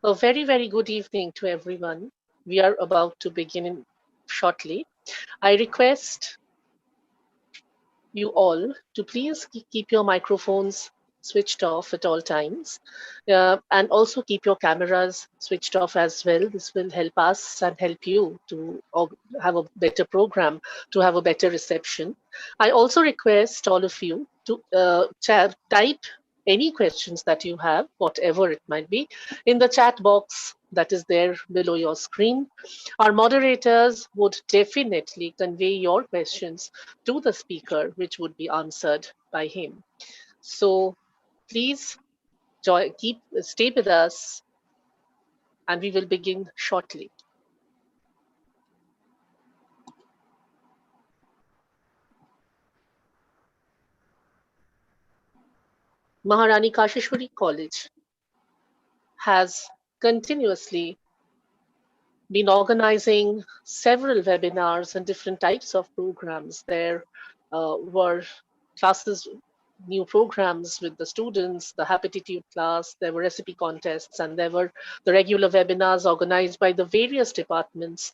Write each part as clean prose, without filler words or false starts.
A very, very good evening to everyone. We are about to begin shortly. I request you all to please keep your microphones switched off at all times, and also keep your cameras switched off as well. This will help us and help you to have a better program, to have a better reception. I also request all of you to type any questions that you have, whatever it might be, in the chat box that is there below your screen. Our moderators would definitely convey your questions to the speaker, which would be answered by him. So please stay with us, and we will begin shortly. Maharani Kashishwari College has continuously been organizing several webinars and different types of programs. There were classes, new programs with the students, the Habitude class, there were recipe contests, and there were the regular webinars organized by the various departments.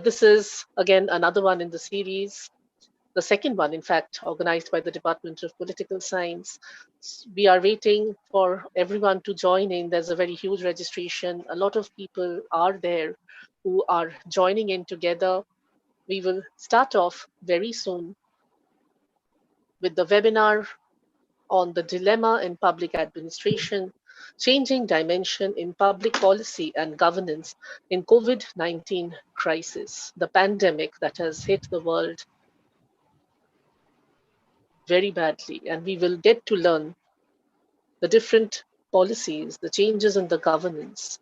This is, again, another one in the series. The second one, in fact, organized by the Department of Political Science. We are waiting for everyone to join in. There's a very huge registration. A lot of people are there who are joining in together. We will start off very soon with the webinar on the dilemma in public administration, changing dimension in public policy and governance in COVID-19 crisis, the pandemic that has hit the world very badly. And we will get to learn the different policies, the changes in the governance,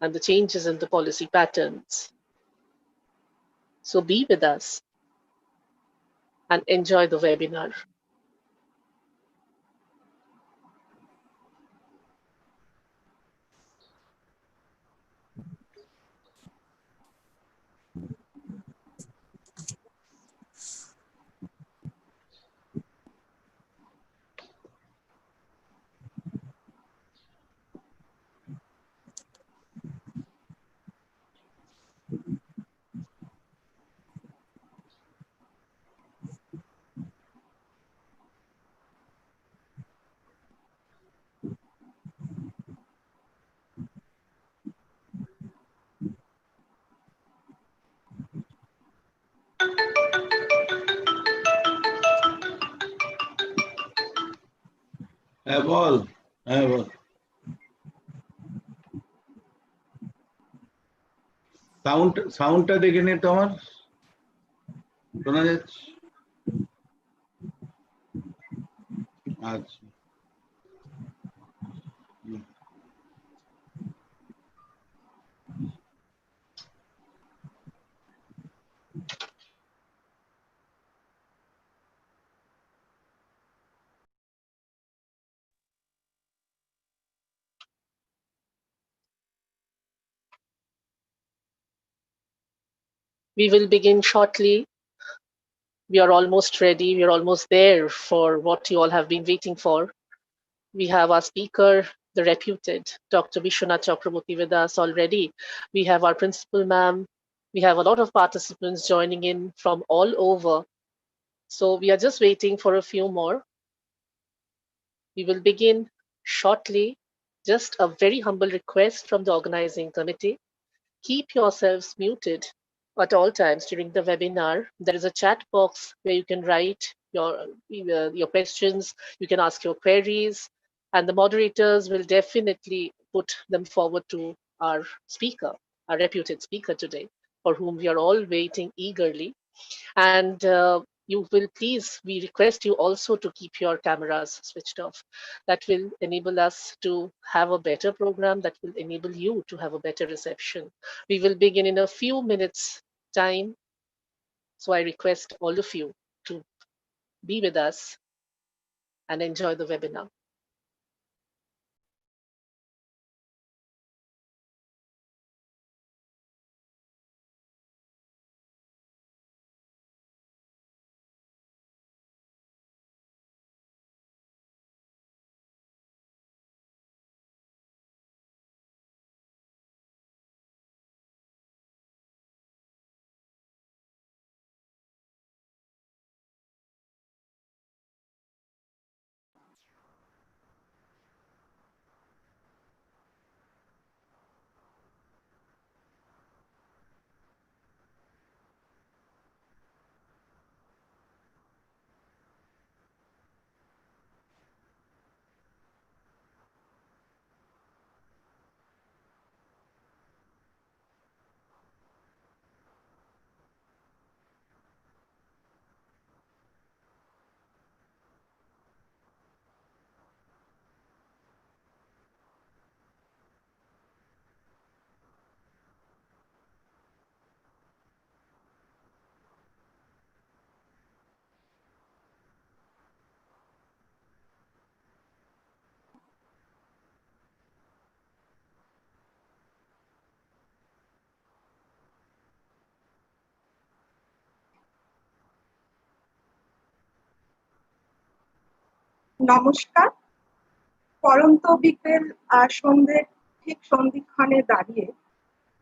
and the changes in the policy patterns. So be with us and enjoy the webinar. বল বল সাউন্ডটা দেখে নে তো আমার শোনা যাচ্ছে আচ্ছা We will begin shortly. We are almost ready. We are almost there for what you all have been waiting for. We have our speaker, the reputed Dr. Vishwanath Chakraborty, with us already. We have our principal ma'am. We have a lot of participants joining in from all over. So we are just waiting for a few more. We will begin shortly. Just a very humble request from the organizing committee. Keep yourselves muted at all times during the webinar. There is a chat box where you can write your questions, you can ask your queries, and the moderators will definitely put them forward to our speaker, our reputed speaker today, for whom we are all waiting eagerly. And you will please, we request you also to keep your cameras switched off. That will enable us to have a better program, that will enable you to have a better reception. We will begin in a few minutes time. So I request all of you to be with us and enjoy the webinar. নমস্কার। পরন্ত বিকেল সন্ধ্যে ঠিক সন্ধিক্ষণে দাঁড়িয়ে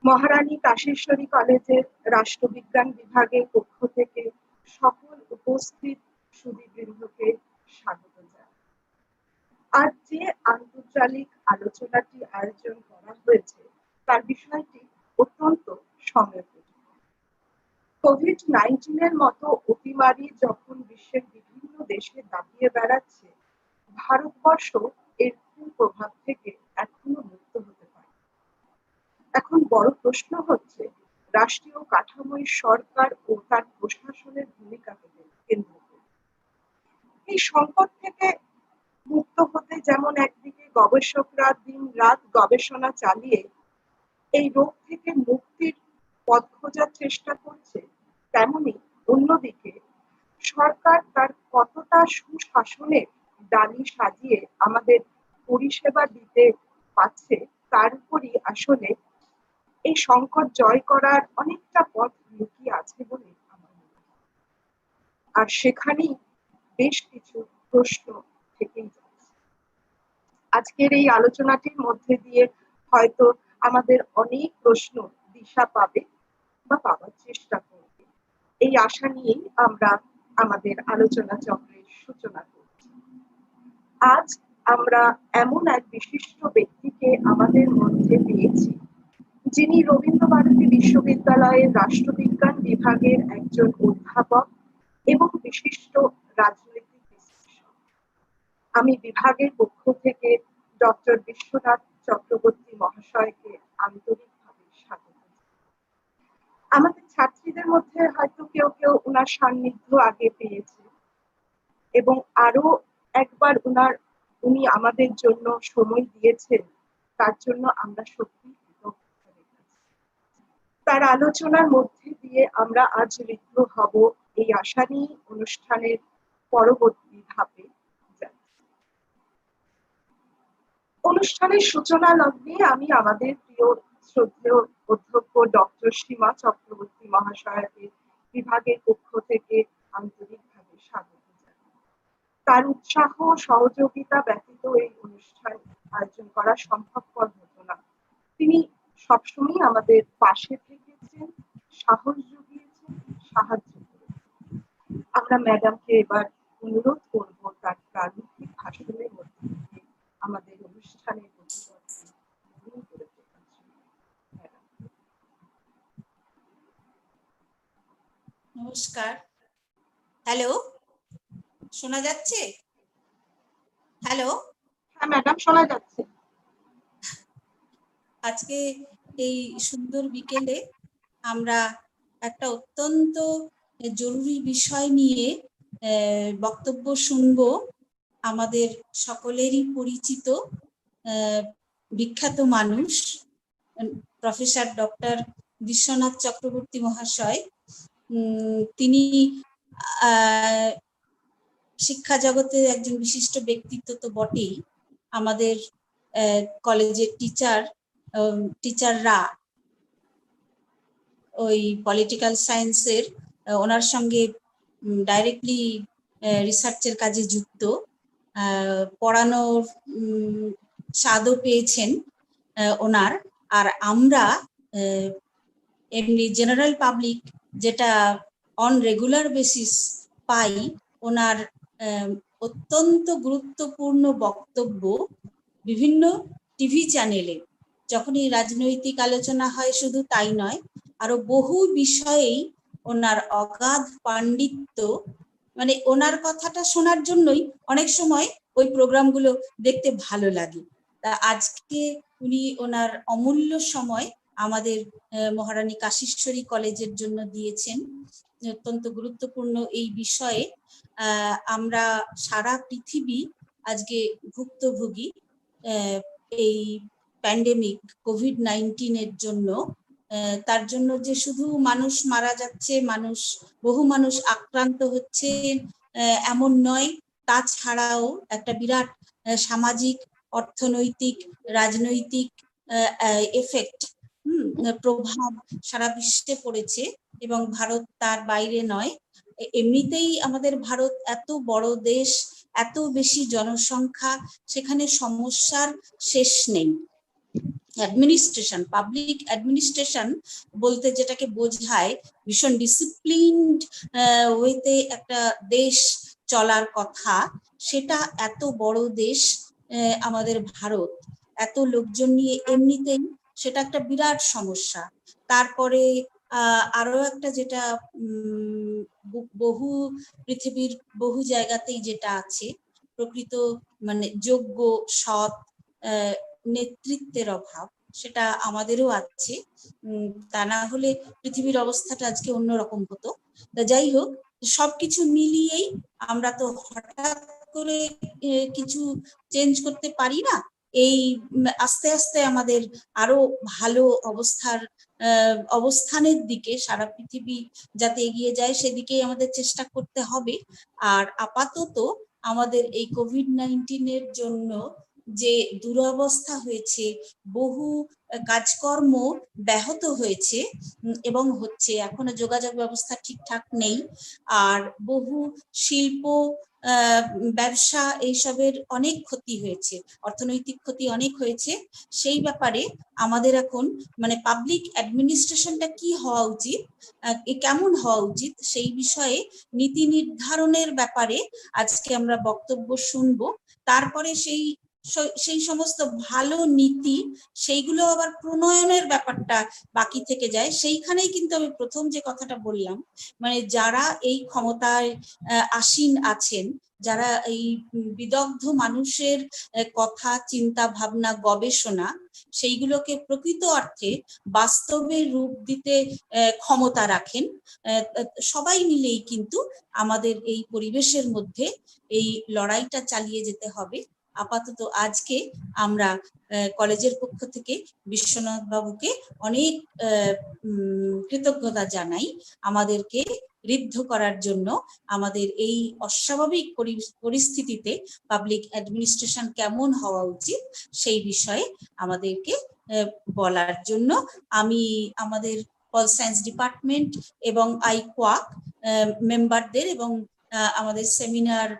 মহারানী কাশীশ্বরী কলেজের রাষ্ট্রবিজ্ঞান বিভাগের পক্ষ থেকে সকল উপস্থিত সুধীবৃন্দকে স্বাগত জানাই। আজ যে আন্তর্জালিক আলোচনাটি আয়োজন করা হয়েছে তার বিষয়টি অত্যন্ত সময়োপযোগী। কোভিড-19 মতো অতিমারী যখন বিশ্বের বিভিন্ন দেশে দাপিয়ে বেড়াচ্ছে, ভারতবর্ষ এর কুপ্রভাব থেকে এখনো মুক্ত হতে পারে। এখন বড় প্রশ্ন হচ্ছে রাষ্ট্রীয় কাঠামোয় সরকার ও তার প্রশাসনের ভূমিকাকে কেন্দ্র করে। এই সংকট থেকে মুক্ত হতে যেমন একদিকে গবেষকরা দিন-রাত গবেষণা চালিয়ে এই রোগ থেকে মুক্তির পথ খোঁজার চেষ্টা করছে, তেমনি অন্যদিকে সরকার তার কতটা সুশাসনের ডালি সাজিয়ে আমাদের পরিষেবা দিতে পারছে তার উপরই আসলে এই সংকট জয় করার অনেকটা পথ লুকিয়ে আছে বলে আমার মনে হয়। আর সেখানেই বেশ কিছু প্রশ্ন থেকেই যাচ্ছে। আজকের এই আলোচনাটির মধ্যে দিয়ে হয়তো আমাদের অনেক প্রশ্ন দিশা পাবে বা পাওয়ার চেষ্টা করবে, এই আশা নিয়েই আমরা আমাদের আলোচনা চক্রের সূচনা করছি। আজ আমরা এমন এক বিশিষ্ট ব্যক্তিকে আমাদের মধ্যে পেয়েছি, যিনি রবীন্দ্রভারতী বিশ্ববিদ্যালয়ের রাষ্ট্রবিজ্ঞান বিভাগের একজন অধ্যাপক এবং বিশিষ্ট রাজনৈতিক বিশ্লেষক। আমি বিভাগের পক্ষ থেকে ডক্টর বিশ্বনাথ চক্রবর্তী মহাশয়কে আন্তরিকভাবে স্বাগত। আমাদের ছাত্রীদের মধ্যে হয়তো কেউ কেউ ওনার সান্নিধ্য আগে পেয়েছে এবং আরো একবার উনি আমাদের জন্য সময় দিয়েছেন, তার জন্য আমরা সত্যি কৃতজ্ঞ। তার আলোচনার মধ্যে দিয়ে আমরা আজ ঋদ্ধ হব এই আশা নিয়ে অনুষ্ঠানের পরবর্তী ধাপে যাচ্ছি। অনুষ্ঠানের সূচনা লগ্নে আমি আমাদের প্রিয় শ্রদ্ধেয় অধ্যক্ষ ডক্টর সীমা চক্রবর্তী মহাশয়কে বিভাগের পক্ষ থেকে আন্তরিকভাবে স্বাগত জানাই। তার উৎসাহ সহযোগিতা ব্যতীত এই অনুষ্ঠান আয়োজন করা সম্ভবপর হতো না। তিনি সবসময় আমাদের পাশে থেকেছেন, সাহস জুগিয়েছেন, সাহায্য করেছেন। আমরা ম্যাডামকে এবার অনুরোধ করব তার প্রারম্ভিক ভাষণের মধ্যে দিয়ে আমাদের অনুষ্ঠানের নমস্কার। হ্যালো, শোনা যাচ্ছে? হ্যালো। হ্যাঁ ম্যাডাম, শোনা যাচ্ছে। আজকে এই সুন্দর বিকেলে আমরা একটা অত্যন্ত জরুরি বিষয় নিয়ে বক্তব্য শুনব। আমাদের সকলেরই পরিচিত বিখ্যাত মানুষ প্রফেসর ডক্টর বিশ্বনাথ চক্রবর্তী মহাশয়। তিনি শিক্ষা জগতের একজন বিশিষ্ট ব্যক্তিত্ব তো বটেই, আমাদের কলেজের টিচাররা ওই পলিটিক্যাল সায়েন্সের ওনার সঙ্গে ডাইরেক্টলি রিসার্চের কাজে যুক্ত, পড়ানোর স্বাদও পেয়েছেন ওনার। আর আমরা এমনি জেনারেল পাবলিক যেটা অন রেগুলার বেসিস পাই, ওনার অত্যন্ত গুরুত্বপূর্ণ বক্তব্য বিভিন্ন টিভি চ্যানেলে যখনই রাজনৈতিক আলোচনা হয়, শুধু তাই নয়, আরো বহু বিষয়েই ওনার অগাধ পাণ্ডিত্য, মানে ওনার কথাটা শোনার জন্যই অনেক সময় ওই প্রোগ্রামগুলো দেখতে ভালো লাগে। তা আজকে উনি ওনার অমূল্য সময় আমাদের মহারানী কাশীশ্বরী কলেজের জন্য দিয়েছেন। অত্যন্ত গুরুত্বপূর্ণ এই বিষয়ে আমরা সারা পৃথিবী আজকে ভুক্তভোগী এই প্যান্ডেমিক কোভিড-19 জন্য। তার জন্য যে শুধু মানুষ মারা যাচ্ছে, বহু মানুষ আক্রান্ত হচ্ছে এমন নয়, তাছাড়াও একটা বিরাট সামাজিক, অর্থনৈতিক, রাজনৈতিক এফেক্ট, প্রভাব সারা বিশ্বে পড়েছে এবং ভারত তার বাইরে নয়। এমনিতেই আমাদের ভারত এত বড় দেশ, এত বেশি জনসংখ্যা, সেখানে সমস্যার শেষ নেই। অ্যাডমিনিস্ট্রেশন, পাবলিক অ্যাডমিনিস্ট্রেশন বলতে যেটাকে বোঝায় ভীষণ ডিসিপ্লিনড ওয়েতে একটা দেশ চলার কথা, সেটা এত বড় দেশ আমাদের ভারত, এত লোকজন নিয়ে এমনিতেই সেটা একটা বিরাট সমস্যা। তারপরে আরো একটা যেটা বহু পৃথিবীর বহু জায়গাতেই যেটা আছে, প্রকৃত মানে যোগ্য সৎ নেতৃত্বের অভাব, সেটা আমাদেরও আছে। তা না হলে পৃথিবীর অবস্থাটা আজকে অন্যরকম হতো। তা যাই হোক, সবকিছু মিলিয়েই আমরা তো হঠাৎ করে কিছু চেঞ্জ করতে পারি না। এই আস্তে আস্তে আমাদের আরো ভালো অবস্থানের দিকে সারা পৃথিবী যাতে এগিয়ে যায় সেদিকেই আমাদের চেষ্টা করতে হবে। আর আপাতত আমাদের এই কোভিড-19 জন্য যে দুরবস্থা হয়েছে, বহু কাজকর্ম ব্যাহত হয়েছে এবং হচ্ছে, এখনো যোগাযোগ ব্যবস্থা ঠিকঠাক নেই, আর বহু শিল্প ব্যবসা এইসবের অনেক ক্ষতি হয়েছে, অর্থনৈতিক ক্ষতি অনেক হয়েছে। সেই ব্যাপারে আমাদের এখন মানে পাবলিক অ্যাডমিনিস্ট্রেশনটা কি হওয়া উচিত, কেমন হওয়া উচিত, সেই বিষয়ে নীতি নির্ধারণের ব্যাপারে আজকে আমরা বক্তব্য শুনবো। তারপরে সেই সমস্ত ভালো নীতি সেইগুলো আবার প্রণয়নের ব্যাপারটা বাকি থেকে যায়। সেইখানেই কিন্তু আমি প্রথম যে কথাটা বললাম, মানে যারা এই ক্ষমতায় আসীন আছেন, যারা এই বিদগ্ধ মানুষের কথা, চিন্তা ভাবনা, গবেষণা সেইগুলোকে প্রকৃত অর্থে বাস্তবে রূপ দিতে ক্ষমতা রাখেন, সবাই মিলেই কিন্তু আমাদের এই পরিবেশের মধ্যে এই লড়াইটা চালিয়ে যেতে হবে। আপাতত আজকে আমরা কলেজের পক্ষ থেকে বিশ্বনাথ বাবুকে অনেক কৃতজ্ঞতা জানাই আমাদেরকে ঋদ্ধ করার জন্য, আমাদের এই অস্বাভাবিক পরিস্থিতিতে পাবলিক অ্যাডমিনিস্ট্রেশন কেমন হওয়া উচিত সেই বিষয়ে আমাদেরকে বলার জন্য। আমি আমাদের পল সায়েন্স ডিপার্টমেন্ট এবং আইকোয়াক মেম্বারদের এবং আমাদের সেমিনার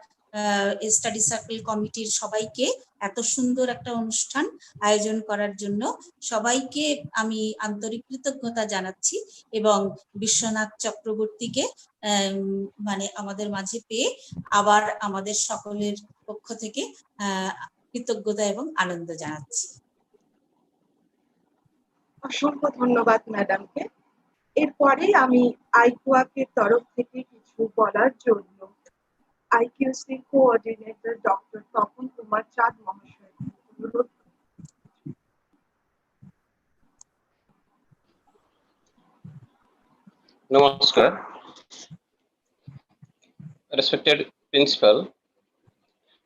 স্টাডি সার্কেল কমিটির সবাইকে এত সুন্দর একটা অনুষ্ঠান আয়োজন করার জন্য সবাইকে আমি আন্তরিক কৃতজ্ঞতা জানাচ্ছি, এবং বিশ্বনাথ চক্রবর্তীকে মানে আমাদের মাঝে পেয়ে আবার আমাদের সকলের পক্ষ থেকে কৃতজ্ঞতা এবং আনন্দ জানাচ্ছি। অসংখ্য ধন্যবাদ ম্যাডামকে। এরপরে আমি আইকোয়াকের তরফ থেকে কিছু বলার জন্য আইকিউসি কোঅর্ডিনেটর ডক্টর তপন কুমার চাঁদ মহাশয় অনুরোধ। Namaskar. Respected Principal,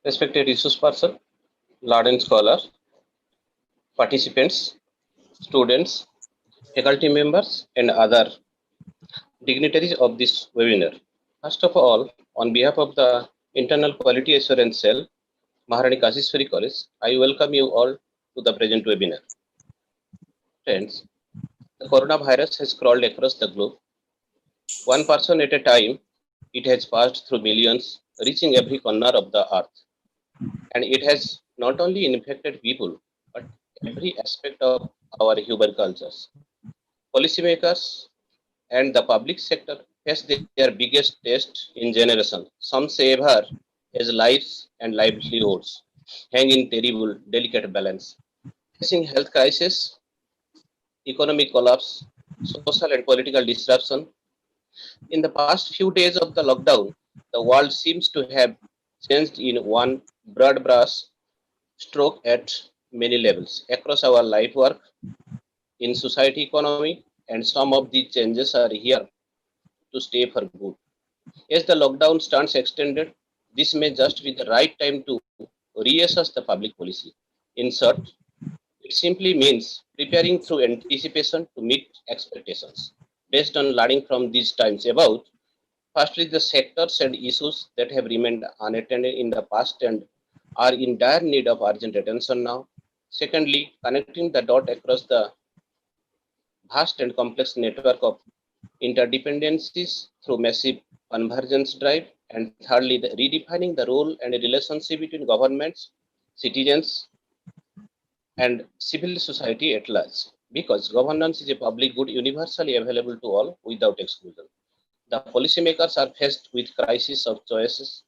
respected resource person, Laden Scholar, participants, students, faculty members, and other dignitaries of this webinar. First of all, on behalf of the Internal Quality Assurance Cell, Maharani Kasishwari College, I welcome you all to the present webinar. Friends, the coronavirus has crawled across the globe. One person at a time, it has passed through millions, reaching every corner of the earth. And it has not only infected people, but every aspect of our human cultures. Policymakers and the public sector face their biggest test in generation. Some say ever, as lives and livelihoods hang in terrible, delicate balance. Facing health crisis, economic collapse, social and political disruption. In the past few days of the lockdown, the world seems to have changed in one broad brush stroke at many levels across our life work, in society, economy, and some of the changes are here to stay for good. As the lockdown stands extended, this may just be the right time to reassess the public policy. In short, it simply means preparing through anticipation to meet expectations. Based on learning from these times about, firstly, the sectors and issues that have remained unattended in the past and are in dire need of urgent attention now. Secondly, connecting the dot across the vast and complex network of interdependencies through massive convergence drive, and thirdly, redefining the role and the relationship between governments, citizens, and civil society at large. Because governance is a public good universally available to all without exclusion. The policymakers are faced with crisis of choices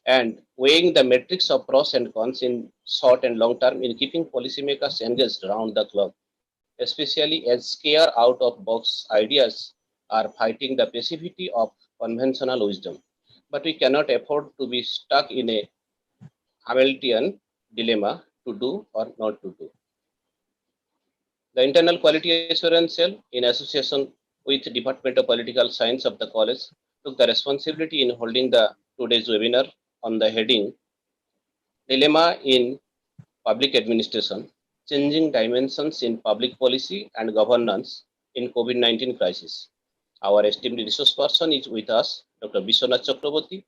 and weighing the metrics of pros and cons in short and long term in keeping policymakers engaged around the clock, especially as scare out of box ideas are fighting the passivity of conventional wisdom. But we cannot afford to be stuck in a Hamiltonian dilemma to do or not to do. The Internal Quality Assurance Cell, in association with Department of Political Science of the college, took the responsibility in holding the today's webinar on the heading Dilemma in Public Administration, Changing Dimensions in Public Policy and Governance in COVID-19 Crisis. Our esteemed resource person is with us, Dr. Biswanath Chakraborty,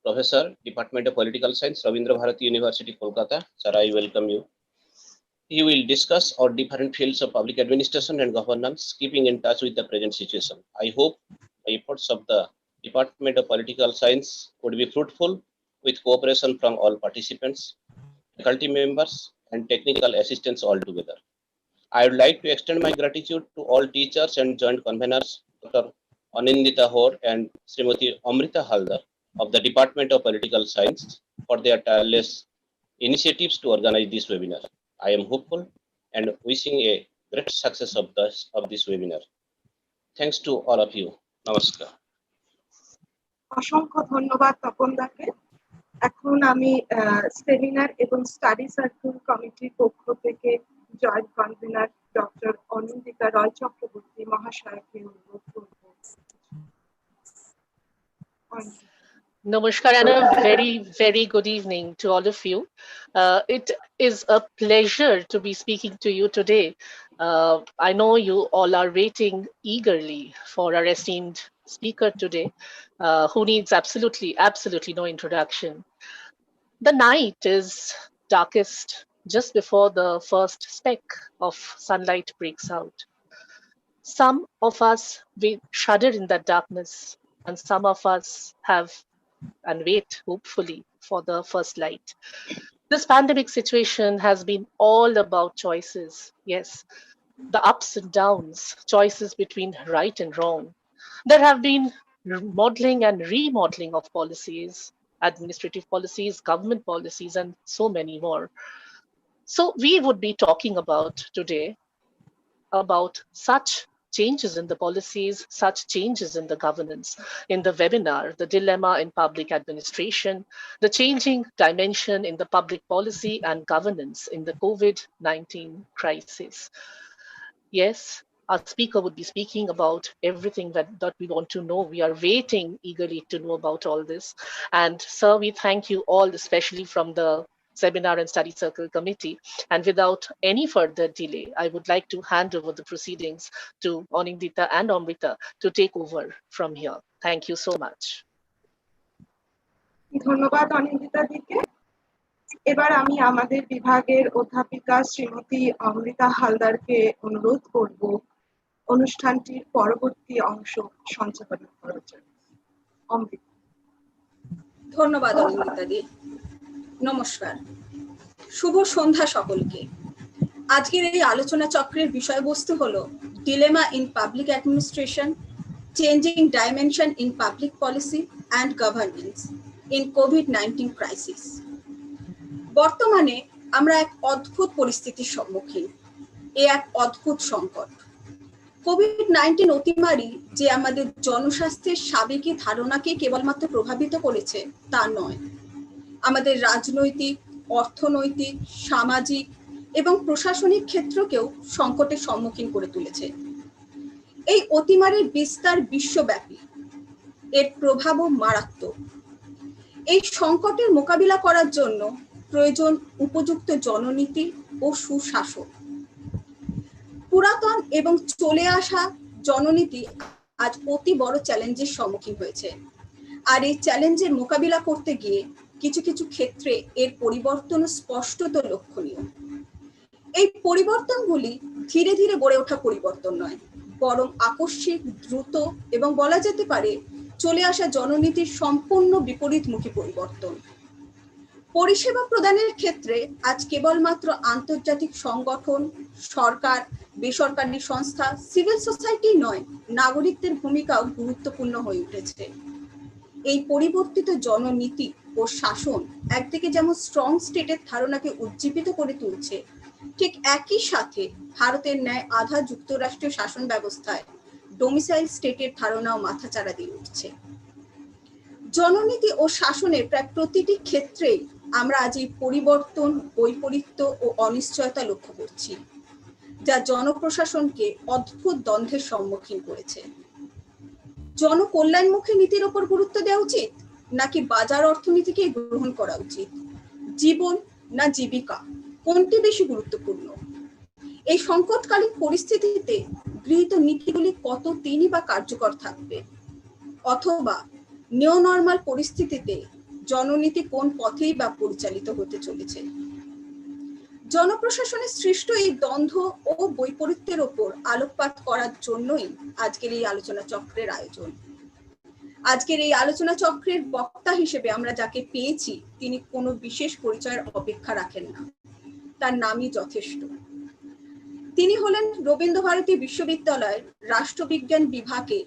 Professor, Department of Political Science, Rabindra Bharati University, Kolkata. Sir, I welcome you. He will discuss our different fields of public administration and governance, keeping in touch with the present situation. I hope the efforts of the Department of Political Science would be fruitful with cooperation from all participants, faculty members, and technical assistants altogether. I would like to extend my gratitude to all teachers and joint conveners, Dr. Anindita Hor and Srimati Amrita Haldar of the Department of Political Science for their tireless initiatives to organize this webinar. I am hopeful and wishing a great success of this webinar. Thanks to all of you. Namaskar. অসংখ্য ধন্যবাদ তপনদাকে। এখন আমি seminar এবং study circle কমিটির পক্ষ থেকে joint convener doctor Anindita রয় চক্রবর্তী মহাশয়কে অনুরোধ করব। Namaskar and a very, very good evening to all of you. It is a pleasure to be speaking to you today. I know you all are waiting eagerly for our esteemed speaker today, who needs absolutely no introduction. The night is darkest just before the first speck of sunlight breaks out. Some of us shudder in that darkness, and some of us have and wait hopefully for the first light. This pandemic situation has been all about choices. Yes, the ups and downs, choices between right and wrong. There have been modeling and remodeling of policies, administrative policies, government policies, and so many more. So we would be talking about today about such changes in the policies, such changes in the governance. In the webinar, the dilemma in public administration, the changing dimension in the public policy and governance in the COVID-19 crisis. Yes, our speaker would be speaking about everything that we want to know. We are waiting eagerly to know about all this. And sir, we thank you all, especially from the Seminar and Study Circle Committee. And without any further delay, I would like to hand over the proceedings to Anindita and Amrita to take over from here. Thank you so much. ধন্যবাদ অনিন্দিতা দিকে। এবার আমি আমাদের বিভাগের অধ্যাপিকা শ্রীমতী অমৃতা হালদারকে অনুরোধ করব অনুষ্ঠানটির পরবর্তী অংশ সঞ্চালনা করার জন্য। অমৃতা। ধন্যবাদ অনিন্দিতা দি। নমস্কার, শুভ সন্ধ্যা সকলকে। আজকের এই আলোচনা চক্রের বিষয়বস্তু হলো dilemma in public administration, changing dimension in public policy and governance in COVID-19 crisis. বর্তমানে আমরা এক অদ্ভুত পরিস্থিতির সম্মুখীন। এক অদ্ভুত সংকট। কোভিড-19 অতিমারি যে আমাদের জনস্বাস্থ্যের সাবেকি ধারণাকে কেবলমাত্র প্রভাবিত করেছে তা নয়, আমাদের রাজনৈতিক, অর্থনৈতিক, সামাজিক এবং প্রশাসনিক ক্ষেত্রকেও সংকটের সম্মুখীন করে তুলেছে। এই অতিমারির বিস্তার বিশ্বব্যাপী, এর প্রভাবও মারাত্মক। এই সংকটের মোকাবিলা করার জন্য প্রয়োজন উপযুক্ত জননীতি ও সুশাসন। পুরাতন এবং চলে আসা জননীতি আজ অতি বড় চ্যালেঞ্জের সম্মুখীন হয়েছে। আর এই চ্যালেঞ্জের মোকাবিলা করতে গিয়ে কিছু কিছু ক্ষেত্রে এর পরিবর্তন স্পষ্টত লক্ষণীয়। এই পরিবর্তনগুলি ধীরে ধীরে গড়ে ওঠা পরিবর্তন নয়, বরং আকস্মিক, দ্রুত এবং বলা যেতে পারে চলে আসা জননীতির সম্পূর্ণ বিপরীতমুখী পরিবর্তন। পরিষেবা প্রদানের ক্ষেত্রে আজ কেবলমাত্র আন্তর্জাতিক সংগঠন, সরকার, বেসরকারি সংস্থা, সিভিল সোসাইটি নয়, নাগরিকদের ভূমিকাও গুরুত্বপূর্ণ হয়ে উঠেছে। এই পরিবর্তিত জননীতি ও শাসন একদিকে যেমন স্ট্রং স্টেটের ধারণাকে উজ্জীবিত করে তুলছে, ঠিক একই সাথে ভারতের ন্যায় আধা যুক্তরাষ্ট্রীয় শাসন ব্যবস্থায় ডোমিসাইল স্টেটের ধারণাও মাথাচাড়া দিয়ে উঠছে। জননীতি ও শাসনের প্রায় প্রতিটি ক্ষেত্রেই আমরা আজ এই পরিবর্তন, বৈপরীত্য ও অনিশ্চয়তা লক্ষ্য করছি, যা জনপ্রশাসনকে অদ্ভুত দ্বন্দ্বের সম্মুখীন করেছে। জনকল্যাণমুখী নীতির উপর গুরুত্ব দেওয়া উচিত নাকি বাজার অর্থনীতিকে গ্রহণ করা উচিত? জীবন না জীবিকা, কোনটি বেশি গুরুত্বপূর্ণ? এই সংকটকালীন পরিস্থিতিতে গৃহীত নীতিগুলি কত দিনই বা কার্যকর থাকবে? অথবা নিউ নর্মাল পরিস্থিতিতে জননীতি কোন পথেই বা পরিচালিত হতে চলেছে? জনপ্রশাসনের সৃষ্ট এই দ্বন্দ্ব ও বৈপরীত্যের ওপর আলোকপাত করার জন্যই আজকের এই আলোচনা চক্রের আয়োজন। আজকের এই আলোচনা চক্রের বক্তা হিসেবে আমরা যাকে পেয়েছি, তিনি কোনো বিশেষ পরিচয়ের অপেক্ষা রাখেন না, তার নামই যথেষ্ট। তিনি হলেন রবীন্দ্রভারতী বিশ্ববিদ্যালয়ের রাষ্ট্রবিজ্ঞান বিভাগে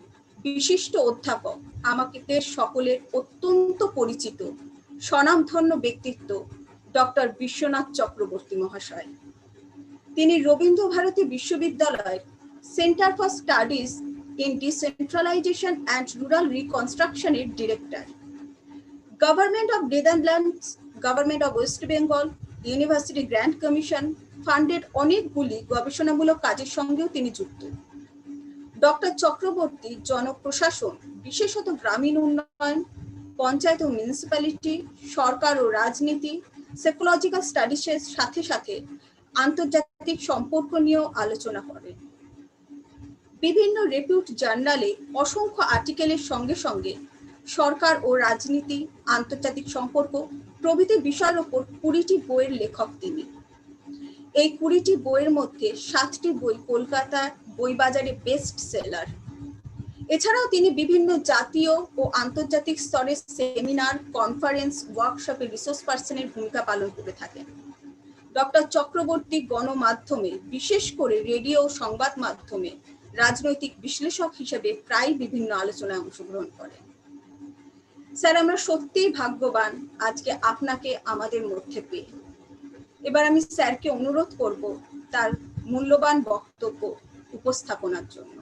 বিশিষ্ট অধ্যাপক, আমাদের সকলের অত্যন্ত পরিচিত স্বনামধন্য ব্যক্তিত্ব ডক্টর বিশ্বনাথ চক্রবর্তী মহাশয়। তিনি রবীন্দ্রভারতী বিশ্ববিদ্যালয়ের centre for studies in decentralization and rural রিকনস্ট্রাকশনের director. Government of Netherlands, government of West Bengal, university grant commission funded অনেকগুলি গবেষণামূলক কাজের সঙ্গেও তিনি যুক্ত। ডক্টর চক্রবর্তী জনপ্রশাসন, বিশেষত গ্রামীণ উন্নয়ন, পঞ্চায়েত ও মিউনিসিপ্যালিটি, সরকার ও রাজনীতি, সাইকোলজিক্যাল স্টাডিজের সাথে সাথে আন্তর্জাতিক সম্পর্ক নিয়েও আলোচনা করেন। বিভিন্ন রেপিউট জার্নালে অসংখ্য আর্টিকেলের সঙ্গে সঙ্গে সরকার ও রাজনীতি, আন্তর্জাতিক সম্পর্ক প্রভৃতি বিষয়ের ওপর 20টি বইয়ের লেখক তিনি। এই 20টি বইয়ের মধ্যে 7টি বই কলকাতার বইবাজারে বেস্ট সেলার। এছাড়াও তিনি বিভিন্ন জাতীয় ও আন্তর্জাতিক স্তরের সেমিনার, কনফারেন্স, ওয়ার্কশপে রিসোর্স পার্সনের ভূমিকা পালন করে থাকেন। ডক্টর চক্রবর্তী গণমাধ্যমে, বিশেষ করে রেডিও ও সংবাদ মাধ্যমে রাজনৈতিক বিশ্লেষক হিসেবে প্রায় বিভিন্ন আলোচনায় অংশগ্রহণ করেন। স্যার, আমরা সত্যিই ভাগ্যবান আজকে আপনাকে আমাদের মধ্যে পেয়ে। এবার আমি স্যারকে অনুরোধ করব তার মূল্যবান বক্তব্য উপস্থাপনার জন্য।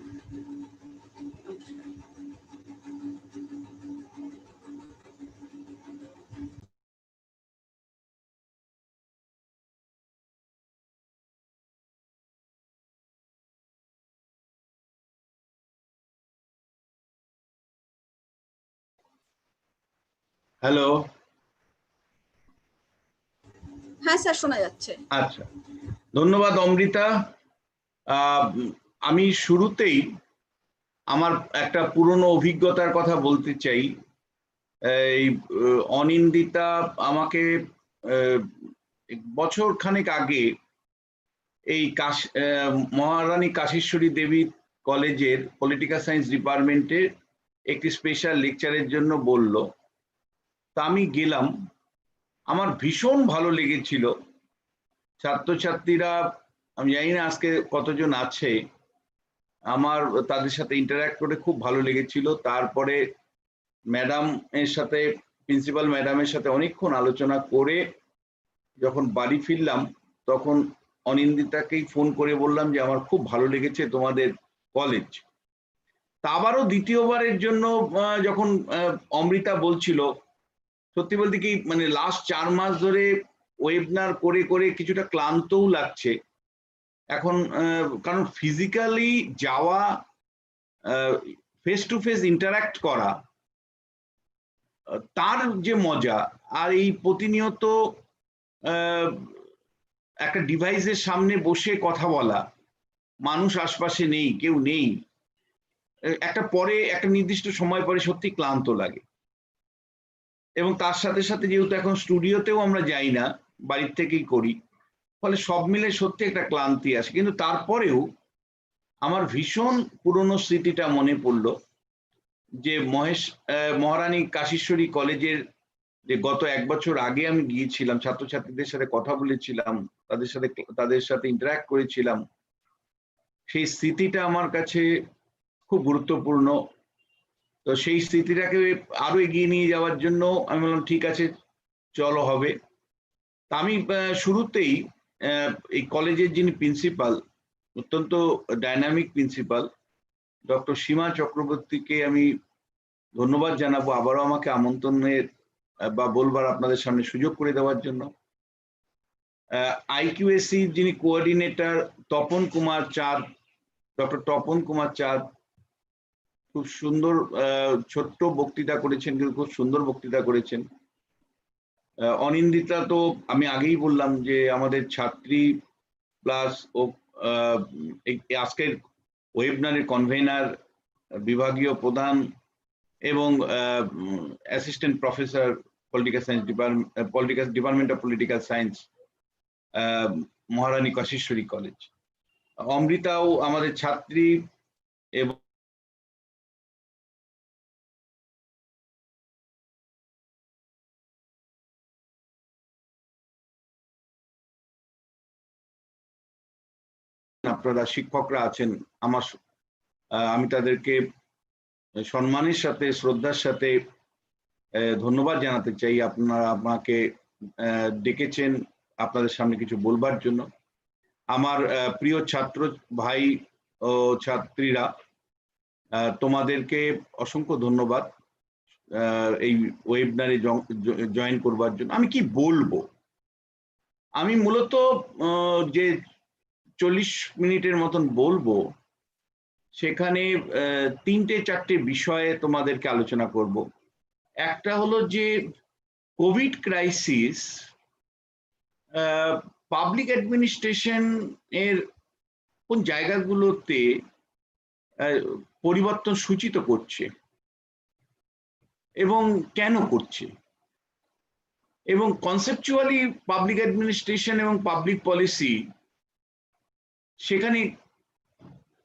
হ্যালো। হ্যাঁ স্যার, শোনা যাচ্ছে। আচ্ছা, ধন্যবাদ অমৃতা। আমি শুরুতেই আমার একটা পুরনো অভিজ্ঞতার কথা বলতে চাই। এই অনিন্দিতা আমাকে বছর খানেক আগে এই মহারানী কাশেশ্বরী দেবী কলেজের পলিটিক্যাল সায়েন্স ডিপার্টমেন্টে একটি স্পেশাল লেকচারের জন্য বলল। তা আমি গেলাম, আমার ভীষণ ভালো লেগেছিল। ছাত্রছাত্রীরা, আমি জানি না আজকে কতজন আছে, আমার তাদের সাথে ইন্টারঅ্যাক্ট করে খুব ভালো লেগেছিল। তারপরে ম্যাডাম এর সাথে, প্রিন্সিপাল ম্যাডামের সাথে অনেকক্ষণ আলোচনা করে যখন বাড়ি ফিরলাম, তখন অনিন্দিতাকেই ফোন করে বললাম যে আমার খুব ভালো লেগেছে তোমাদের কলেজ। তা আবারও দ্বিতীয়বারের জন্য যখন অমৃতা বলছিল, সত্যি বলতে কি মানে লাস্ট 4 মাস ধরে ওয়েবিনার করে করে কিছুটা ক্লান্তও লাগছে এখন, কারণ ফিজিক্যালি যাওয়া, ফেস টু ফেস ইন্টারঅ্যাক্ট করা, তার যে মজা, আর এই প্রতিনিয়ত একটা ডিভাইসের সামনে বসে কথা বলা, মানুষ আশপাশে নেই, কেউ নেই, একটা পরে একটা নির্দিষ্ট সময় পরে সত্যি ক্লান্ত লাগে। এবং তার সাথে সাথে যেহেতু এখন স্টুডিওতেও আমরা যাই না, বাড়ির থেকেই করি, ফলে সব মিলে সত্যি একটা ক্লান্তি আসে। কিন্তু তারপরেও আমার ভীষণ পুরনো স্মৃতিটা মনে পড়লো যে মহারানী কাশীশ্বরী কলেজের যে গত 1 বছর আগে আমি গিয়েছিলাম, ছাত্রছাত্রীদের সাথে কথা বলেছিলাম, তাদের সাথে ইন্টারঅ্যাক্ট করেছিলাম, সেই স্মৃতিটা আমার কাছে খুব গুরুত্বপূর্ণ। তো সেই স্মৃতিটাকে আরো এগিয়ে নিয়ে যাওয়ার জন্য আমি বললাম ঠিক আছে চলো হবে। তা আমি শুরুতেই এই কলেজের যিনি প্রিন্সিপাল, অত্যন্ত ডাইনামিক প্রিন্সিপাল ডক্টর সীমা চক্রবর্তীকে আমি ধন্যবাদ জানাবো আবারও আমাকে আমন্ত্রণের বা বলবার আপনাদের সামনে সুযোগ করে দেওয়ার জন্য। আইকিউএসসি যিনি কোঅর্ডিনেটর তপন কুমার চাঁদ, ডক্টর তপন কুমার চাঁদ খুব সুন্দর ছোট্ট বক্তৃতা করেছেন, কিন্তু খুব সুন্দর বক্তৃতা করেছেন। অনিন্দিতা তো আমি আগেই বললাম যে আমাদের ছাত্রী প্লাস ও আজকের ওয়েবিনারের কনভেনার, বিভাগীয় প্রধান এবং assistant professor political science department of political science, Maharani Kashishwari college. অমৃতাও আমাদের ছাত্রী এবং আপনারা শিক্ষকরা আছেন, আমি তাদেরকে সম্মানের সাথে শ্রদ্ধার সাথে ধন্যবাদ জানাতে চাই। আপনারা আমাকে ডেকেছেন আপনাদের সামনে কিছু বলবার জন্য। আমার প্রিয় ছাত্র ভাই ও ছাত্রীরা, তোমাদেরকে অসংখ্য ধন্যবাদ এই ওয়েবিনারে জয়েন করবার জন্য। আমি কি বলবো, আমি মূলত যে 40 মিনিটের মতন বলবো সেখানে 3-4টে বিষয়ে তোমাদেরকে আলোচনা করব। একটা হলো যে কোভিড ক্রাইসিস পাবলিক অ্যাডমিনিস্ট্রেশন এর কোন জায়গাগুলোতে পরিবর্তন সূচিত করছে এবং কেন করছে, এবং কনসেপচুয়ালি পাবলিক অ্যাডমিনিস্ট্রেশন এবং পাবলিক পলিসি সেখানে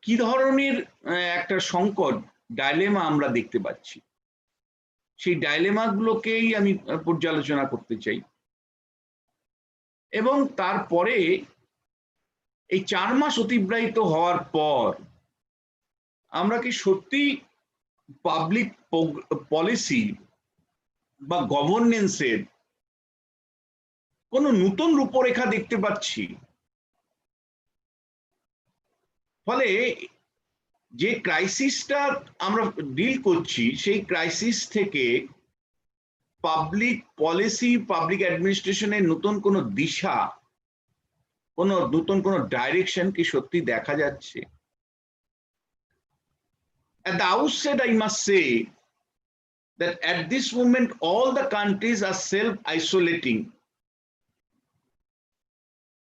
কি ধরনের একটা সংকট ডাইলেমা আমরা দেখতে পাচ্ছি, সেই ডাইলেমাগুলোকেই আমি পর্যালোচনা করতে চাই। এবং তারপরে এই 4 মাস অতিবাহিত হওয়ার পর আমরা কি সত্যি পাবলিক পলিসি বা গভর্নেন্সের কোনো নতুন রূপরেখা দেখতে পাচ্ছি? ফলে যে ক্রাইসিসটা আমরা ডিল করছি সেই ক্রাইসিস থেকে পাবলিক পলিসি, পাবলিক অ্যাডমিনিস্ট্রেশনের নতুন কোনো দিশা, নতুন কোনো ডাইরেকশন কি সত্যি দেখা যাচ্ছে? At the outset, I must say that at this moment, all the countries are self-isolating.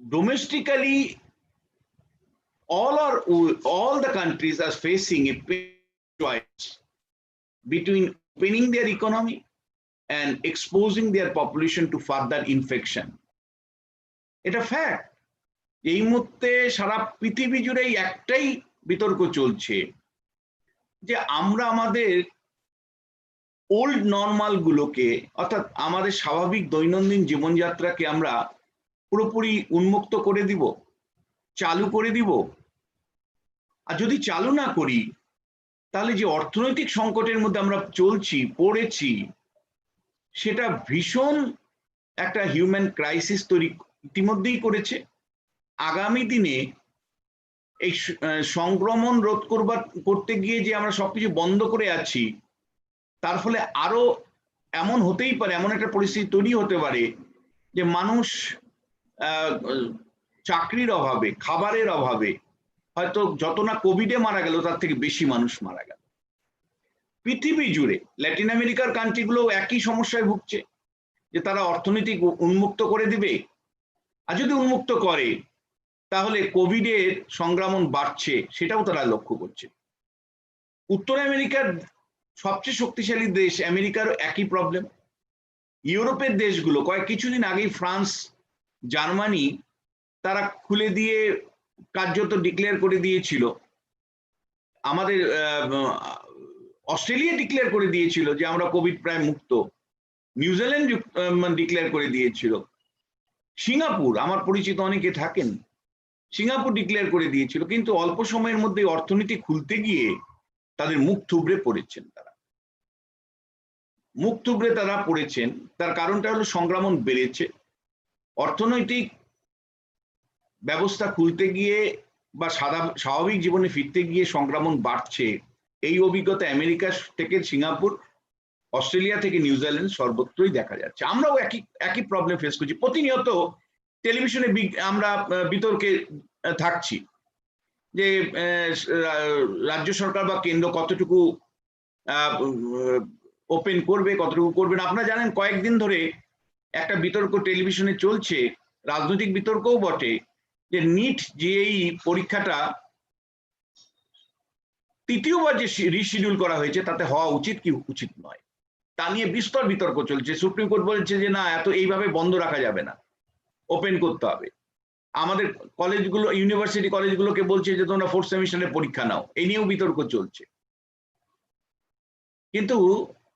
Domestically, all the countries are facing a choice between opening their economy and exposing their population to further infection. এটা fact. এই মুহূর্তে সারা পৃথিবী জুড়েই একটাই বিতর্ক চলছে যে আমরা আমাদের ওল্ড নর্মাল গুলোকে, অর্থাৎ আমাদের স্বাভাবিক দৈনন্দিন জীবনযাত্রাকে আমরা পুরোপুরি উন্মুক্ত করে দিব, চালু করে দিব। আর যদি চালু না করি তাহলে যে অর্থনৈতিক সংকটের মধ্যে আমরা পড়েছি সেটা ভীষণ একটা হিউম্যান ক্রাইসিস তৈরি ইতিমধ্যেই করেছে। আগামী দিনে এই সংক্রমণ রোধ করতে গিয়ে যে আমরা সবকিছু বন্ধ করে আছি, তার ফলে আরো এমন হতেই পারে, এমন একটা পরিস্থিতি তৈরি হতে পারে যে মানুষ চাকরির অভাবে, খাবারের অভাবে হয়তো যত না কোভিডে মারা গেল তার থেকে বেশি মানুষ মারা গেল। পৃথিবী জুড়ে ল্যাটিন আমেরিকার কান্ট্রিগুলো একই সমস্যায় ভুগছে যে তারা অর্থনৈতিক উন্মুক্ত করে দিবে, আর যদি উন্মুক্ত করে তাহলে কোভিডের সংক্রমণ বাড়ছে সেটাও তারা লক্ষ্য করছে। উত্তর আমেরিকার সবচেয়ে শক্তিশালী দেশ আমেরিকারও একই প্রবলেম। ইউরোপের দেশগুলো কিছুদিন আগেই ফ্রান্স, জার্মানি তারা খুলে দিয়ে কার্যত ডিক্লেয়ার করে দিয়েছিল। আমাদের অস্ট্রেলিয়া ডিক্লেয়ার করে দিয়েছিল যে আমরা কোভিড প্রায় মুক্ত, নিউজিল্যান্ড ডিক্লেয়ার করে দিয়েছিল, সিঙ্গাপুর, আমার পরিচিত অনেকে থাকেন, সিঙ্গাপুর ডিক্লেয়ার করে দিয়েছিল, কিন্তু অল্প সময়ের মধ্যে অর্থনীতি খুলতে গিয়ে তাদের মুখ থুবড়ে পড়েছেন, তারা মুখ থুবড়ে তারা পড়েছেন। তার কারণটা হলো সংক্রমণ বেড়েছে, অর্থনৈতিক ব্যবস্থা খুলতে গিয়ে বা স্বাভাবিক জীবনে ফিরতে গিয়ে সংক্রমণ বাড়ছে। এই অভিজ্ঞতা আমেরিকা থেকে সিঙ্গাপুর, অস্ট্রেলিয়া থেকে নিউজিল্যান্ড সর্বত্রই দেখা যাচ্ছে। আমরাও একই প্রবলেম ফেস করছি। প্রতিনিয়ত টেলিভিশনে আমরা বিতর্কে থাকছি যে রাজ্য সরকার বা কেন্দ্র কতটুকু ওপেন করবে, কতটুকু করবে না। আপনারা জানেন কয়েকদিন ধরে একটা বিতর্ক টেলিভিশনে চলছে, রাজনৈতিক বিতর্কও বটে, যে নিট জেইই পরীক্ষাটা তৃতীয়বার যে রিশিডিউল করা হয়েছে তাতে হওয়া উচিত কি উচিত নয়, তা নিয়ে বিস্তর বিতর্ক চলছে। সুপ্রিম কোর্ট বলছে যে না, এত এইভাবে বন্ধ রাখা যাবে না, ওপেন করতে হবে। আমাদের কলেজগুলো, ইউনিভার্সিটি কলেজগুলোকে বলছে যে তোমরা 4th সেমিস্টারের পরীক্ষা নাও, এই নিয়েও বিতর্ক চলছে। কিন্তু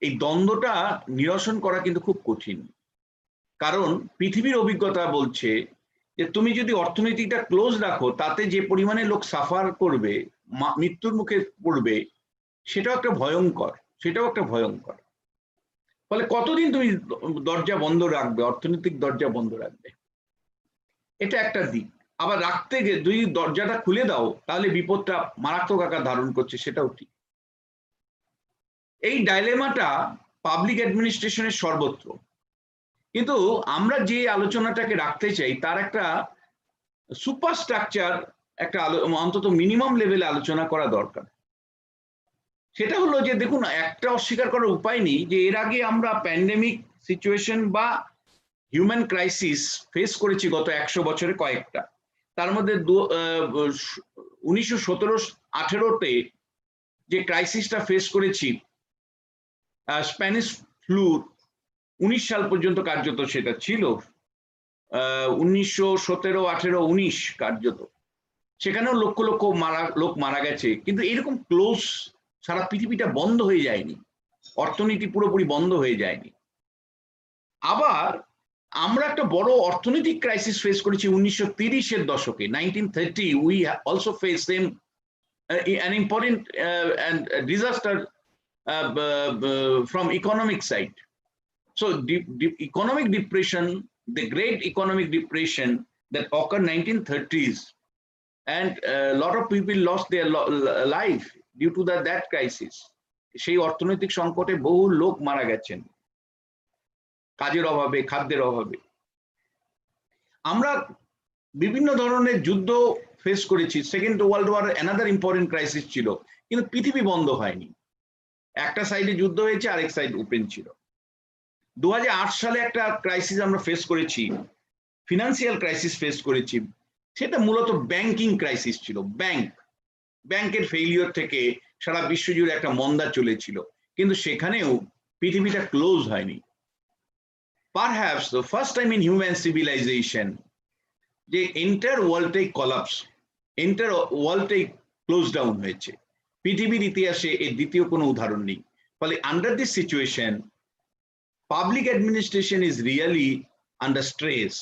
এই দ্বন্দ্বটা নিরসন করা কিন্তু খুব কঠিন, কারণ পৃথিবীর অভিজ্ঞতা বলছে যে তুমি যদি অর্থনীতিটা ক্লোজ রাখো, তাতে যে পরিমাণে লোক সাফার করবে, মৃত্যুর মুখে পড়বে, সেটাও একটা ভয়ঙ্কর। ফলে কতদিন তুমি দরজা বন্ধ রাখবে, অর্থনৈতিক দরজা বন্ধ রাখবে, এটা একটা দিক। আবার রাখতে গিয়ে যদি দরজাটা খুলে দাও, তাহলে বিপদটা মারাত্মক আকার ধারণ করছে, সেটাও ঠিক। এই ডাইলেমাটা পাবলিক অ্যাডমিনিস্ট্রেশনের সর্বত্র। কিন্তু আমরা যে আলোচনাটাকে রাখতে চাই তার একটা সুপার স্ট্রাকচার, একটা অন্তত মিনিমাম লেভেলে আলোচনা করা দরকার। সেটা হলো যে দেখুন, একটা অস্বীকার করার উপায় নেই যে এর আগে আমরা প্যান্ডেমিক সিচুয়েশন বা হিউম্যান ক্রাইসিস ফেস করেছি গত 100 বছরে কয়েকটা। তার মধ্যে 1917-18-তে যে ক্রাইসিসটা ফেস করেছি, স্প্যানিশ ফ্লু 19 সাল পর্যন্ত কার্যত সেটা ছিল, 1917-18-19 কার্যত, সেখানেও লক্ষ লক্ষ লোক মারা গেছে। কিন্তু এরকম ক্লোজ সারা পৃথিবীটা বন্ধ হয়ে যায়নি, অর্থনীতি পুরোপুরি বন্ধ হয়ে যায়নি। আবার আমরা একটা বড় অর্থনৈতিক ক্রাইসিস ফেস করেছি 1930-এর দশকে, 1930 we also faced an important and disaster from economic side. So economic depression, the great economic depression that occurred 1930s, and a lot of people lost their life due to that crisis. সেই অর্থনৈতিক সংকটে বহু লোক মারা গেছেন কাজের অভাবে, খাদ্যের অভাবে। আমরা বিভিন্ন ধরনের যুদ্ধ ফেস করেছি। Second world war another important crisis ছিল, কিন্তু পৃথিবী বন্ধ হয়নি। একটা সাইডে যুদ্ধ হয়েছে, আরেক সাইড ওপেন ছিল। 2008 সালে একটা ক্রাইসিস আমরা ফেস করেছি, ফিনান্সিয়াল ক্রাইসিস ফেস করেছি। সেটা মূলত ব্যাংকিং ক্রাইসিস ছিল। ব্যাংকের ফেইলিওর থেকে সারা বিশ্ব জুড়ে একটা মন্দা চলেছিল, কিন্তু সেখানেও পৃথিবীটা ক্লোজ হয়নি। Perhaps the first time in human civilization যে এন্টার ওয়ার্ল্ডটাই কলাপস, এন্টার ওয়ার্ল্ডটাই ক্লোজ ডাউন হয়েছে। পৃথিবীর ইতিহাসে এর দ্বিতীয় কোনো উদাহরণ নেই। ফলে under this situation public administration is really under stress,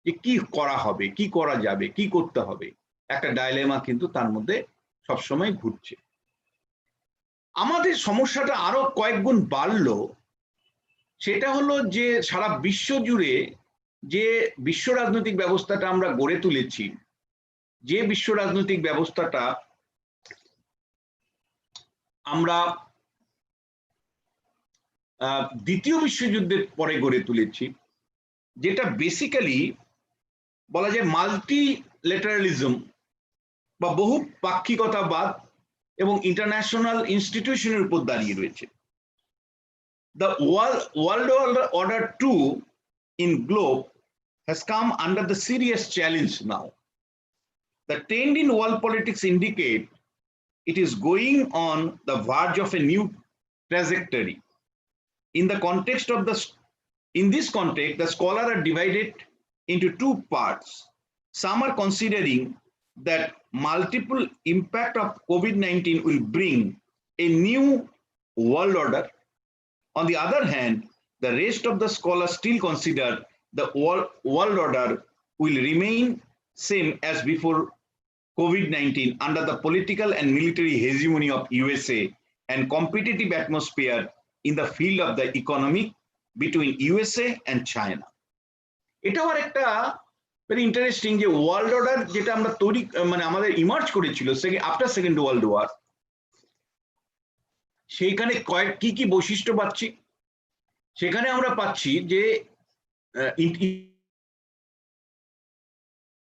যে কি করা হবে, কি করা যাবে, কি করতে হবে, একটা ডাইলেমা কিন্তু তার মধ্যে সবসময় ঘুরছে। আমাদের সমস্যাটা আরো কয়েক গুণ বাড়লো, সেটা হলো যে সারা বিশ্ব জুড়ে যে বিশ্ব রাজনৈতিক ব্যবস্থাটা আমরা গড়ে তুলেছি, যে বিশ্ব রাজনৈতিক ব্যবস্থাটা আমরা দ্বিতীয় বিশ্বযুদ্ধের পরে গড়ে তুলেছি, যেটা বেসিক্যালি বলা যায় মাল্টিল্যাটারালিজম বা বহু পাক্ষিকতাবাদ এবং ইন্টারন্যাশনাল ইনস্টিটিউশনের উপর দাঁড়িয়ে রয়েছে। The World Order II in globe has come under the serious challenge now. The trend in world politics indicate it is going on the verge of a new trajectory. In this context, the scholars are divided into two parts. Some are considering that multiple impact of COVID-19 will bring a new world order. On the other hand, the rest of the scholars still consider the world order will remain same as before COVID-19 under the political and military hegemony of USA and competitive atmosphere in the field of the economic between USA and China. এটাও একটা very interesting যে world order যেটা আমরা তৈরি মানে আমাদের emerge করেছিল after second world war, সেইখানে কি কি বৈশিষ্ট্য পাচ্ছি? সেখানে আমরা পাচ্ছি যে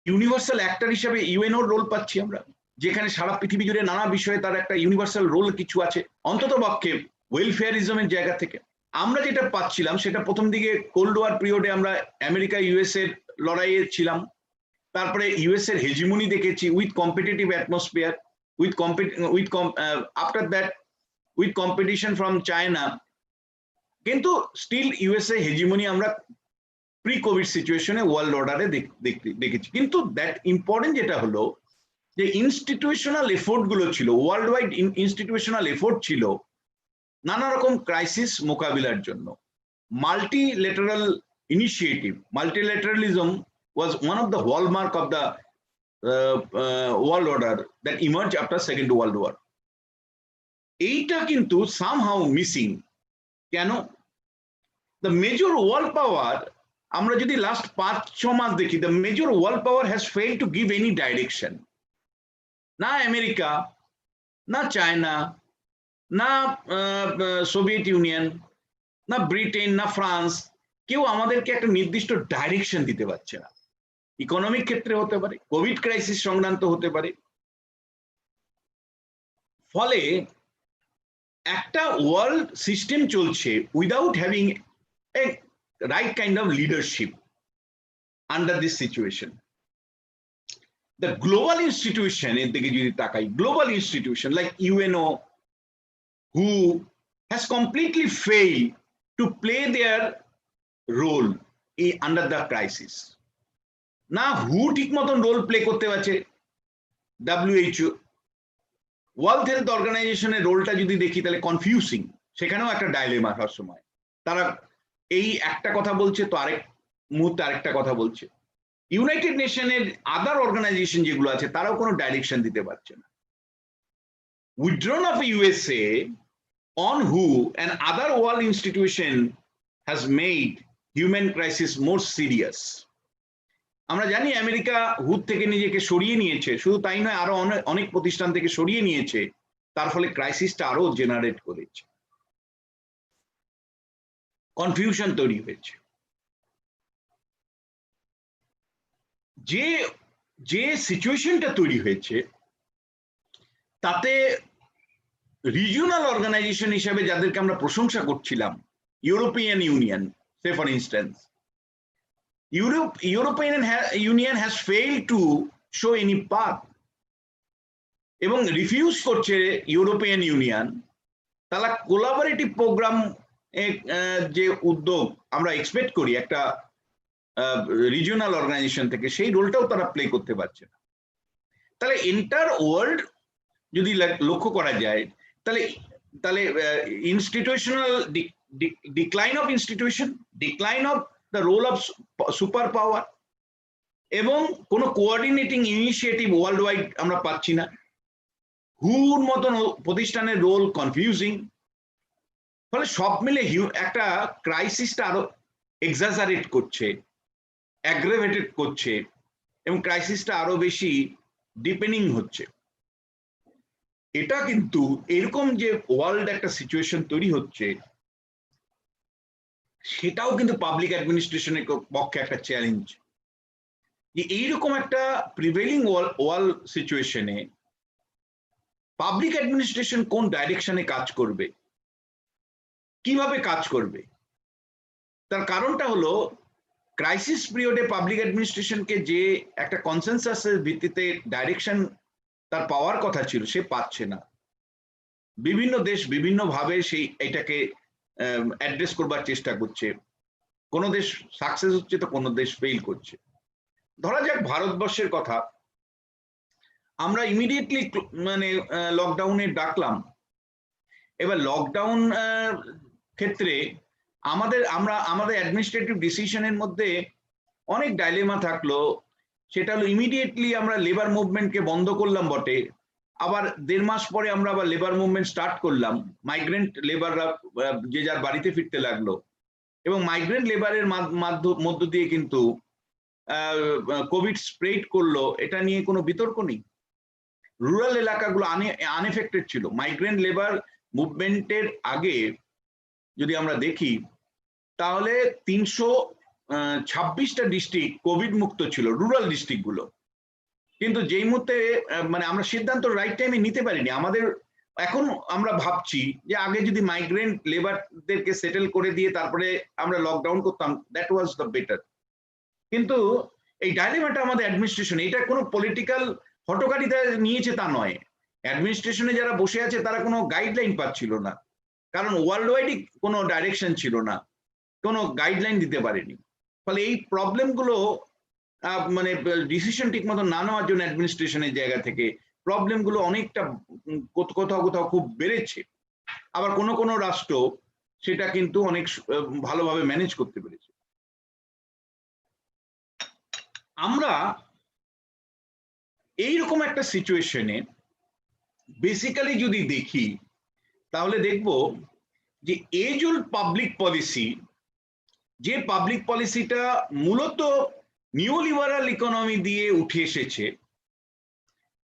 ইউনিভার্সাল অ্যাক্টর হিসেবে ইউএনও রোল পাচ্ছি আমরা, যেখানে সারা পৃথিবী জুড়ে নানা বিষয়ে তার একটা ইউনিভার্সাল রোল কিছু আছে, অন্তত পক্ষে ওয়েলফেয়ারিজমের জায়গা থেকে। আমরা যেটা পাচ্ছিলাম সেটা প্রথম দিকে কোল্ড ওয়ার পিরিয়ডে আমরা আমেরিকা ইউএস এর লড়াইয়ে ছিলাম, তারপরে ইউএস এর হেজিমনি দেখেছি with competitive atmosphere, after that with competition from China, কিন্তু স্টিল ইউএসএ হেজিমনি আমরা প্রি কোভিড সিচুয়েশনে ওয়ার্ল্ড অর্ডারে দেখেছি। কিন্তু দ্যাট ইম্পর্টেন্ট যেটা হলো যে ইনস্টিটিউশনাল এফোর্ট গুলো ছিল, ওয়ার্ল্ড ওয়াইড ইনস্টিটিউশনাল এফোর্ট ছিল নানা রকম ক্রাইসিস মোকাবিলার জন্য। Multilateral initiative, multilateralism was one of the hallmark of the world order that emerge after second world war. এইটা কিন্তু সামহাউ মিসিং। কেন? দ্য মেজর ওয়ার্ল্ড পাওয়ার, আমরা যদি লাস্ট 5-6 মাস দেখি, the major world power has failed to give any direction. না America, না China, না সোভিয়েত ইউনিয়ন, না ব্রিটেন, না ফ্রান্স, কেউ আমাদেরকে একটা নির্দিষ্ট ডাইরেকশন দিতে পারছে না। ইকোনমিক ক্ষেত্রে হতে পারে, কোভিড ক্রাইসিস সংক্রান্ত হতে পারে। ফলে একটা ওয়ার্ল্ড সিস্টেম চলছে without having a right kind of leadership under this situation. The global institution এর দিকে যদি তাকাই, global institution like UNO, who has completely fail to play their role under the crisis. না হু ঠিক মতন রোল প্লে করতে পারছে, WHO, ওয়ার্ল্ড হেলথ অর্গানাইজেশনের রোলটা যদি দেখি তাহলে কনফিউজিং, সেখানেও একটা ডাইলেমা সব সময়। তারা এই একটা কথা বলছে তো আরেক মুহূর্তে আরেকটা কথা বলছে। ইউনাইটেড নেশনের আদার অর্গানাইজেশন যেগুলো আছে তারাও কোনো ডাইরেকশন দিতে পারছে না। withdrawal of USA on WHO and other world institution has made human crisis more serious. আমরা জানি আমেরিকা হুড থেকে নিজেকে সরিয়ে নিয়েছে, শুধু তাই নয় আরো অনেক প্রতিষ্ঠান থেকে সরিয়ে নিয়েছে, তার ফলে ক্রাইসিসটা আরো জেনারেট করেছে, কনফিউশন তৈরি হয়েছে। যে সিচুয়েশনটা তৈরি হয়েছে তাতে রিজিওনাল অর্গানাইজেশন হিসেবে যাদেরকে আমরা প্রশংসা করছিলাম, European union say for instance, European Union has failed to show any path এবং রিফিউজ করছে ইউরোপিয়ান ইউনিয়ন। তারা কোলাবোরেটিভ প্রোগ্রাম যে উদ্যোগ আমরা এক্সপেক্ট করি একটা রিজিওনাল অর্গানাইজেশন থেকে, সেই রোলটাও তারা প্লে করতে পারছে না। তাহলে এন্টার ওয়ার্ল্ড যদি লক্ষ্য করা যায় তাহলে institutional decline of institution, decline of the role of super power এবং কোনো কোঅর্ডিনেটিং ইনিশিয়েটিভ ওয়ার্ল্ড ওয়াইড আমরা পাচ্ছি না। হুর মতন প্রতিষ্ঠানের রোল কনফিউজিং। ফলে সব মিলে একটা ক্রাইসিসটা আরো এক্সাজারেট করছে, অ্যাগ্রেভেটেড করছে এবং ক্রাইসিসটা আরো বেশি ডিপেন্ডিং হচ্ছে। এটা কিন্তু এরকম যে ওয়ার্ল্ড একটা সিচুয়েশন তৈরি হচ্ছে, সেটাও কিন্তু পাবলিক অ্যাডমিনিস্ট্রেশনের পক্ষে একটা চ্যালেঞ্জ। যে এইরকম একটা প্রিভেলিং ওয়ার্ল্ড সিচুয়েশনে পাবলিক অ্যাডমিনিস্ট্রেশন কোন ডাইরেকশনে কাজ করবে, কিভাবে কাজ করবে। তার কারণটা হলো ক্রাইসিস পিরিয়ডে পাবলিক অ্যাডমিনিস্ট্রেশনকে যে একটা কনসেনসাসের ভিত্তিতে ডাইরেকশন তার পাওয়ার কথা ছিল সে পাচ্ছে না। বিভিন্ন দেশ বিভিন্নভাবে এটাকে অ্যাড্রেস করবার চেষ্টা করছে, কোনো দেশ সাকসেস হচ্ছে তো কোনো দেশ ফেল করছে। ধরা যাক ভারতবর্ষের কথা, আমরা ইমিডিয়েটলি মানে লকডাউনে ডাকলাম, এবার লকডাউন ক্ষেত্রে আমাদের অ্যাডমিনিস্ট্রেটিভ ডিসিশনের মধ্যে অনেক ডাইলেমা থাকলো। সেটা হলো ইমিডিয়েটলি আমরা লেবার মুভমেন্টকে বন্ধ করলাম বটে, আবার 1.5 মাস পরে আমরা আবার লেবার মুভমেন্ট স্টার্ট করলাম। মাইগ্রেন্ট লেবাররা যে যার বাড়িতে ফিরতে লাগলো, এবং মাইগ্রেন্ট লেবারের মধ্য দিয়ে কিন্তু কোভিড স্প্রেড করলো, এটা নিয়ে কোনো বিতর্ক নেই। রুরাল এলাকাগুলো আনএফেক্টেড ছিল। মাইগ্রেন্ট লেবার মুভমেন্টের আগে যদি আমরা দেখি তাহলে 326টা ডিস্ট্রিক্ট কোভিড মুক্ত ছিল, রুরাল ডিস্ট্রিক্ট গুলো। কিন্তু যেই মুহূর্তে মানে আমরা সিদ্ধান্ত রাইট টাইমে নিতে পারিনি। আমাদের এখন আমরা ভাবছি যে আগে যদি মাইগ্রেন্ট লেবারদেরকে সেটেল করে দিয়ে তারপরে আমরা লকডাউন করতাম, দ্যাট ওয়াজ দ্য বেটার। কিন্তু এই ডাইলেমাটা আমাদের অ্যাডমিনিস্ট্রেশন, এটা কোনো পলিটিক্যাল হটকারিতা নিয়েছে তা নয়। অ্যাডমিনিস্ট্রেশনে যারা বসে আছে তারা কোনো গাইডলাইন পাচ্ছিল না, কারণ ওয়ার্ল্ড ওয়াইডই কোনো ডাইরেকশন ছিল না, কোনো গাইডলাইন দিতে পারেনি। ফলে এই প্রবলেমগুলো মানে ডিসিশন ঠিক মতো না নেওয়ার জন্য অ্যাডমিনিস্ট্রেশনের জায়গা থেকে প্রবলেমগুলো অনেকটা কোথাও কোথাও খুব বেড়েছে। আবার কোনো কোনো রাষ্ট্র সেটা কিন্তু অনেক ভালোভাবে ম্যানেজ করতে পেরেছে। আমরা এইরকম একটা সিচুয়েশনে বেসিক্যালি যদি দেখি তাহলে দেখব যে এজ ওল্ড পাবলিক পলিসি, যে পাবলিক পলিসিটা মূলত নিওলিবারাল ইকোনমি দিয়ে উঠে এসেছে,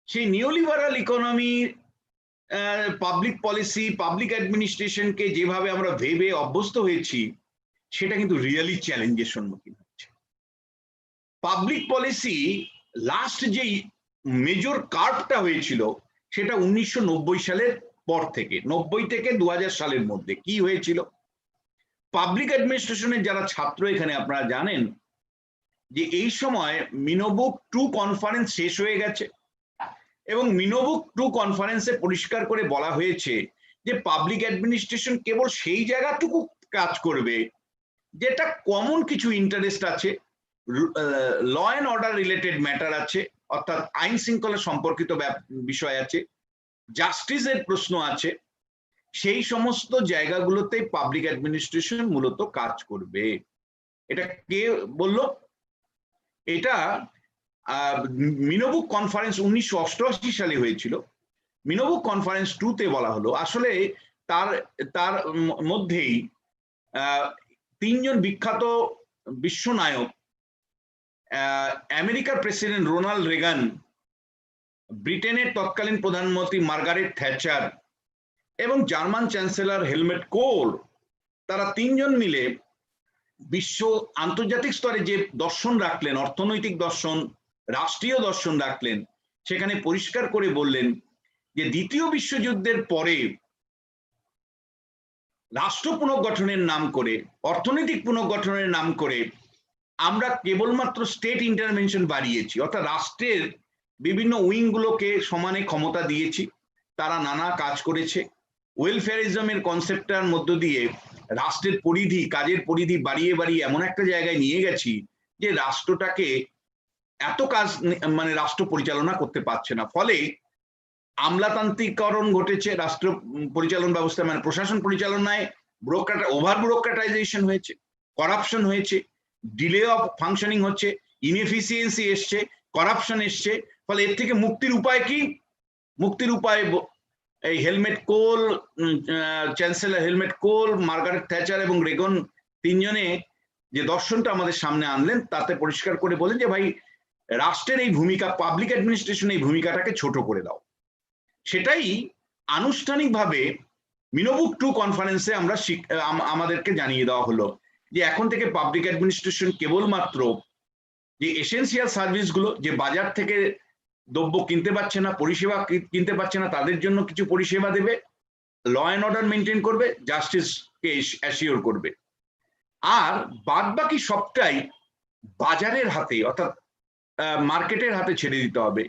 সেই neoliberal economy public policy, public অ্যাডমিনিস্ট্রেশনকে যেভাবে আমরা ভেবে অভ্যস্ত হয়েছি সেটা কিন্তু রিয়েলি চ্যালেঞ্জের সম্মুখীন হচ্ছে। পাবলিক পলিসি লাস্ট যে মেজর কার্ভটা হয়েছিল সেটা 1990 সালের পর থেকে, 90 থেকে 2000 সালের মধ্যে কি হয়েছিল। পাবলিক অ্যাডমিনিস্ট্রেশনের যারা ছাত্র এখানে আপনারা জানেন যে এই সময় মিনোবুক 2 কনফারেন্স শেষ হয়ে গেছে, এবং মিনোবুক 2 কনফারেন্সে পরিষ্কার করে বলা হয়েছে যে পাবলিক অ্যাডমিনিস্ট্রেশন কেবল সেই জায়গাটুকু কাজ করবে যেটা কমন কিছু ইন্টারেস্ট আছে, law and order related matter আছে, অর্থাৎ আইন শৃঙ্খলা সম্পর্কিত বিষয় আছে, জাস্টিসের প্রশ্ন আছে, সেই সমস্ত জায়গাগুলোতে পাবলিক অ্যাডমিনিস্ট্রেশন মূলত কাজ করবে। এটা কে বলল? এটা মিনোবুক কনফারেন্স 1988 সালে হয়েছিল। মিনোবুক কনফারেন্স 2-তে বলা হলো, আসলে তার মধ্যেই 3 জন বিখ্যাত বিশ্বনায়ক, আমেরিকার প্রেসিডেন্ট রোনাল্ড রেগান, ব্রিটেনের তৎকালীন প্রধানমন্ত্রী মার্গারেট থ্যাচার এবং জার্মান চ্যান্সেলর হেলমেট কোল, তারা 3 জন মিলে বিশ্ব আন্তর্জাতিক স্তরে যে দর্শন রাখলেন, অর্থনৈতিক দর্শন, রাষ্ট্রীয় দর্শন রাখলেন, সেখানে পরিষ্কার করে বললেন যে দ্বিতীয় বিশ্বযুদ্ধের পরে রাষ্ট্র পুনর্গঠনের নাম করে, অর্থনৈতিক পুনর্গঠনের নাম করে আমরা কেবলমাত্র স্টেট ইন্টারভেনশন বাড়িয়েছি, অর্থাৎ রাষ্ট্রের বিভিন্ন উইংগুলোকে সমানে ক্ষমতা দিয়েছি, তারা নানা কাজ করেছে। ওয়েলফেয়ারিজমের কনসেপ্টটার মধ্য দিয়ে রাষ্ট্রের পরিধি, কাজের পরিধি বাড়িয়ে বাড়িয়ে এমন একটা জায়গায় নিয়ে গেছি যে রাষ্ট্রটাকে এত কাজ মানে রাষ্ট্র পরিচালনা করতে পারছে না। ফলে আমলাতান্ত্রিকরণ ঘটেছে রাষ্ট্র পরিচালন ব্যবস্থা, মানে প্রশাসন পরিচালনায় ওভার ব্যুরোক্রেটাইজেশন হয়েছে, করাপশন হয়েছে, ডিলে অফ ফাংশনিং হচ্ছে, ইনএফিসিয়েন্সি এসছে, করাপশন এসছে। ফলে এর থেকে মুক্তির উপায় কি? মুক্তির উপায় এই হেলমেট কোল, চ্যান্সেলর হেলমেট কোল, মার্গারেট থ্যাচার এবং রেগন 3 জনে যে দর্শনটা আমাদের সামনে আনলেন তাতে পরিষ্কার করে বলেন যে ভাই রাষ্ট্রের এই ভূমিকা, পাবলিক অ্যাডমিনিস্ট্রেশন এই ভূমিকাটাকে ছোট করে দাও। সেটাই আনুষ্ঠানিকভাবে মিনোবুক 2 কনফারেন্সে আমরা আমাদেরকে জানিয়ে দেওয়া হলো যে এখন থেকে পাবলিক অ্যাডমিনিস্ট্রেশন কেবলমাত্র যে এসেনশিয়াল সার্ভিসগুলো, যে বাজার থেকে দ্রব্য কিনতে পারছে না, পরিষেবা কিনতে পারছে না, তাদের জন্য কিছু পরিষেবা দেবে, ল অ্যান্ড অর্ডার মেনটেন করবে, জাস্টিসকে অ্যাসিওর করবে, আর বাদ বাকি সবটাই বাজারের হাতে অর্থাৎ মার্কেটের হাতে ছেড়ে দিতে হবে।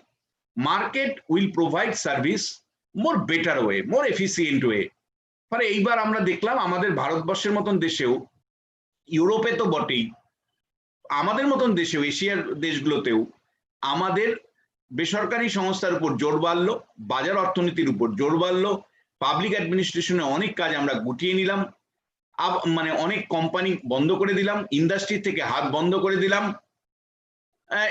Market will provide service more better way, more efficient way. ফলে এইবার আমরা দেখলাম আমাদের ভারতবর্ষের মতন দেশেও, ইউরোপে তো বটেই, আমাদের মতন দেশেও, এশিয়ার দেশগুলোতেও আমাদের বেসরকারি সংস্থার উপর জোর বাড়লো, বাজার অর্থনীতির উপর জোর বাড়লো, পাবলিক অ্যাডমিনিস্ট্রেশনে অনেক কাজ আমরা গুটিয়ে নিলাম, মানে অনেক কোম্পানি বন্ধ করে দিলাম, ইন্ডাস্ট্রি থেকে হাত বন্ধ করে দিলাম,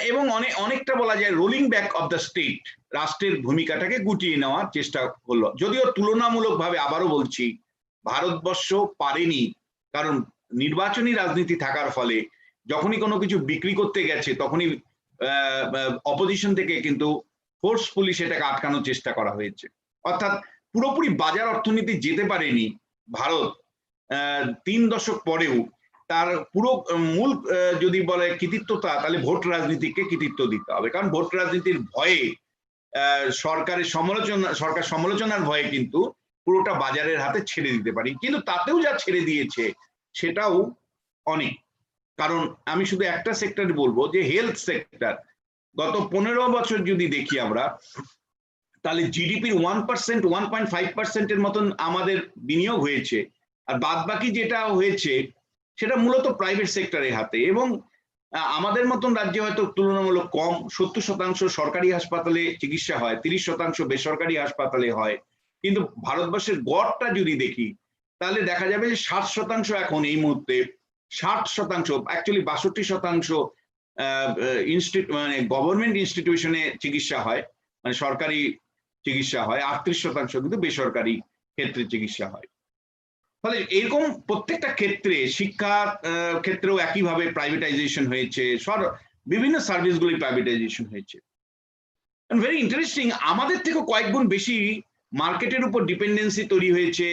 এবং অনেকটা বলা যায় rolling back of the state, রাষ্ট্রের ভূমিকাটাকে গুটিয়ে নেওয়ার চেষ্টা হলো। যদিও তুলনামূলকভাবে আবারও বলছি ভারতবর্ষ পারেনি, কারণ নির্বাচনী রাজনীতি থাকার ফলে যখনই কোনো কিছু বিক্রি করতে গেছে তখনই অপোজিশন থেকে কিন্তু ফোর্সফুলি সেটাকে আটকানোর চেষ্টা করা হয়েছে। অর্থাৎ পুরোপুরি বাজার অর্থনীতি যেতে পারেনি ভারত 3 দশক পরেও। তার পুরো মূল যদি বলে কৃতিত্বতা, তাহলে ভোট রাজনীতিকে কৃতিত্ব দিতে হবে, কারণ ভোট রাজনীতির ভয়ে সরকার সমালোচনার ভয়ে কিন্তু পুরোটা বাজারের হাতে ছেড়ে দিতে পারি। কিন্তু তাতেও যা ছেড়ে দিয়েছে সেটাও অনেক। কারণ আমি শুধু একটা সেক্টর বলবো, যে হেলথ সেক্টর, গত 15 বছর যদি দেখি আমরা, তাহলে জিডিপির 1%, 1.5% এর মতন আমাদের বিনিয়োগ হয়েছে, আর বাদ বাকি যেটা হয়েছে সেটা মূলত প্রাইভেট সেক্টরের হাতে। এবং আমাদের মতন রাজ্যে হয়তো তুলনামূলক কম, 70% সরকারি হাসপাতালে চিকিৎসা হয়, 30% বেসরকারি হাসপাতালে হয়। কিন্তু ভারতবর্ষের গড়টা যদি দেখি তাহলে দেখা যাবে যে 60% এখন এই মুহূর্তে, 60% অ্যাকচুয়ালি 62% মানে গভর্নমেন্ট ইনস্টিটিউশনে চিকিৎসা হয়, মানে সরকারি চিকিৎসা হয়, 38% কিন্তু বেসরকারি ক্ষেত্রে চিকিৎসা হয়। ফলে এরকম প্রত্যেকটা ক্ষেত্রে, শিক্ষা ক্ষেত্রেও একইভাবে প্রাইভেটাইজেশন হয়েছে, বিভিন্ন সার্ভিসগুলি প্রাইভেটাইজেশন হয়েছে। ভেরি ইন্টারেস্টিং, আমাদের থেকে কয়েক গুণ বেশি মার্কেটের উপর ডিপেন্ডেন্সি তৈরি হয়েছে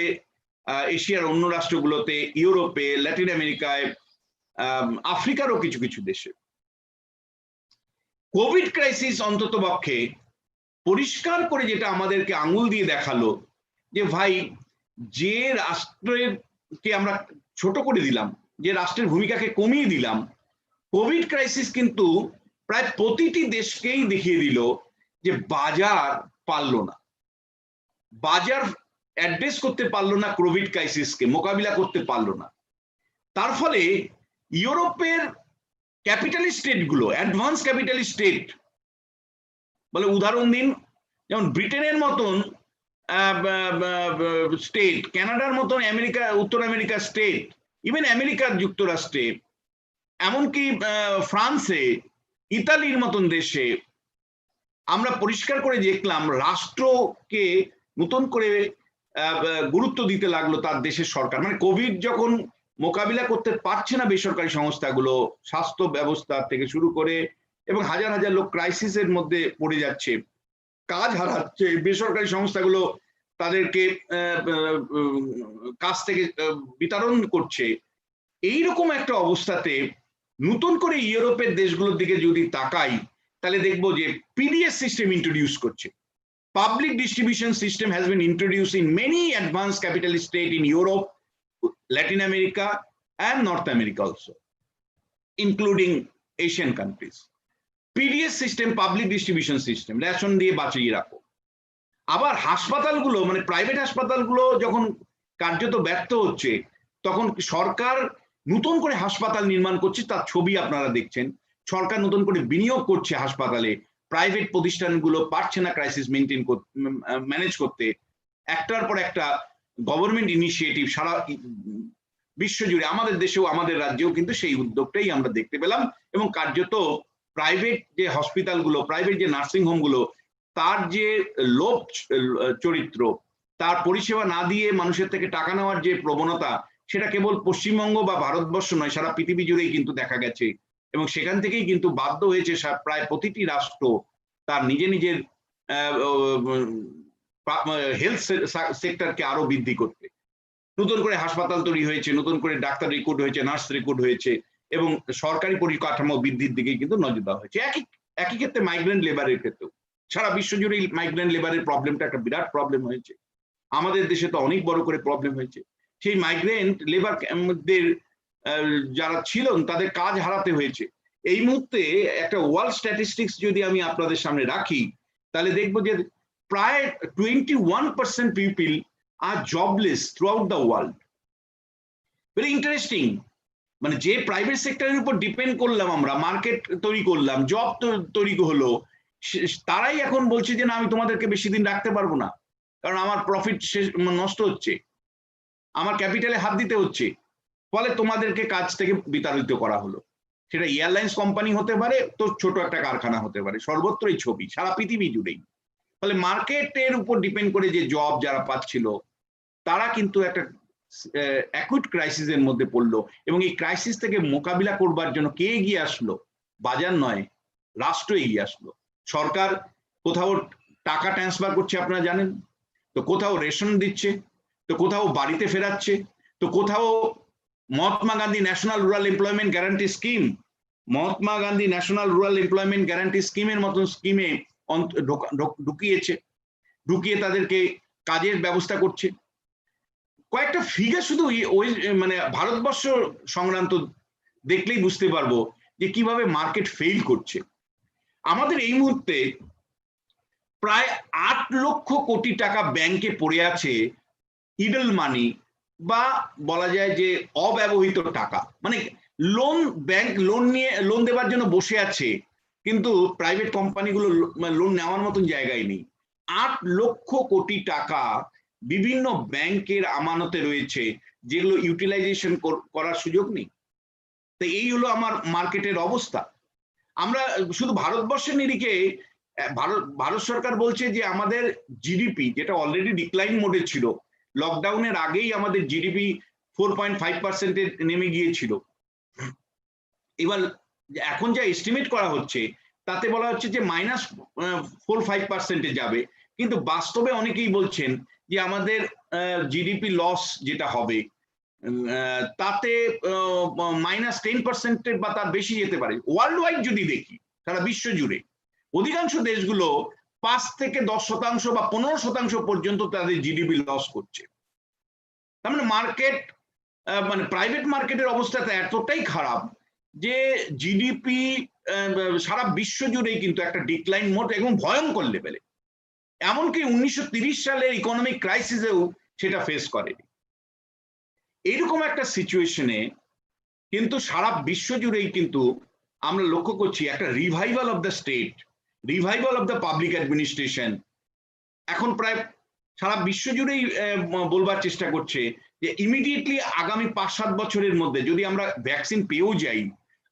এশিয়ার অন্য রাষ্ট্রগুলোতে, ইউরোপে, ল্যাটিন আমেরিকায়, আফ্রিকারও কিছু কিছু দেশে। কোভিড ক্রাইসিস অন্তত পক্ষে পরিষ্কার করে যেটা আমাদেরকে আঙুল দিয়ে দেখালো যে ভাই, যে রাষ্ট্রকে আমরা ছোট করে দিলাম, যে রাষ্ট্রের ভূমিকাকে কমিয়ে দিলাম, কোভিড ক্রাইসিস কিন্তু প্রায় প্রতিটি দেশকেই দেখিয়ে দিল যে বাজার পারলো না, বাজার অ্যাড্রেস করতে পারলো না, কোভিড ক্রাইসিসকে মোকাবিলা করতে পারলো না। তার ফলে ইউরোপের ক্যাপিটালিস্ট স্টেটগুলো, অ্যাডভান্স ক্যাপিটালিস্ট স্টেট বলে উদাহরণ দিন, যেমন ব্রিটেনের মতন স্টেট, কানাডার মতন আমেরিকা, উত্তর আমেরিকার স্টেট, ইভেন আমেরিকার যুক্তরাষ্ট্রে, এমনকি ফ্রান্সে, ইতালির মতন দেশে আমরা পরিষ্কার করে দেখলাম রাষ্ট্রকে নতুন করে গুরুত্ব দিতে লাগলো তার দেশের সরকার। মানে কোভিড যখন মোকাবিলা করতে পারছে না বেসরকারি সংস্থাগুলো, স্বাস্থ্য ব্যবস্থা থেকে শুরু করে, এবং হাজার হাজার লোক ক্রাইসিসের মধ্যে পড়ে যাচ্ছে, কাজ হারাচ্ছে, বেসরকারি সংস্থাগুলো তাদেরকে কাজ থেকে বিতরণ করছে, এইরকম একটা অবস্থাতে নতুন করে ইউরোপের দেশগুলোর দিকে যদি তাকাই তাহলে দেখবো যে পিডিএস সিস্টেম ইন্ট্রোডিউস করছে। Public distribution system has been introduced in many advance capitalist state in Europe, Latin America and North America also, including Asian countries. PDS system, public distribution system, ration দিয়ে বাঁচিয়ে রাখো। আবার হাসপাতালগুলো, মানে private হাসপাতালগুলো যখন কার্যত ব্যর্থ হচ্ছে, তখন সরকার নতুন করে হাসপাতাল নির্মাণ করছে, তার ছবি আপনারা দেখছেন। সরকার নতুন করে বিনিয়োগ করছে হাসপাতালে, প্রাইভেট প্রতিষ্ঠানগুলো পারছে না ক্রাইসিস মেনটেন ম্যানেজ করতে। একটার পর একটা গভর্নমেন্ট ইনিশিয়েটিভ সারা বিশ্বজুড়ে, আমাদের দেশেও আমাদের রাজ্যেও কিন্তু সেই উদ্যোগটাই আমরা দেখতে পেলাম। এবং কার্যত প্রাইভেট যে হসপিটালগুলো, প্রাইভেট যে নার্সিং হোমগুলো, তার যে লোভ চরিত্র, তার পরিষেবা না দিয়ে মানুষের থেকে টাকা নেওয়ার যে প্রবণতা, সেটা কেবল পশ্চিমবঙ্গ বা ভারতবর্ষ নয়, সারা পৃথিবী জুড়েই কিন্তু দেখা গেছে। এবং সেখান থেকেই কিন্তু বাধ্য হয়েছে প্রায় প্রতিটি রাষ্ট্র তার নিজের হেলথ সেক্টরকে আরো বৃদ্ধি করতে। নতুন করে হাসপাতাল তৈরি হয়েছে, নতুন করে ডাক্তার রিক্রুট হয়েছে, নার্স রিক্রুট হয়েছে, এবং সরকারি পরিকাঠামো বৃদ্ধির দিকে কিন্তু নজর দেওয়া হয়েছে। একই ক্ষেত্রে মাইগ্রেন্ট লেবারের ক্ষেত্রেও সারা বিশ্ব জুড়ে মাইগ্রেন্ট লেবারের প্রবলেমটা একটা বিরাট প্রবলেম হয়েছে। আমাদের দেশে তো অনেক বড় করে প্রবলেম হয়েছে। সেই মাইগ্রেন্ট লেবারদের যারা ছিলেন তাদের কাজ হারাতে হয়েছে। এই মুহূর্তে একটা ওয়ার্ল্ড স্ট্যাটিস্টিক্স যদি আমি আপনাদের সামনে রাখি, তাহলে দেখবো যে প্রায় 21% people are jobless throughout the world. Very interesting, মানে যে প্রাইভেট সেক্টরের উপর ডিপেন্ড করলাম আমরা, মার্কেট তৈরি করলাম, জব তৈরি হলো, তারাই এখন বলছে যে না, আমি তোমাদেরকে বেশি দিন রাখতে পারবো না, কারণ আমার প্রফিট নষ্ট হচ্ছে, আমার ক্যাপিটালে হাত দিতে হচ্ছে, ফলে তোমাদেরকে কাজ থেকে বিতাড়িত করা হলো। সেটা এয়ারলাইন্স কোম্পানি হতে পারে, তো ছোট একটা কারখানা হতে পারে, সর্বত্রই ছবি, সারা পৃথিবী জুড়েই। ফলে মার্কেটের উপর ডিপেন্ড করে যে জব যারা পাচ্ছিল তারা কিন্তু একটা অ্যাকুইট ক্রাইসিসের মধ্যে পড়লো, এবং এই ক্রাইসিস থেকে মোকাবিলা করবার জন্য কে এগিয়ে আসলো? বাজার নয়, রাষ্ট্র এগিয়ে আসলো। সরকার কোথাও টাকা ট্রান্সফার করছে আপনারা জানেন, তো কোথাও রেশন দিচ্ছে, তো কোথাও বাড়িতে ফেরাচ্ছে, তো কোথাও Mahatma Gandhi national rural employment guarantee scheme, Mahatma Gandhi national rural employment guarantee স্কিমের মতন স্কিমে ঢুকিয়ে তাদেরকে কাজের ব্যবস্থা করছে। কয়েকটা ফিগার শুধু ওই মানে ভারতবর্ষ সংক্রান্ত দেখলেই বুঝতে পারবো যে কিভাবে মার্কেট ফেল করছে। আমাদের এই মুহূর্তে প্রায় 8 লক্ষ কোটি টাকা ব্যাংকে পড়ে আছে, ইডল মানি, বা বলা যায় যে অব্যবহৃত টাকা। মানে ব্যাংক লোন দেওয়ার জন্য বসে আছে, কিন্তু প্রাইভেট কোম্পানিগুলো লোন নেওয়ার মতন জায়গায় নেই। 8 লক্ষ কোটি টাকা বিভিন্ন ব্যাংকের আমানতে রয়েছে, যেগুলো ইউটিলাইজেশন করার সুযোগ নেই। তো এই হলো আমার মার্কেটের অবস্থা। আমরা শুধু ভারতবর্ষের নিরিখে ভারত সরকার বলছে যে আমাদের জিডিপি, যেটা অলরেডি ডিক্লাইন মোডে ছিল, লকডাউনের আগেই আমাদের জিডিপি 4.5% নেমে গিয়েছিল। এবার এখন যা এস্টিমেট করা হচ্ছে তাতে বলা হচ্ছে যে -4-5% যাবে, কিন্তু বাস্তবে অনেকেই বলছেন যে আমাদের জিডিপি লস যেটা হবে তাতে -10% বা তার বেশি যেতে পারে। ওয়ার্ল্ড ওয়াইড যদি দেখি, সারা বিশ্ব জুড়ে অধিকাংশ দেশগুলো 5 থেকে 10% বা 15% পর্যন্ত তাদের জিডিপি লস করছে। তার মানে মার্কেট, মানে প্রাইভেট মার্কেটের অবস্থাটা এতটাই খারাপ যে জিডিপি সারা বিশ্ব জুড়েই কিন্তু একটা ডিক্লাইন মোড এবং ভয়ঙ্কর লেভেলে। এমনকি 1930 সালের ইকোনমিক ক্রাইসিসেও সেটা ফেস করেনি। এইরকম একটা সিচুয়েশনে কিন্তু সারা বিশ্ব জুড়েই কিন্তু আমরা লক্ষ্য করছি একটা revival of the state, revival of the public administration. এখন প্রায় সারা বিশ্ব জুড়েই বলবার চেষ্টা করছে যে ইমিডিয়েটলি আগামী 5-7 বছরের মধ্যে যদি আমরা ভ্যাকসিন পেয়েও যাই,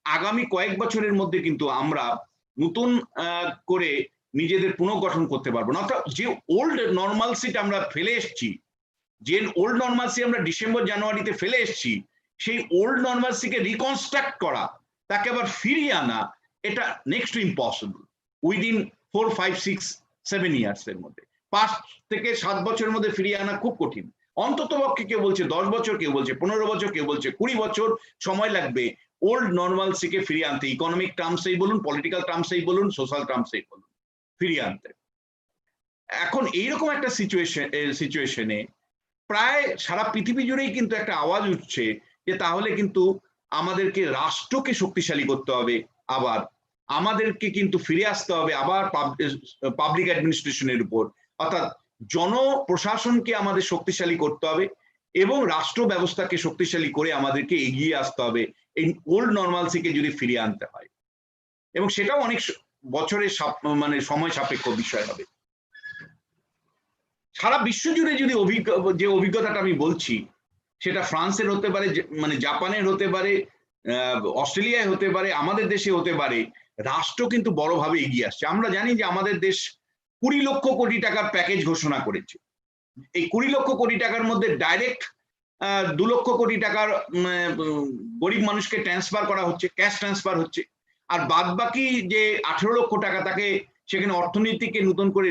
আগামী কয়েক বছরের মধ্যে কিন্তু আমরা নতুন করে নিজেদের পুনর্গঠন করতে পারবো না। অর্থাৎ যে ওল্ড নর্মালসিটা আমরা ফেলে এসেছি, যে ওল্ড নর্মালসি আমরা ডিসেম্বর জানুয়ারিতে ফেলে এসেছি, সেই ওল্ড নর্মালসিকে রিকনস্ট্রাক্ট করা, তাকে আবার ফিরিয়ে আনা, এটা next to impossible within 4, 5, 6, 7 years এর মধ্যে। 5 থেকে 7 বছরের মধ্যে ফিরিয়ে আনা খুব কঠিন। অন্তত পক্ষে কেউ বলছে 10 বছর, কেউ বলছে 15 বছর, কেউ বলছে 20 বছর সময় লাগবে ওল্ড নর্মালসিকে ফিরিয়ে আনতে। ইকোনমিক টার্মসেই বলুন, পলিটিক্যাল টার্মসেই বলুন, সোশ্যাল টার্মসেই বলুন, ফিরিয়ে আনতে। এখন এইরকম একটা সিচুয়েশনে প্রায় সারা পৃথিবী জুড়েই কিন্তু একটা আওয়াজ উঠছে যে তাহলে কিন্তু আমাদেরকে রাষ্ট্রকে শক্তিশালী করতে হবে, আবার আমাদেরকে কিন্তু ফিরে আসতে হবে আবার পাবলিক অ্যাডমিনিস্ট্রেশনের উপর, অর্থাৎ জনপ্রশাসনকে আমাদের শক্তিশালী করতে হবে এবং রাষ্ট্র ব্যবস্থাকে শক্তিশালী করে আমাদেরকে এগিয়ে আসতে হবে এই ওল্ড নর্মালসিকে যদি ফিরিয়ে আনতে হয়। এবং সেটাও অনেক বছরের মানে সময় সাপেক্ষ বিষয় হবে। সারা বিশ্ব জুড়ে যদি যে অভিজ্ঞতাটা আমি বলছি সেটা ফ্রান্সের হতে পারে, মানে জাপানের হতে পারে, অস্ট্রেলিয়ায় হতে পারে, আমাদের দেশে হতে পারে, রাষ্ট্র কিন্তু বড়ভাবে এগিয়ে আসছে। আমরা জানি যে আমাদের দেশ 20 লক্ষ কোটি টাকার প্যাকেজ ঘোষণা করেছে। এই 20 লক্ষ কোটি টাকার মধ্যে ডাইরেক্ট 2 লক্ষ কোটি টাকার গরিব মানুষকে ট্রান্সফার করা হচ্ছে, ক্যাশ ট্রান্সফার হচ্ছে, আর বাদ বাকি যে 18 লক্ষ টাকা তাকে সেখানে অর্থনীতিকে নতুন করে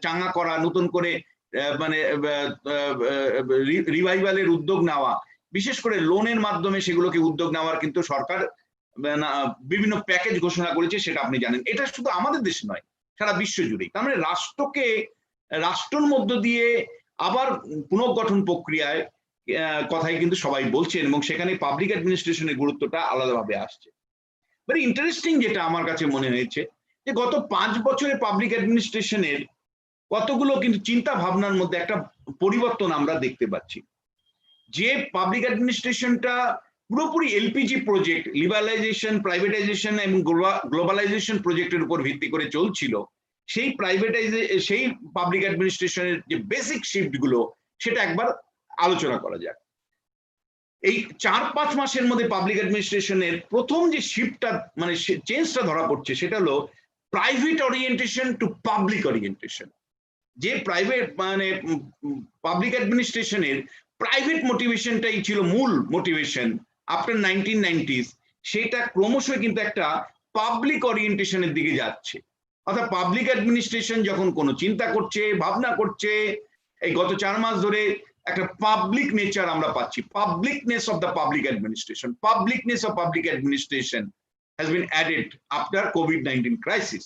চাঙ্গা করা, নতুন করে মানে রিভাইভালের উদ্যোগ নেওয়া, বিশেষ করে লোনের মাধ্যমে সেগুলোকে উদ্যোগ নেওয়ার কিন্তু সরকার বিভিন্ন প্যাকেজ ঘোষণা করেছে, সেটা আপনি জানেন। এটা শুধু আমাদের দেশে নয়, সারা বিশ্ব জুড়েই। তার মানে রাষ্ট্রের মধ্য দিয়ে আবার পুনর্গঠন প্রক্রিয়ায় কথাই কিন্তু সবাই বলছেন, এবং সেখানে পাবলিক অ্যাডমিনিস্ট্রেশনের গুরুত্বটা আলাদাভাবে আসছে। ভেরি ইন্টারেস্টিং যেটা আমার কাছে মনে হয়েছে যে গত 5 বছরে পাবলিক অ্যাডমিনিস্ট্রেশনের কতগুলো কিন্তু চিন্তা ভাবনার মধ্যে একটা পরিবর্তন আমরা দেখতে পাচ্ছি। যে পাবলিক অ্যাডমিনিস্ট্রেশনটা পুরোপুরি এলপিজি প্রজেক্ট, লিবারালাইজেশন, প্রাইভেটাইজেশন এবং গ্লোবালাইজেশন প্রজেক্টের উপর ভিত্তি করে চলছিল, সেই পাবলিক অ্যাডমিনিস্ট্রেশনের যে বেসিক শিফট গুলো সেটা একবার আলোচনা করা যাক। এই 4-5 মাসের মধ্যে পাবলিক অ্যাডমিনিস্ট্রেশনের প্রথম যে শিফটটা মানে চেঞ্জটা ধরা পড়ছে সেটা হলো private orientation to public orientation. যে প্রাইভেট মানে পাবলিক অ্যাডমিনিস্ট্রেশনের প্রাইভেট মোটিভেশনটাই ছিল মূল মোটিভেশন আফটার 1990s, সেটা ক্রমশ কিন্তু একটা পাবলিক ওরিয়েন্টেশনের দিকে যাচ্ছে। অর্থাৎ পাবলিক অ্যাডমিনিস্ট্রেশন যখন কোনো চিন্তা করছে, ভাবনা করছে, এই গত 4 মাস ধরে একটা পাবলিক নেচার আমরা পাচ্ছি, publicness of the public administration, publicness of public administration has been added after COVID-19 crisis.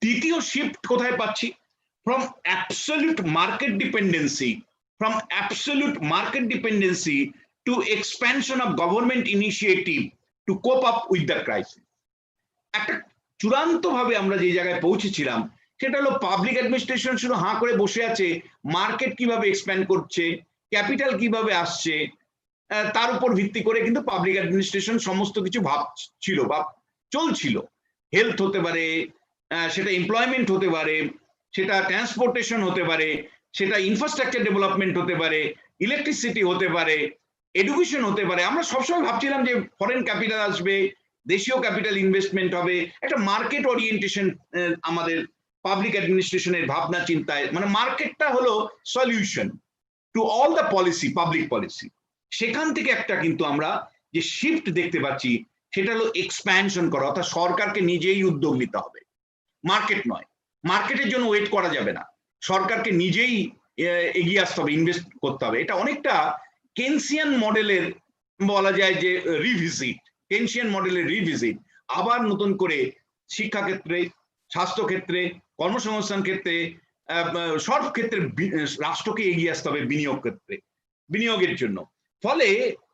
দ্বিতীয় শিফট কোথায় পাচ্ছি? From absolute market dependency to expansion of government initiative to cope up with the crisis. একটা চূড়ান্ত ভাবে আমরা যে জায়গায় পৌঁছেছিলাম সেটা হলো পাবলিক অ্যাডমিনিস্ট্রেশন শুধু হাঁ করে বসে আছে, মার্কেট কিভাবে এক্সপ্যান্ড করছে, ক্যাপিটাল কিভাবে আসছে, তার উপর ভিত্তি করে কিন্তু পাবলিক অ্যাডমিনিস্ট্রেশন সমস্ত কিছু ভাবছিল বা চলছিল। হেলথ হতে পারে, সেটা এমপ্লয়মেন্ট হতে পারে, সেটা ট্রান্সপোর্টেশন হতে পারে, সেটা ইনফ্রাস্ট্রাকচার ডেভেলপমেন্ট হতে পারে, ইলেকট্রিসিটি হতে পারে, এডুকেশন হতে পারে। আমরা সবসময় ভাবছিলাম যে ফরেন ক্যাপিটাল আসবে, দেশীয় ক্যাপিটাল ইনভেস্টমেন্ট হবে, একটা মার্কেট ওরিয়েন্টেশন আমাদের পাবলিক অ্যাডমিনিস্ট্রেশনের ভাবনা চিন্তায়, মানে মার্কেটটা হলো solution to all the policy, public policy. সেখান থেকে একটা কিন্তু আমরা যে শিফট দেখতে পাচ্ছি সেটা হলো এক্সপ্যানশন করা, অর্থাৎ সরকারকে নিজেই উদ্যোগ নিতে হবে, মার্কেট নয়। মার্কেটের জন্য ওয়েট করা যাবে না, সরকারকে নিজেই এগিয়ে আসতে হবে, ইনভেস্ট করতে হবে। এটা অনেকটা কেনসিয়ান মডেলের বলা যায় যে রিভিজিট, কেনসিয়ান মডেলের রিভিজিট। আবার নতুন করে শিক্ষাক্ষেত্রে, স্বাস্থ্যক্ষেত্রে, কর্মসংস্থান ক্ষেত্রে, সব ক্ষেত্রে রাষ্ট্রকে এগিয়ে আসতে হবে বিনিয়োগের জন্য। ফলে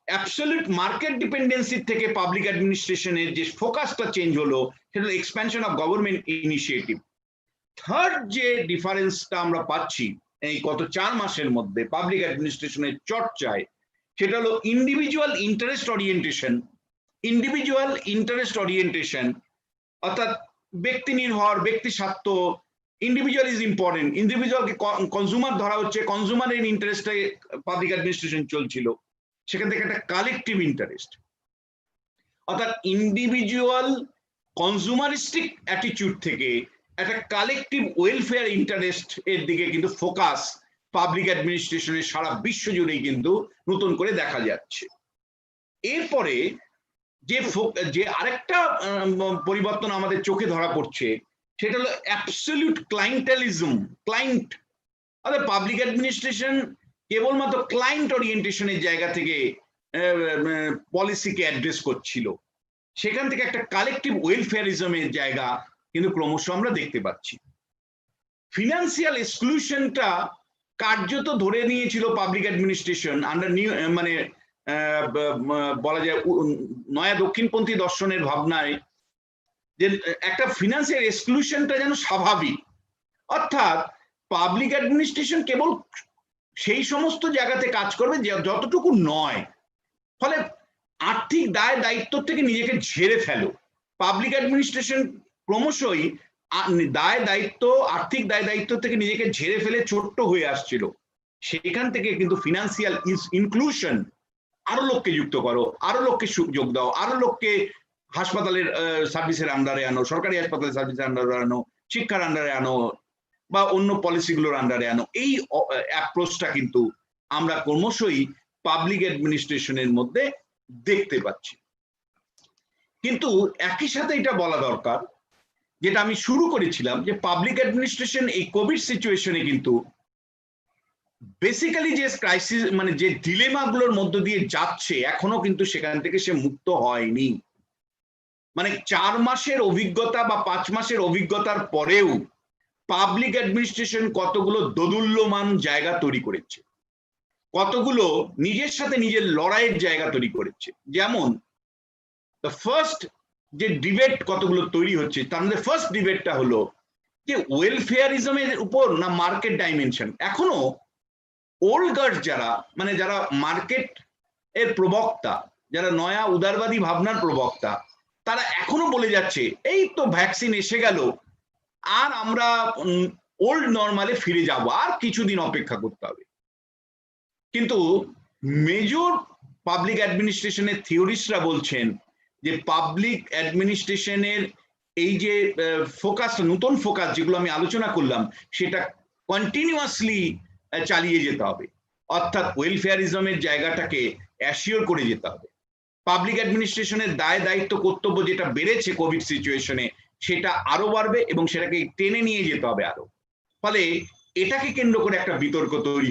অ্যাবসলিউট মার্কেট ডিপেন্ডেন্সি থেকে পাবলিক অ্যাডমিনিস্ট্রেশনের যে ফোকাসটা চেঞ্জ হলো সেটা হলো expansion of government initiative. Third যে ডিফারেন্সটা আমরা পাচ্ছি এই গত 4 মাসের মধ্যে পাবলিক অ্যাডমিনিস্ট্রেশনের চর্চায় সেটা হলো ইন্ডিভিজুয়াল ইন্টারেস্ট ওরিয়েন্টেশন, অর্থাৎ ব্যক্তি নির্ভর, ব্যক্তি স্বার্থ, ইন্ডিভিজুয়াল ইজ ইম্পর্টেন্ট, ইন্ডিভিজুয়ালকে কনজিউমার ধরা হচ্ছে, কনজিউমারের ইন্টারেস্টে পাবলিক অ্যাডমিনিস্ট্রেশন চলছিল, সেখান থেকে একটা কালেকটিভ ইন্টারেস্ট, অর্থাৎ ইন্ডিভিজুয়াল কনজিউমারিস্টিক অ্যাটিটিউড থেকে একটা কালেকটিভ ওয়েলফেয়ার ইন্টারেস্ট এর দিকে কিন্তু ফোকাস পাবলিক অ্যাডমিনিস্ট্রেশনের সারা বিশ্ব জুড়েই কিন্তু নতুন করে দেখা যাচ্ছে। এরপরে যে আরেকটা পরিবর্তন আমাদের চোখে ধরা পড়ছে সেটা হলো অ্যাবসলিউট ক্লায়েন্টালিজম। অর্থাৎ পাবলিক অ্যাডমিনিস্ট্রেশন কেবলমাত্র ক্লায়েন্ট ওরিয়েন্টেশনের জায়গা থেকে পলিসিকে অ্যাড্রেস করছিল, সেখান থেকে একটা কালেকটিভ ওয়েলফেয়ারিজমের জায়গা কিন্তু ক্রমশ আমরা দেখতে পাচ্ছি। ফিনান্সিয়াল এক্সক্লুশনটা কার্যত ধরে নিয়েছিল পাবলিক অ্যাডমিনিস্ট্রেশন আন্ডার নিউ, মানে বলা যায় নয়া দক্ষিণপন্থী দর্শনের ভাবনায়, যে একটা ফিনান্সিয়াল এক্সক্লুশনটা যেন স্বাভাবিক, অর্থাৎ পাবলিক অ্যাডমিনিস্ট্রেশন কেবল সেই সমস্ত জায়গাতে কাজ করবে যতটুকু নয়, ফলে আর্থিক দায় দায়িত্ব থেকে নিজেকে ঝেড়ে ফেলো। পাবলিক অ্যাডমিনিস্ট্রেশন ক্রমশই আর্থিক দায় দায়িত্ব থেকে নিজেকে ঝেড়ে ফেলে ছোট্ট হয়ে আসছিল। সেখান থেকে কিন্তু ফিনান্সিয়াল ইনক্লুশন, আরো লোককে যুক্ত করো, আরো লোককে যোগ দাও, আরো লোককে হাসপাতালের সার্ভিসের আন্ডারে আনো, সরকারি হাসপাতালের সার্ভিসের আন্ডারে আনো, শিক্ষার আন্ডারে আনো বা অন্য পলিসিগুলোর আন্ডারে আনো। এই অ্যাপ্রোচটা কিন্তু আমরা ক্রমশই পাবলিক অ্যাডমিনিস্ট্রেশনের মধ্যে দেখতে পাচ্ছি। কিন্তু একই সাথে এটা বলা দরকার, যেটা আমি শুরু করেছিলাম, যে পাবলিক অ্যাডমিনিস্ট্রেশন এই কোভিড সিচুয়েশনে কিন্তু বেসিক্যালি যে ক্রাইসিস, মানে যে ডিলেমাগুলোর মধ্য দিয়ে যাচ্ছে, এখনো কিন্তু সেখান থেকে সে মুক্ত হয়নি। মানে 4 মাসের অভিজ্ঞতা বা 5 মাসের অভিজ্ঞতার পরেও পাবলিক অ্যাডমিনিস্ট্রেশন কতগুলো দোদুল্যমান জায়গা তৈরি করেছে, কতগুলো নিজের সাথে নিজের লড়াইয়ের জায়গা তৈরি করেছে। যেমন দ্য ফার্স্ট যে ডিবেট কতগুলো তৈরি হচ্ছে, তার মধ্যে ফার্স্ট ডিবেটটা হলো যে ওয়েলফেয়ারিজমের উপর না মার্কেট ডাইমেনশন। এখনো ওল্ড গার্ড যারা, মানে যারা মার্কেট এর প্রবক্তা, যারা নয়া উদারবাদী ভাবনার প্রবক্তা, তারা এখনো বলে যাচ্ছে এই তো ভ্যাকসিন এসে গেল, আর আমরা ওল্ড নর্মালে ফিরে যাব, আর কিছুদিন অপেক্ষা করতে হবে। কিন্তু মেজর পাবলিক অ্যাডমিনিস্ট্রেশনের থিওরিস্টরা বলছেন যে পাবলিক অ্যাডমিনিস্ট্রেশনের এই যে ফোকাস, নতুন ফোকাস যেগুলো আমি আলোচনা করলাম, সেটা কন্টিনিউয়াসলি চালিয়ে যেতে হবে। অর্থাৎ ওয়েলফেয়ারিজমের জায়গাটাকে অ্যাসিওর করে যেতে হবে। পাবলিক অ্যাডমিনিস্ট্রেশনের দায় দায়িত্ব কর্তব্য যেটা বেড়েছে কোভিড সিচুয়েশনে, সেটা আরো বাড়বে এবং সেটাকে টেনে নিয়ে যেতে হবে আরো। ফলে এটাকে কেন্দ্র করে একটা বিতর্ক তৈরি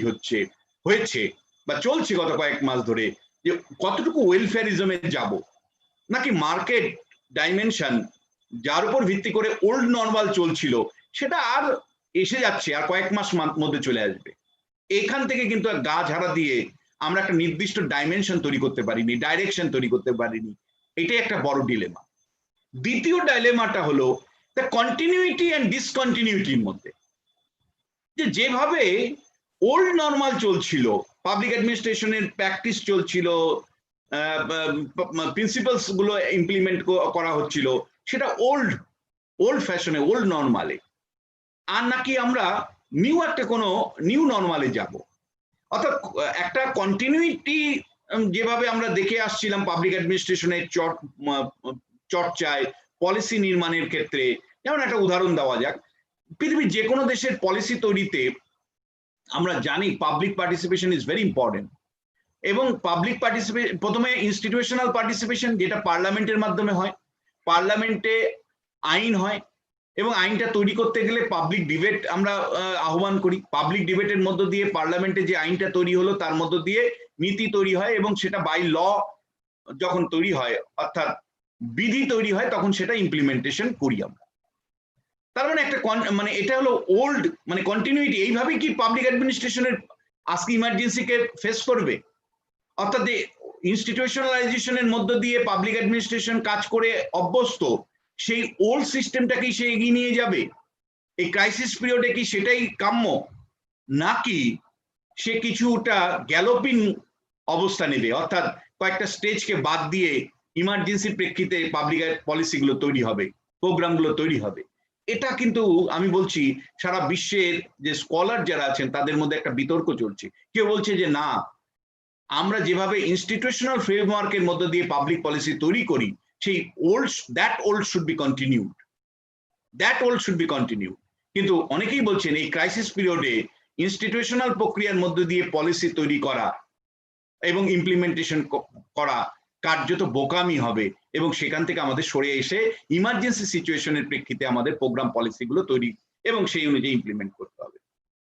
হয়েছে বা চলছে গত কয়েক মাস ধরে, যে কতটুকু ওয়েলফেয়ারিজমে যাব, নাকি মার্কেট ডাইমেনশন যার উপর ভিত্তি করে ওল্ড নর্মাল চলছিল সেটা আর এসে যাচ্ছে, আর কয়েক মাস মধ্যে চলে আসবে। এখান থেকে কিন্তু গা ঝাড়া দিয়ে আমরা একটা নির্দিষ্ট ডাইমেনশন তৈরি করতে পারিনি, ডাইরেকশন তৈরি করতে পারিনি। এটাই একটা বড় ডিলেমা। দ্বিতীয় ডাইলেমাটা হলো দ্য কন্টিনিউইটি অ্যান্ড ডিসকন্টিনিউটির মধ্যে, যে যেভাবে ওল্ড নর্মাল চলছিল, পাবলিক অ্যাডমিনিস্ট্রেশনের প্র্যাকটিস চলছিল, প্রিন্সিপালস গুলো ইমপ্লিমেন্ট করা হচ্ছিল, সেটা ওল্ড ফ্যাশনে, ওল্ড নর্মালে, আর নাকি আমরা নিউ নর্মালে যাব। অর্থাৎ একটা কন্টিনিউইটি যেভাবে আমরা দেখে আসছিলাম পাবলিক অ্যাডমিনিস্ট্রেশনের চর্চায়, পলিসি নির্মাণের ক্ষেত্রে, যেমন একটা উদাহরণ দেওয়া যাক, পৃথিবীর যে কোনো দেশের পলিসি তৈরিতে আমরা জানি public participation is very important. এবং পাবলিক পার্টিসিপেশন প্রথমে ইনস্টিটিউশনাল পার্টিসিপেশন, যেটা পার্লামেন্টের মাধ্যমে হয়, পার্লামেন্টে আইন হয়, এবং আইনটা তৈরি করতে গেলে পাবলিক ডিবেট আমরা আহ্বান করি। পাবলিক ডিবেটের মধ্য দিয়ে পার্লামেন্টে যে আইনটা তৈরি হলো তার মধ্য দিয়ে নীতি তৈরি হয়, এবং সেটা বাই ল যখন তৈরি হয়, অর্থাৎ বিধি তৈরি হয়, তখন সেটা ইমপ্লিমেন্টেশন করি আমরা। তার মানে একটা এটা হলো ওল্ড কন্টিনিউইটি। এইভাবেই কি পাবলিক অ্যাডমিনিস্ট্রেশনের আজকে ইমার্জেন্সিকে ফেস করবে? অর্থাৎ ইনস্টিটিউশনালাইজেশনের মধ্য দিয়ে পাবলিক অ্যাডমিনিস্ট্রেশন কাজ করে অভ্যস্ত, সেই ওল্ড সিস্টেমটাকেই সে এগিয়ে নিয়ে যাবে? এই ক্রাইসিস পিরিয়ডে কি সেটাই কাম্য, নাকি সে কিছুটা গ্যালোপিং অবস্থা নেবে, অর্থাৎ কয়েকটা স্টেজকে বাদ দিয়ে ইমার্জেন্সির প্রেক্ষিতে পাবলিক পলিসিগুলো তৈরি হবে, প্রোগ্রামগুলো তৈরি হবে? এটা কিন্তু আমি বলছি সারা বিশ্বের যে স্কলার যারা আছেন তাদের মধ্যে একটা বিতর্ক চলছে। কেউ বলছে যে না, আমরা যেভাবে ইনস্টিটিউশনাল ফ্রেমওয়ার্কের মধ্য দিয়ে পাবলিক পলিসি তৈরি করি, সেই that old should be continued. কিন্তু অনেকেই বলছেন এই ক্রাইসিস পিরিয়ডে ইনস্টিটিউশনাল প্রক্রিয়ার মধ্য দিয়ে পলিসি তৈরি করা এবং ইমপ্লিমেন্টেশন করা কার্যত বোকামি হবে, এবং সেখান থেকে আমাদের সরে এসে ইমার্জেন্সি সিচুয়েশনের প্রেক্ষিতে আমাদের প্রোগ্রাম পলিসিগুলো তৈরি এবং সেই অনুযায়ী ইমপ্লিমেন্ট করতে হবে।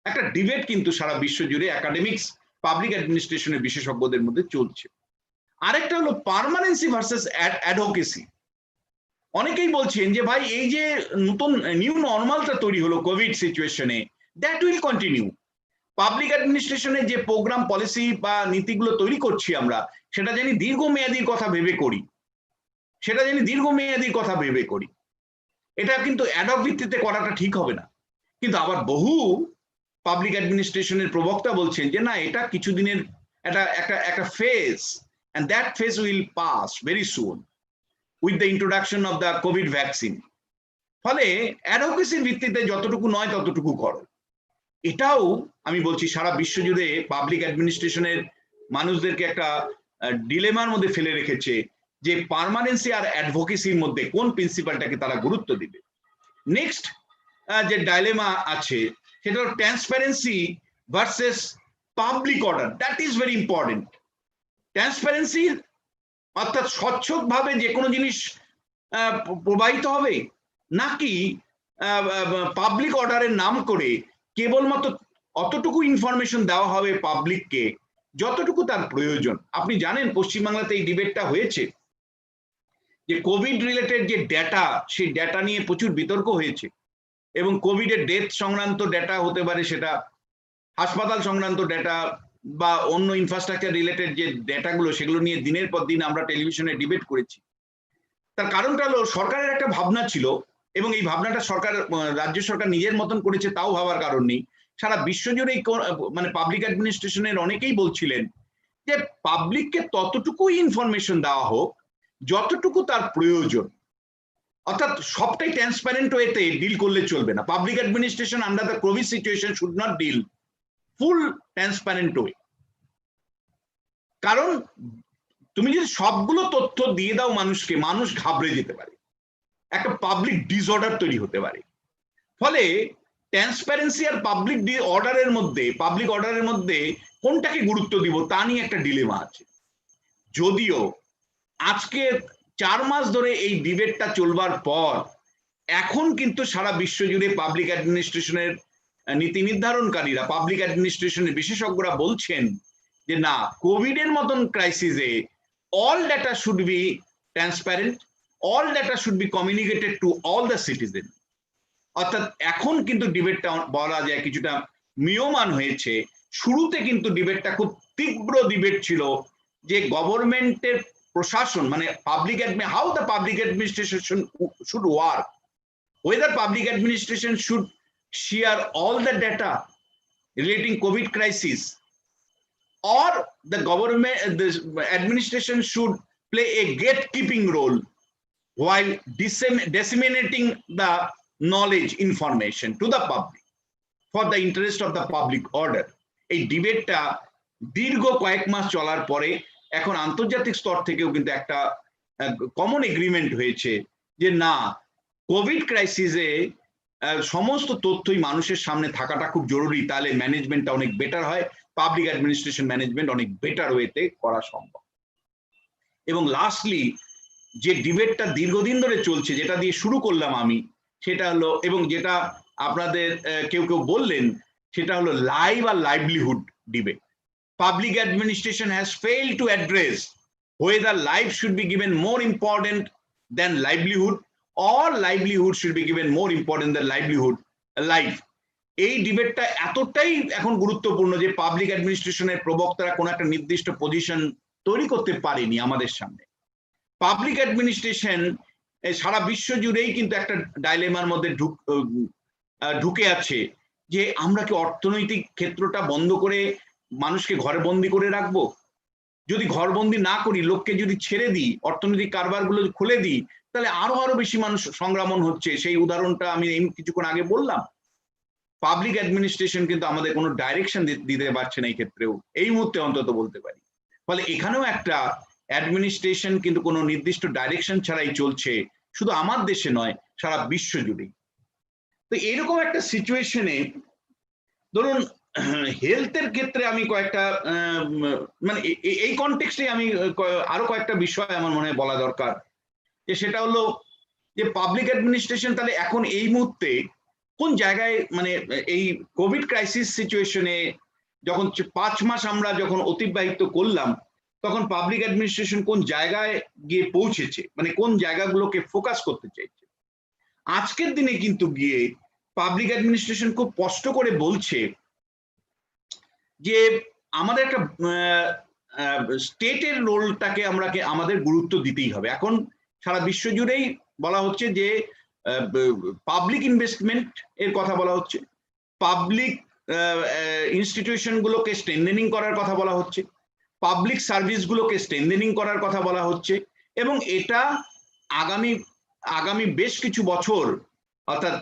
একটা ডিবেট কিন্তু সারা বিশ্ব জুড়ে একাডেমিক্স, পাবলিক অ্যাডমিনিস্ট্রেশনের বিশেষজ্ঞদের মধ্যে চলছে। আরেকটা হলো পার্মানেন্সি ভার্সেস অ্যাডভোকেসি। অনেকেই বলছেন যে ভাই, এই যে নতুন নিউ নর্মালটা তৈরি হলো কোভিড সিচুয়েশনে, দ্যাট উইল কন্টিনিউ। পাবলিক অ্যাডমিনিস্ট্রেশনের যে প্রোগ্রাম পলিসি বা নীতিগুলো তৈরি করছি আমরা, সেটা জানি দীর্ঘমেয়াদীর কথা ভেবে করি, এটা কিন্তু অ্যাডহক ভিত্তিতে করাটা ঠিক হবে না। কিন্তু আবার বহু পাবলিক অ্যাডমিনিস্ট্রেশনের প্রবক্তা বলছেন যে না, এটা কিছুদিনের একটা phase, and that phase will pass very soon with the introduction of the COVID vaccine. ফলে অ্যাডভোকেসির ভিত্তিতে যতটুকু নয় ততটুকু করো। এটাও আমি বলছি সারা বিশ্ব জুড়ে পাবলিক অ্যাডমিনিস্ট্রেশনের মানুষদেরকে একটা ডিলেমার মধ্যে ফেলে রেখেছে, যে পার্মানেন্সি আর অ্যাডভোকেসির মধ্যে কোন প্রিন্সিপালটাকে তারা গুরুত্ব দিবে। নেক্সট যে ডাইলেমা আছে সেটা হলো transparency versus public order. That is very important. Transparency অর্থাৎ স্বচ্ছভাবে যে কোনো জিনিস প্রবাহিত হবে, নাকি পাবলিক অর্ডারের নাম করে কেবলমাত্র অতটুকু ইনফরমেশন দেওয়া হবে পাবলিককে যতটুকু তার প্রয়োজন। আপনি জানেন পশ্চিমবাংলাতে এই ডিবেটটা হয়েছে যে কোভিড রিলেটেড যে ডেটা, সেই ডেটা নিয়ে প্রচুর বিতর্ক হয়েছে, এবং কোভিডের ডেথ সংক্রান্ত ডেটা হতে পারে, সেটা হাসপাতাল সংক্রান্ত ডেটা বা অন্য ইনফ্রাস্ট্রাকচার রিলেটেড যে ডেটাগুলো, সেগুলো নিয়ে দিনের পর দিন আমরা টেলিভিশনে ডিবেট করেছি। তার কারণটা হলো সরকারের একটা ভাবনা ছিল, এবং এই ভাবনাটা রাজ্য সরকার নিজের মতন করেছে তাও ভাবার কারণ নেই। সারা বিশ্বজুড়ে পাবলিক অ্যাডমিনিস্ট্রেশনের অনেকেই বলছিলেন যে পাবলিককে ততটুকুই ইনফরমেশন দেওয়া হোক যতটুকু তার প্রয়োজন। অর্থাৎ সবটাই ট্রান্সপারেন্ট ওয়েতে ডিল করলে চলবে না। Public administration under the covid situation should not deal full transparent way. কারণ তুমি যদি সবগুলো তথ্য দিয়ে দাও মানুষকে, মানুষ ঘাবড়ে যেতে পারে, একটা পাবলিক ডিসঅর্ডার তৈরি হতে পারে। ফলে ট্রান্সপারেন্সি আর পাবলিক অর্ডারের মধ্যে কোনটাকে গুরুত্ব দিব তা নিয়ে একটা ডিলেমা আছে। যদিও আজকে 4 মাস ধরে এই ডিবেটটা চলবার পর এখন কিন্তু সারা বিশ্ব জুড়ে পাবলিক অ্যাডমিনিস্ট্রেশনের নীতি নির্ধারণকারীরা, পাবলিক অ্যাডমিনিস্ট্রেশনের বিশেষজ্ঞরা বলছেন যে না, কোভিড এর মতন ক্রাইসিসে all data should be transparent, all data should be communicated to all the citizens. অর্থাৎ এখন কিন্তু ডিবেটটা বলা যায় কিছুটা মিয়মান হয়েছে। শুরুতে কিন্তু ডিবেটটা খুব তীব্র ডিবেট ছিল যে গভর্নমেন্টের প্রশাসন মানে how the public administration should work, whether public administration should share all the data relating COVID crisis, or the administration should play a gatekeeping role while disseminating the knowledge information to the public for the interest of the public order. এই ডিবেটটা দীর্ঘ কয়েক মাস চলার পরে এখন আন্তর্জাতিক স্তর থেকেও কিন্তু একটা কমন এগ্রিমেন্ট হয়েছে যে না, কোভিড ক্রাইসিসে সমস্ত তথ্যই মানুষের সামনে থাকাটা খুব জরুরি, তাহলে ম্যানেজমেন্টটা অনেক বেটার হয়, পাবলিক অ্যাডমিনিস্ট্রেশন ম্যানেজমেন্ট অনেক বেটার ওয়েতে করা সম্ভব। এবং লাস্টলি যে ডিবেটটা দীর্ঘদিন ধরে চলছে, যেটা দিয়ে শুরু করলাম আমি, সেটা হলো, এবং যেটা আপনাদের কেউ কেউ বললেন, সেটা হলো লাইভ আর livelihood debate. Public administration has failed to address whether life should be given more important than livelihood or livelihood should be given more important than life. এই ডিবেটটা এতটাই এখন গুরুত্বপূর্ণ যে পাবলিক অ্যাডমিনিস্ট্রেশনের প্রবক্তারা কোনো একটা নির্দিষ্ট পজিশন তৈরি করতে পারেনি আমাদের সামনে। পাবলিক অ্যাডমিনিস্ট্রেশন সারা বিশ্ব জুড়েই কিন্তু একটা ডাইলেমার মধ্যে ঢুকে আছে যে আমরা কি অর্থনৈতিক ক্ষেত্রটা বন্ধ করে মানুষকে ঘরে বন্দি করে রাখবো? যদি ঘরবন্দি না করি, লোককে যদি ছেড়ে দিই, অর্থনৈতিক কারবারগুলো খুলে দিই, তাহলে আরো বেশি মানুষ সংক্রমণ হচ্ছে। সেই উদাহরণটা আমি কিছুক্ষণ আগে বললাম। পাবলিক অ্যাডমিনিস্ট্রেশন কিন্তু আমাদের কোনো ডাইরেকশন দিতে পারছে না এই ক্ষেত্রেও, এই মুহূর্তে অন্তত বলতে পারি। ফলে এখানেও একটা অ্যাডমিনিস্ট্রেশন কিন্তু কোনো নির্দিষ্ট ডাইরেকশন ছাড়াই চলছে, শুধু আমার দেশে নয়, সারা বিশ্ব জুড়েই। তো এরকম একটা সিচুয়েশনে ধরুন হেলথের ক্ষেত্রে আমি কয়েকটা মানে এই কনটেক্সটে আমি আরো কয়েকটা বিষয় আমার মনে হয় বলা দরকার, যে সেটা হলো যে পাবলিক অ্যাডমিনিস্ট্রেশন তাহলে এখন এই মুহূর্তে কোন জায়গায়, মানে এই কোভিড ক্রাইসিস সিচুয়েশনে যখন 5 মাস আমরা যখন অতিবাহিত করলাম, তখন পাবলিক অ্যাডমিনিস্ট্রেশন কোন জায়গায় গিয়ে পৌঁছেছে, মানে কোন জায়গাগুলোকে ফোকাস করতে চাইছে। আজকের দিনে কিন্তু গিয়ে পাবলিক অ্যাডমিনিস্ট্রেশন খুব স্পষ্ট করে বলছে যে আমাদের একটা স্টেটের রোলটাকে আমাদের গুরুত্ব দিতেই হবে। এখন সারা বিশ্ব জুড়েই বলা হচ্ছে যে পাবলিক ইনভেস্টমেন্ট এর কথা বলা হচ্ছে, পাবলিক ইনস্টিটিউশন গুলোকে স্ট্রেনথেনিং করার কথা বলা হচ্ছে, পাবলিক সার্ভিস গুলোকে স্ট্রেনথেনিং করার কথা বলা হচ্ছে, এবং এটা আগামী বেশ কিছু বছর, অর্থাৎ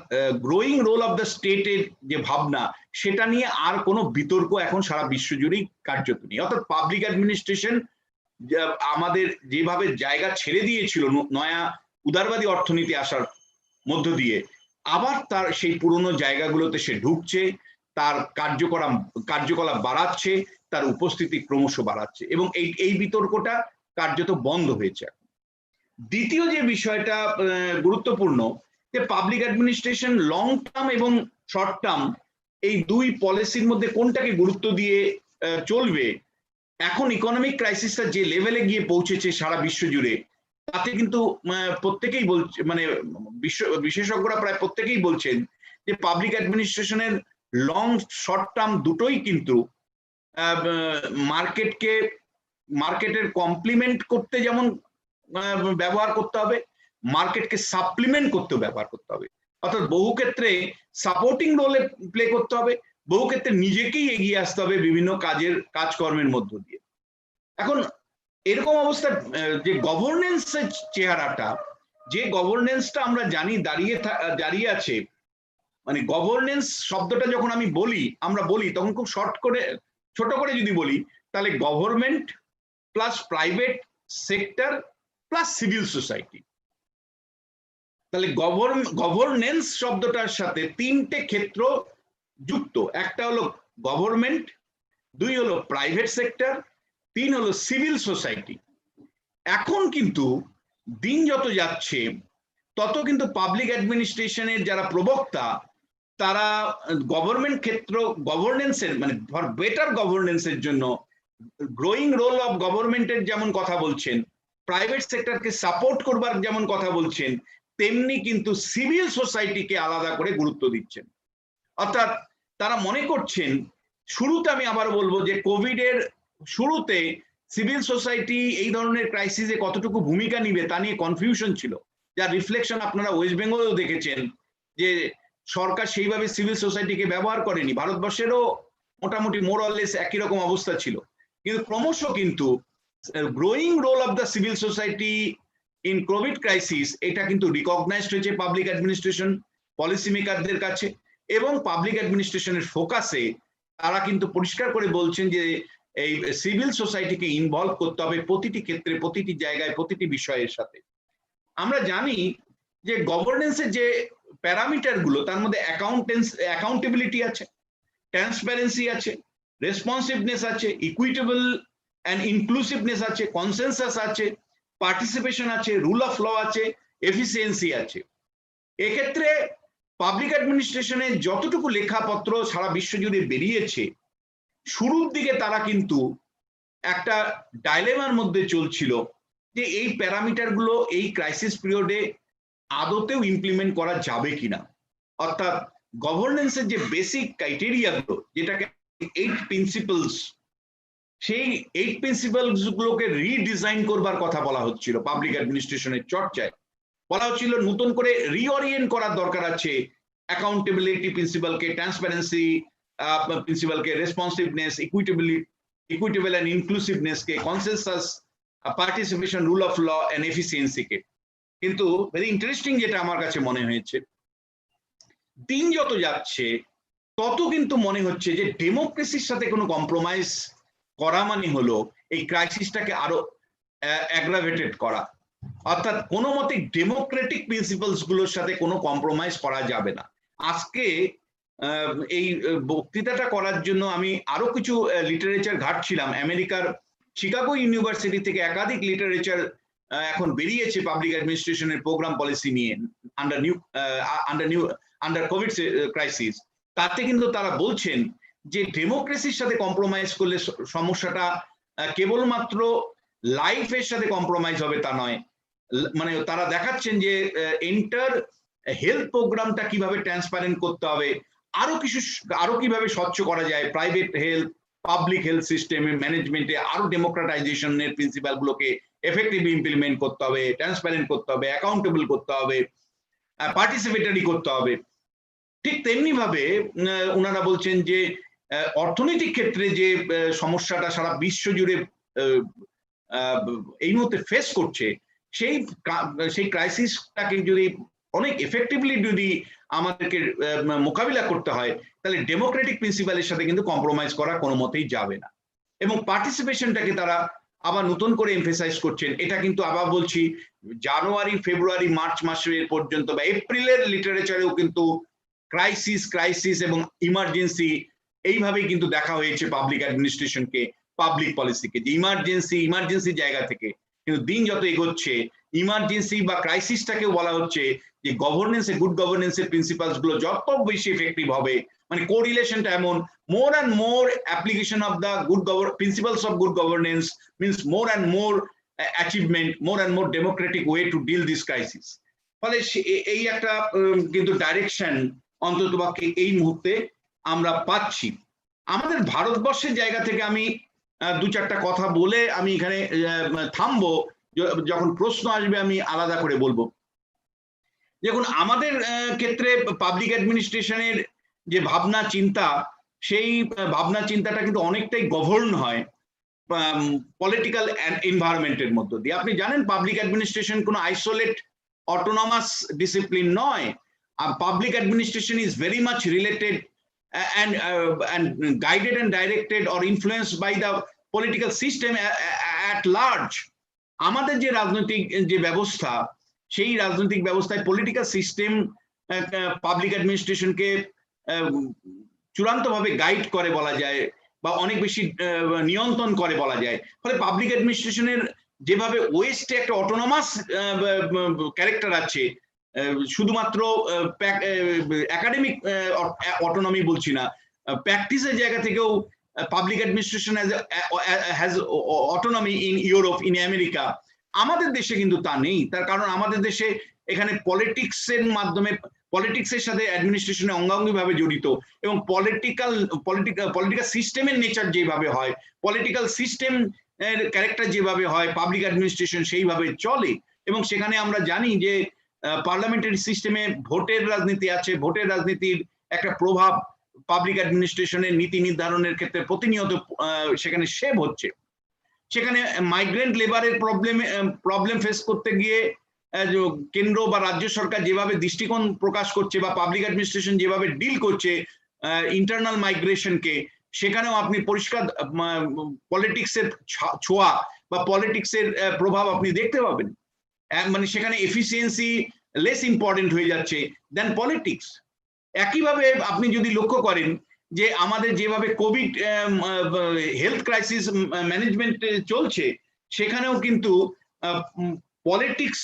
গ্রোয়িং রোল অফ দ্য স্টেটের যে ভাবনা, সেটা নিয়ে আর কোনো বিতর্ক এখন সারা বিশ্ব জুড়েই কার্যত নেই। অর্থাৎ পাবলিক অ্যাডমিনিস্ট্রেশন আমাদের যেভাবে জায়গা ছেড়ে দিয়েছিল নয়া উদারবাদী অর্থনীতি আসার মধ্য দিয়ে, আবার তার সেই পুরনো জায়গাগুলোতে সে ঢুকছে, তার কার্যকলাপ বাড়াচ্ছে, তার উপস্থিতি ক্রমশ বাড়াচ্ছে, এবং এই বিতর্কটা কার্যত বন্ধ হয়েছে। দ্বিতীয় যে বিষয়টা গুরুত্বপূর্ণ, যে পাবলিক অ্যাডমিনিস্ট্রেশন লং টার্ম এবং শর্ট টার্ম এই দুই পলিসির মধ্যে কোনটাকে গুরুত্ব দিয়ে চলবে। এখন ইকোনমিক ক্রাইসিসটা যে লেভেলে গিয়ে পৌঁছেছে সারা বিশ্ব জুড়ে, তাতে কিন্তু প্রত্যেকেই বলছে, মানে বিশেষজ্ঞরা প্রায় প্রত্যেকেই বলছেন যে পাবলিক অ্যাডমিনিস্ট্রেশনের লং শর্ট টার্ম দুটোই কিন্তু মার্কেটের কমপ্লিমেন্ট করতে যেমন ব্যবহার করতে হবে, মার্কেটকে সাপ্লিমেন্ট করতেও ব্যবহার করতে হবে। অর্থাৎ বহু ক্ষেত্রে সাপোর্টিং রোলে প্লে করতে হবে, বহু ক্ষেত্রে নিজেকেই এগিয়ে আসতে হবে বিভিন্ন কাজকর্মের মধ্য দিয়ে। এখন এরকম অবস্থা যে গভর্নেন্সের চেহারাটা, যে গভর্নেন্সটা আমরা জানি দাঁড়িয়ে আছে, মানে গভর্নেন্স শব্দটা যখন আমরা বলি তখন খুব ছোট করে যদি বলি, তাহলে government plus private sector plus civil society. তাহলে গভর্নেন্স শব্দটার সাথে তিনটে ক্ষেত্র যুক্ত, একটা হলো গভর্নমেন্ট, দুই হলো প্রাইভেট সেক্টর, তিন হলো সিভিল সোসাইটি। এখন কিন্তু দিন যত যাচ্ছে তত কিন্তু পাবলিক অ্যাডমিনিস্ট্রেশনের যারা প্রবক্তা, তারা গভর্নেন্সের মানে ফর বেটার গভর্নেন্সের জন্য গ্রোয়িং রোল অফ গভর্নমেন্টের যেমন কথা বলছেন, প্রাইভেট সেক্টরকে সাপোর্ট করবার যেমন কথা বলছেন, তেমনি কিন্তু সিভিল সোসাইটিকে আলাদা করে গুরুত্ব দিচ্ছেন। অর্থাৎ তারা মনে করছেন, শুরুতে আমি আবার বলবো যে কোভিড এর শুরুতে সিভিল সোসাইটি এই ধরনের ক্রাইসিসে কতটুকু ভূমিকা নিবে তা নিয়ে কনফিউশন ছিল, যার রিফ্লেকশন আপনারা ওয়েস্ট বেঙ্গলেও দেখেছেন যে সরকার সেইভাবে সিভিল সোসাইটিকে ব্যবহার করেনি। ভারতবর্ষেরও মোটামুটি মোর অর লেস একই রকম অবস্থা ছিল, কিন্তু ক্রমশ কিন্তু growing role of the civil society in covid crisis এটা কিন্তু রিকগনাইজড হয়েছে পাবলিক অ্যাডমিনিস্ট্রেশন পলিসি মেকারদের কাছে, এবং পাবলিক অ্যাডমিনিস্ট্রেশনের ফোকাসে তারা কিন্তু পরিষ্কার করে বলছেন যে এই সিভিল সোসাইটিকে ইনভলভ করতে হবে প্রতিটি ক্ষেত্রে, প্রতিটি জায়গায়, প্রতিটি বিষয়ের সাথে। আমরা জানি যে গভর্নেন্সের যে প্যারামিটার গুলো, তার মধ্যে অ্যাকাউন্টেবিলিটি আছে, ট্রান্সপারেন্সি আছে, রেসপন্সিভনেস আছে, ইকুইটেবল অ্যান্ড ইনক্লুসিভনেস আছে, কনসেনসাস আছে, পার্টিসিপেশন আছে, রুল অফ ল আছে, এফিসিয়েন্সি আছে। এক্ষেত্রে পাবলিক অ্যাডমিনিস্ট্রেশনে যতটুকু লেখাপত্র সারা বিশ্বজুড়ে বেরিয়েছে, শুরুর দিকে তারা কিন্তু একটা ডাইলেমার মধ্যে চলছিল যে এই প্যারামিটার গুলো এই ক্রাইসিস পিরিয়ডে আদতেও ইমপ্লিমেন্ট করা যাবে কিনা। অর্থাৎ গভর্নেন্সের যে বেসিক ক্রাইটেরিয়া গুলো, যেটাকে 8 প্রিন্সিপালস, সেই 8 প্রিন্সিপালস গুলোকে রিডিজাইন করবার কথা বলা হচ্ছিল পাবলিক অ্যাডমিনিস্ট্রেশনের চর্চায়। বলা হচ্ছিল নতুন করে রিওরিয়েন্ট করার দরকার আছে অ্যাকাউন্টেবিলিটি প্রিন্সিপালকে, ট্রান্সপারেন্সি প্রিন্সিপালকে, রেসপন্সিভনেস, ইকুইটেবল অ্যান্ড ইনক্লুসিভনেসকে, consensus, participation, rule of law and এফিসিয়েন্সিকে। কিন্তু ভেরি ইন্টারেস্টিং যেটা আমার কাছে মনে হয়েছে, দিন যত যাচ্ছে তত কিন্তু মনে হচ্ছে যে ডেমোক্রেসির সাথে কোনো কম্প্রোমাইজ করা মানে হলো এই ক্রাইসিসটাকে আরো অ্যাগ্রাভেটেড করা। অর্থাৎ কোনো মতে ডেমোক্রেটিক প্রিন্সিপালস গুলোর সাথে কোনো কম্প্রোমাইজ করা যাবে না। আজকে এই বক্তৃতাটা করার জন্য আমি আরো কিছু লিটারেচার ঘাটছিলাম। আমেরিকার শিকাগো ইউনিভার্সিটি থেকে একাধিক লিটারেচার এখন বেরিয়েছে পাবলিক অ্যাডমিনিস্ট্রেশনের প্রোগ্রাম পলিসি নিয়ে আন্ডার কোভিড ক্রাইসিস। তাতে কিন্তু তারা বলছেন যে ডেমোক্রেসির সাথে কম্প্রোমাইজ করলে সমস্যাটা কেবলমাত্র লাইফের সাথে কম্প্রোমাইজ হবে তা নয়, মানে তারা দেখাচ্ছেন যে এন্টার হেলথ প্রোগ্রামটা কিভাবে ট্রান্সপারেন্ট করতে হবে, আরো কিভাবে স্বচ্ছ করা যায়, প্রাইভেট হেলথ, পাবলিক হেলথ সিস্টেমের ম্যানেজমেন্টে আরো ডেমোক্রেটাইজেশনের প্রিন্সিপাল গুলোকে এফেক্টিভলি ইমপ্লিমেন্ট করতে হবে, ট্রান্সপারেন্ট করতে হবে, অ্যাকাউন্টেবল করতে হবে, পার্টিসিপেটরি করতে হবে। ঠিক তেমনি ভাবে ওনারা বলছেন যে অর্থনৈতিক ক্ষেত্রে যে সমস্যাটা সারা বিশ্ব জুড়ে এই মুহূর্তে ফেস করছে, সেই ক্রাইসিসটাকে যদি অনেক এফেক্টিভলি যদি আমাদেরকে মোকাবিলা করতে হয়, তাহলে ডেমোক্রেটিক প্রিন্সিপালের সাথে কিন্তু কম্প্রোমাইজ করা কোনো মতেই যাবে না। এবং পার্টিসিপেশনটাকে তারা আবার নতুন করে এমফেসাইজ করছেন। এটা কিন্তু আবার বলছি, জানুয়ারি, ফেব্রুয়ারি, মার্চ মাসের পর্যন্ত বা এপ্রিলের লিটারেচারেও কিন্তু ক্রাইসিস এবং ইমার্জেন্সি এইভাবেই কিন্তু দেখা হয়েছে পাবলিক অ্যাডমিনিস্ট্রেশনকে, পাবলিক পলিসিকে, যে ইমার্জেন্সি জায়গা থেকে। কিন্তু দিন যত এগোচ্ছে ইমার্জেন্সি বা ক্রাইসিসটাকেও বলা হচ্ছে যে গুড গভর্নেন্সের প্রিন্সিপালস গুলো যত বেশি এফেক্টিভ হবে, মানে কোরিলেশনটা এমন, more and more application of the principles of good governance means more and more achievement, more and more democratic way to deal this crisis. ফলে এই একটা কিন্তু ডাইরেকশন অন্ততপক্ষে এই মুহূর্তে আমরা পাচ্ছি। আমাদের ভারতবর্ষের জায়গা থেকে আমি দু চারটা কথা বলে আমি এখানে থামবো, যখন প্রশ্ন আসবে আমি আলাদা করে বলবো। দেখুন, আমাদের ক্ষেত্রে পাবলিক অ্যাডমিনিস্ট্রেশনের যে ভাবনা চিন্তা, সেই ভাবনা চিন্তাটা কিন্তু অনেকটাই গভর্ন হয় পলিটিক্যাল এনভায়রনমেন্টের মধ্য দিয়ে। আপনি জানেন পাবলিক অ্যাডমিনিস্ট্রেশন কোনো আইসোলেট অটোনমাস ডিসিপ্লিন নয়। Public administration is very much related and guided and directed or influenced by the political system at large. আমাদের যে রাজনৈতিক যে ব্যবস্থা, সেই রাজনৈতিক ব্যবস্থায় পলিটিক্যাল সিস্টেম পাবলিক অ্যাডমিনিস্ট্রেশনকে চূড়ান্তভাবে গাইড করে বলা যায়, বা অনেক বেশি নিয়ন্ত্রণ করে বলা যায়। ফলে পাবলিক অ্যাডমিনিস্ট্রেশনের যেভাবে ওয়েস্টে একটা অটোনমাস ক্যারেক্টার আছে, শুধুমাত্র একাডেমিক অটোনমি বলছি না, প্র্যাকটিসের জায়গা থেকেও public administration has autonomy in Europe, in America. আমাদের দেশে কিন্তু তা নেই। তার কারণ আমাদের দেশে এখানে পলিটিক্সের মাধ্যমে, পলিটিক্সের সাথে অ্যাডমিনিস্ট্রেশনে অঙ্গাঙ্গিভাবে জড়িত, এবং পলিটিক্যাল সিস্টেমের নেচার যেভাবে হয়, পলিটিক্যাল সিস্টেম ক্যারেক্টার যেভাবে হয়, পাবলিক অ্যাডমিনিস্ট্রেশন সেইভাবে চলে। এবং সেখানে আমরা জানি যে পার্লামেন্টারি সিস্টেমে ভোটের রাজনীতি আছে, ভোটের রাজনীতির একটা প্রভাব পাবলিক অ্যাডমিনিস্ট্রেশনের নীতি নির্ধারণের ক্ষেত্রে প্রতিনিয়ত সেখানে শেভ হচ্ছে। সেখানে মাইগ্রেন্ট লেবারের প্রবলেম ফেস করতে গিয়ে কেন্দ্র বা রাজ্য সরকার যেভাবে দৃষ্টিকোণ প্রকাশ করছে, বা পাবলিক অ্যাডমিনিস্ট্রেশন যেভাবে ডিল করছে ইন্টারনাল মাইগ্রেশনকে, সেখানেও আপনি পরিষ্কার পলিটিক্সের ছোঁয়া বা পলিটিক্সের প্রভাব আপনি দেখতে পাবেন। মানে সেখানে এফিসিয়েন্সি লেস ইম্পর্টেন্ট হয়ে যাচ্ছে দেন পলিটিক্স। একইভাবে আপনি যদি লক্ষ্য করেন যে আমাদের যেভাবে কোভিড হেলথ ক্রাইসিস ম্যানেজমেন্ট চলছে, সেখানেও কিন্তু politics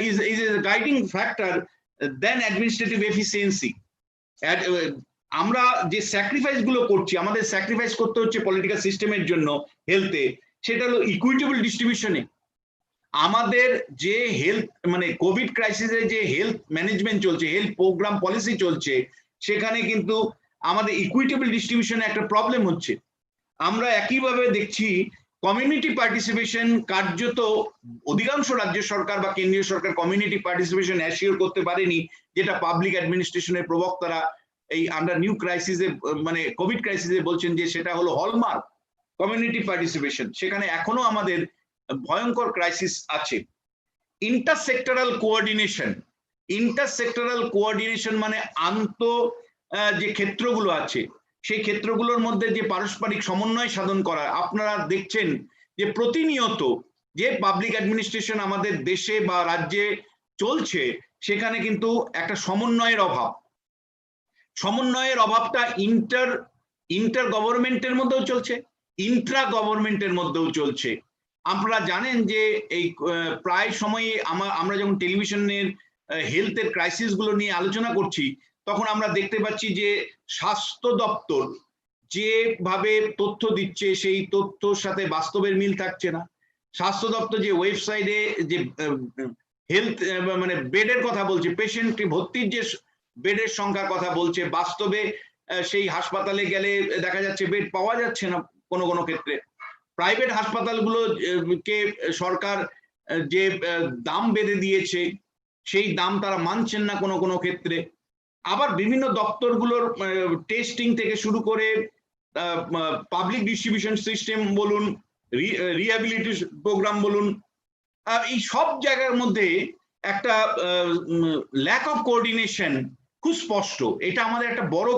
is a guiding factor then administrative efficiency. আমরা যে স্যাক্রিফাইস গুলো করছি, আমাদের স্যাক্রিফাইস করতে হচ্ছে পলিটিক্যাল সিস্টেমের জন্য হেলথে, সেটা হলো ইকুইটেবল ডিস্ট্রিবিউশনে। আমাদের যে হেলথ মানে কোভিড ক্রাইসিসে যে হেলথ ম্যানেজমেন্ট চলছে, হেলথ প্রোগ্রাম পলিসি চলছে, সেখানে কিন্তু আমাদের ইকুইটেবল ডিস্ট্রিবিউশনে একটা প্রবলেম হচ্ছে। আমরা একইভাবে দেখছি কমিউনিটি পার্টিসিপেশন, কার্যত অধিকাংশ রাজ্য সরকার বা কেন্দ্রীয় সরকার কমিউনিটি পার্টিসিপেশন অ্যাসিওর করতে পারেনি, যেটা পাবলিক অ্যাডমিনিস্ট্রেশনের প্রবক্তারা এই আন্ডার নিউ ক্রাইসিসে মানে কোভিড ক্রাইসিসে বলছেন যে সেটা হলো হলমার্ক কমিউনিটি পার্টিসিপেশন। সেখানে এখনো আমাদের ভয়ঙ্কর ক্রাইসিস আছে। ইন্টারসেক্টরাল কোঅর্ডিনেশন মানে যে ক্ষেত্রগুলো আছে, সেই ক্ষেত্রগুলোর মধ্যে যে পারস্পরিক সমন্বয় সাধন করা। আপনারা দেখছেন যে প্রতিনিয়ত যে পাবলিক অ্যাডমিনিস্ট্রেশন আমাদের দেশে বা রাজ্যে চলছে, সেখানে কিন্তু একটা সমন্বয়ের অভাব। সমন্বয়ের অভাবটা ইন্টার গভর্নমেন্টের মধ্যেও চলছে, ইন্ট্রা গভর্নমেন্টের মধ্যেও চলছে। আপনারা জানেন যে এই প্রায় সময়ে আমরা যখন টেলিভিশনের হেলথের ক্রাইসিস গুলো নিয়ে আলোচনা করছি, তখন আমরা দেখতে পাচ্ছি যে স্বাস্থ্য দপ্তর যেভাবে তথ্য দিচ্ছে, সেই তথ্যর সাথে বাস্তবের মিল থাকছে না। স্বাস্থ্য দপ্তর যে ওয়েবসাইটে যে হেলথ মানে বেডের কথা বলছে, পেশেন্ট ভর্তির যে বেডের সংখ্যার কথা বলছে, বাস্তবে সেই হাসপাতালে গেলে দেখা যাচ্ছে বেড পাওয়া যাচ্ছে না কোনো কোনো ক্ষেত্রে। প্রাইভেট হাসপাতালগুলোকে সরকার যে দাম বেঁধে দিয়েছে, সেই দাম তারা মানছেন না কোনো কোনো ক্ষেত্রে। আবার বিভিন্ন দপ্তরগুলোর টেস্টিং থেকে শুরু করে পাবলিক ডিস্ট্রিবিউশন সিস্টেম বলুন, রিহ্যাবিলিটেশন প্রোগ্রাম বলুন, এই সব জায়গার মধ্যে একটা ল্যাক অফ কোঅর্ডিনেশন খুব স্পষ্ট। এটা আমাদের একটা বড়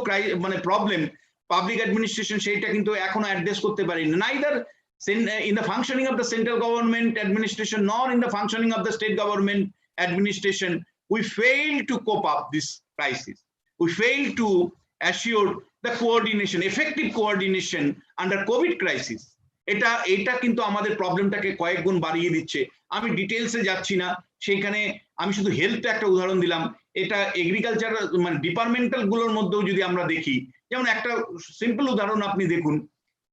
মানে প্রবলেম। পাবলিক অ্যাডমিনিস্ট্রেশন সেইটা কিন্তু এখনো অ্যাড্রেস করতে পারেনি, neither in the functioning of the central government administration nor in the functioning of the state government administration. We fail to cope up this crisis. We fail to assure the coordination, effective coordination under COVID crisis. এটা কিন্তু আমাদের প্রবলেমটাকে কয়েক গুণ বাড়িয়ে দিচ্ছে। আমি ডিটেইলসে যাচ্ছি না, সেইখানে আমি শুধু হেলথ একটা উদাহরণ দিলাম। এটা এগ্রিকালচার মানে ডিপার্টমেন্টাল গুলোর মধ্যেও যদি আমরা দেখি, যেমন একটা সিম্পল উদাহরণ আপনি দেখুন,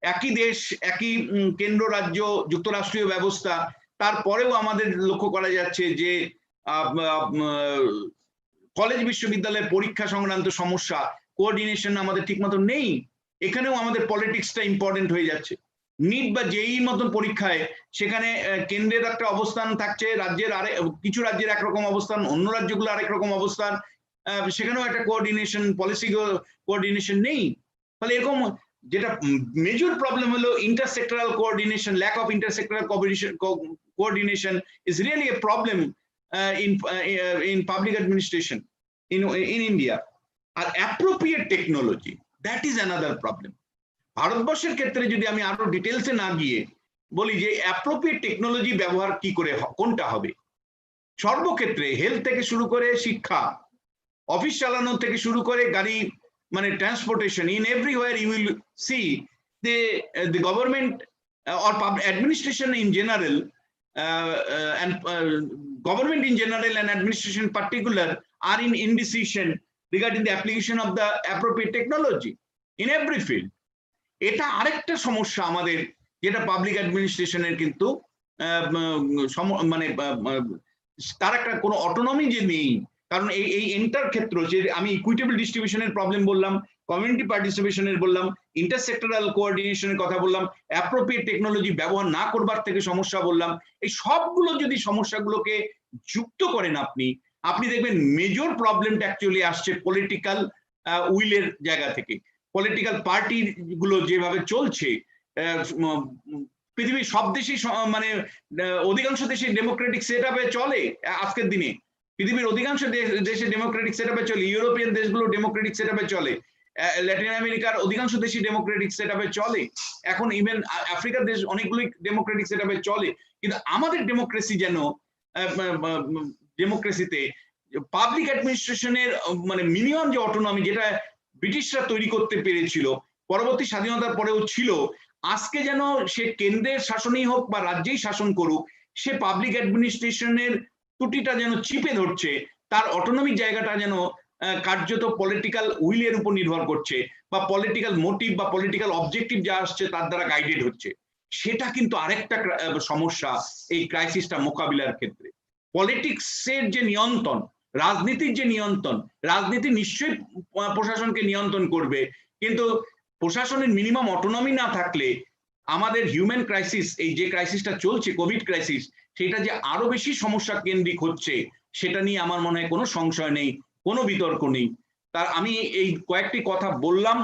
একই দেশ, একই কেন্দ্র রাজ্য যুক্তরাষ্ট্রীয় ব্যবস্থা, তারপরেও আমাদের লক্ষ্য করা যাচ্ছে যে কলেজ বিশ্ববিদ্যালয়ের পরীক্ষা সংক্রান্ত সমস্যা, কোঅর্ডিনেশন আমাদের ঠিকমতো নেই। এখানেও আমাদের পলিটিক্সটা ইম্পর্টেন্ট হয়ে যাচ্ছে। নিট বা জেইর মতন পরীক্ষায় সেখানে কেন্দ্রের একটা অবস্থান থাকছে, রাজ্যের কিছু রাজ্যের একরকম অবস্থান, অন্য রাজ্যগুলো আরেক রকম অবস্থান, সেখানেও একটা কোঅর্ডিনেশন, পলিসি কোঅর্ডিনেশন নেই। ফলে এরকম যেটা মেজর প্রবলেম হলো intersectoral coordination, lack of intersectoral coordination is really a problem in public administration in India are appropriate technology. That is another problem. ভারতবর্ষের ক্ষেত্রে যদি আমি আরো ডিটেলসে না গিয়ে বলি যে অ্যাপ্রোপ্রিয়েট টেকনোলজি ব্যবহার কি করে কোনটা হবে, সর্বক্ষেত্রে হেলথ থেকে শুরু করে শিক্ষা, অফিস চালানো থেকে শুরু করে গাড়ি মানে transportation, in everywhere you will see the government or administration in general and government in general and administration in particular are in indecision regarding the application of the appropriate technology in every field. এটা আরেকটা সমস্যা আমাদের, যেটা public অ্যাডমিনিস্ট্রেশনের কিন্তু মানে তার একটা কোনো অটোনমি যে নেই। কারণ এই এন্টার ক্ষেত্র যে আমি ইকুইটেবল ডিস্ট্রিবিউশনের প্রবলেম বললাম, কমিউনিটি পার্টিসিপেশনের বললাম, ইন্টারসেক্টরাল কোঅর্ডিনেশনের কথা বললাম, অ্যাপ্রোপ্রিয়েট টেকনোলজি ব্যবহার না করবার থেকে সমস্যা বললাম, এই সবগুলো যদি সমস্যাগুলোকে যুক্ত করেন আপনি দেখবেন মেজর প্রবলেমটা অ্যাকচুয়ালি আসছে পলিটিক্যাল উইলের জায়গা থেকে। পলিটিক্যাল পার্টি গুলো যেভাবে চলছে, পৃথিবীর সব দেশেই মানে অধিকাংশ দেশে ডেমোক্রেটিক সেটআপে চলে আজকের দিনে, পৃথিবীর অধিকাংশ দেশে ডেমোক্রেটিক সেটআপে চলে, ইউরোপিয়ান দেশগুলো ডেমোক্রেটিক সেটআপে চলে, ল্যাটিন আমেরিকার অধিকাংশ দেশই ডেমোক্রেটিক সেটআপে চলে, এখন ইভেন আফ্রিকার দেশ অনেকগুলোই ডেমোক্রেটিক সেটআপে চলে। কিন্তু আমাদের ডেমোক্রেসি যেন ডেমোক্রেসিতে পাবলিক অ্যাডমিনিস্ট্রেশনের মানে মিনিমাম যে অটোনমি যেটা ব্রিটিশরা তৈরি করতে পেরেছিল, পরবর্তী স্বাধীনতার পরেও ছিল, আজকে যেন সে কেন্দ্রের শাসনই হোক বা রাজ্যেই শাসন করুক, সে পাবলিক অ্যাডমিনিস্ট্রেশনের ত্রুটিটা যেন চিপে ধরছে, তার অটোনমিক জায়গাটা যেন কার্যত পলিটিক্যাল উইলের উপর নির্ভর করছে বা পলিটিক্যাল মোটিভ বা পলিটিক্যাল অবজেক্টিভ যা আসছে তার দ্বারা গাইডেড হচ্ছে। সেটা কিন্তু আরেকটা সমস্যা এই ক্রাইসিসটা মোকাবিলার ক্ষেত্রে। পলিটিক্সের যে নিয়ন্ত্রণ, রাজনীতির যে নিয়ন্ত্রণ, রাজনীতি নিশ্চয়ই প্রশাসনকে নিয়ন্ত্রণ করবে, কিন্তু প্রশাসনের মিনিমাম অটোনমি না থাকলে আমাদের হিউম্যান ক্রাইসিস, এই যে ক্রাইসিসটা চলছে কোভিড ক্রাইসিস, সেটা যে আরো বেশি সমস্যা কেন্দ্রিক হচ্ছে সেটা নিয়ে আমার মনে হয় কোনো সংশয় নেই, কোনো বিতর্ক নেই। তার আমি এই কয়েকটি কথা বললাম।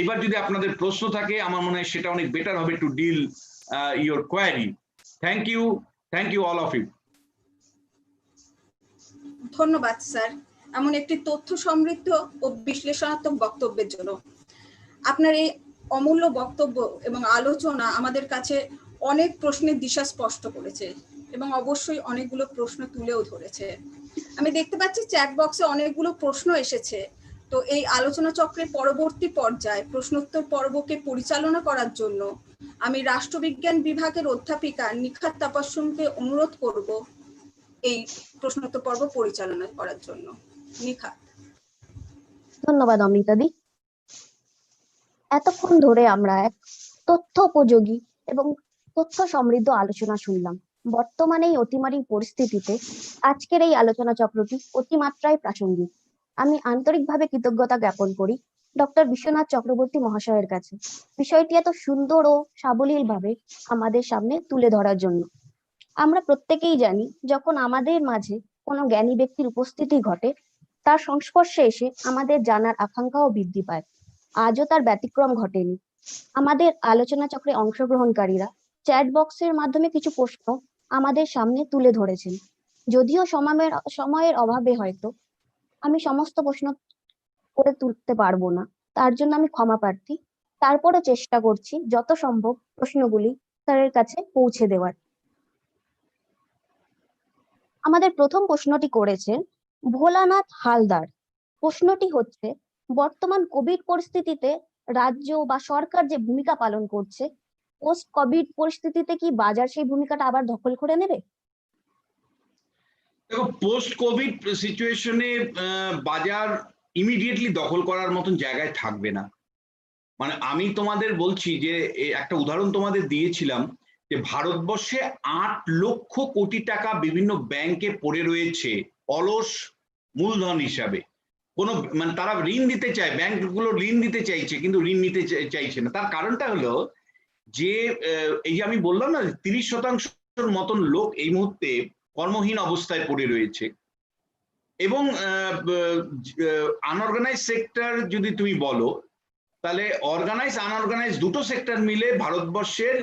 এবার যদি আপনাদের প্রশ্ন থাকে আমার মনে হয় সেটা অনেক বেটার হবে to deal your query. Thank you all of you. ধন্যবাদ স্যার এমন একটি তথ্য সমৃদ্ধ ও বিশ্লেষণাত্মক বক্তব্যের জন্য। আপনার এই অমূল্য বক্তব্য এবং আলোচনা আমাদের কাছে অনেক প্রশ্নের দিশা স্পষ্ট করেছে এবং অবশ্যই অনেকগুলো প্রশ্ন তুলেও ধরেছে। আমি দেখতে পাচ্ছি চ্যাট বক্সে অনেকগুলো প্রশ্ন এসেছে। তো এই আলোচনা চক্রের পরবর্তী পর্যায়ে প্রশ্নোত্তর পর্বকে পরিচালনা করার জন্য আমি রাষ্ট্রবিজ্ঞান বিভাগের অধ্যাপিকা নিখাত তাপাসসুমকে অনুরোধ করব এই প্রশ্নোত্তর পর্ব পরিচালনা করার জন্য। নিখাত। ধন্যবাদ অমৃতাদি। এতক্ষণ ধরে আমরা এক তথ্য উপযোগী এবং তথ্য সমৃদ্ধ আলোচনা শুনলাম। বর্তমানে এই অতিমারী পরিস্থিতিতে আজকের এই আলোচনা চক্রটি অতিমাত্রায় প্রাসঙ্গিক। আমি আন্তরিকভাবে কৃতজ্ঞতা জ্ঞাপন করি ডক্টর বিশ্বনাথ চক্রবর্তী মহাশয়ের কাছে বিষয়টি এত সুন্দর ও সাবলীল ভাবে আমাদের সামনে তুলে ধরার জন্য। আমরা প্রত্যেকেই জানি যখন আমাদের মাঝে কোনো জ্ঞানী ব্যক্তির উপস্থিতি ঘটে তার সংস্পর্শে এসে আমাদের জানার আকাঙ্ক্ষাও বৃদ্ধি পায়। আজও তার ব্যতিক্রম ঘটেনি। আমাদের আলোচনা চক্রে অংশগ্রহণকারীরা চ্যাট বক্সের মাধ্যমে কিছু প্রশ্ন আমাদের সামনে তুলে ধরেছেন। যদিও সময়ের অভাবে হয়তো আমি সমস্ত প্রশ্ন করে তুলতে পারবো না, তার জন্য আমি ক্ষমা প্রার্থী। তারপরে চেষ্টা করছি যত সম্ভব প্রশ্নগুলি স্যারের কাছে পৌঁছে দেওয়ার। আমাদের প্রথম প্রশ্নটি করেছেন ভোলানাথ হালদার। প্রশ্নটি হচ্ছে, বর্তমান কোভিড পরিস্থিতিতে রাজ্য বা সরকার যে ভূমিকা পালন করছে, পোস্ট কোভিড পরিস্থিতিতে কি বাজার সেই ভূমিকাটা আবার দখল করে নেবে? দেখো, পোস্ট কোভিড সিচুয়েশনে বাজার ইমিডিয়েটলি দখল করার মতন জায়গায় থাকবে না। মানে আমি তোমাদের বলছি যে একটা উদাহরণ তোমাদের দিয়েছিলাম যে ভারতবর্ষে 8 লক্ষ কোটি টাকা বিভিন্ন ব্যাংকে পড়ে রয়েছে অলস মূলধন হিসাবে। কোনো মানে তারা ঋণ দিতে চায়, ব্যাংকগুলো ঋণ দিতে চাইছে কিন্তু ঋণ নিতে চাইছে না। তার কারণটা হলো যে এই যে আমি বললাম না 30% মতন লোক এই মুহূর্তে কর্মহীন অবস্থায় পড়ে রয়েছে এবং আনঅর্গানাইজ সেক্টর যদি তুমি বলো তাহলে অর্গানাইজ আনঅর্গানাইজ দুটো সেক্টর মিলে ভারতবর্ষের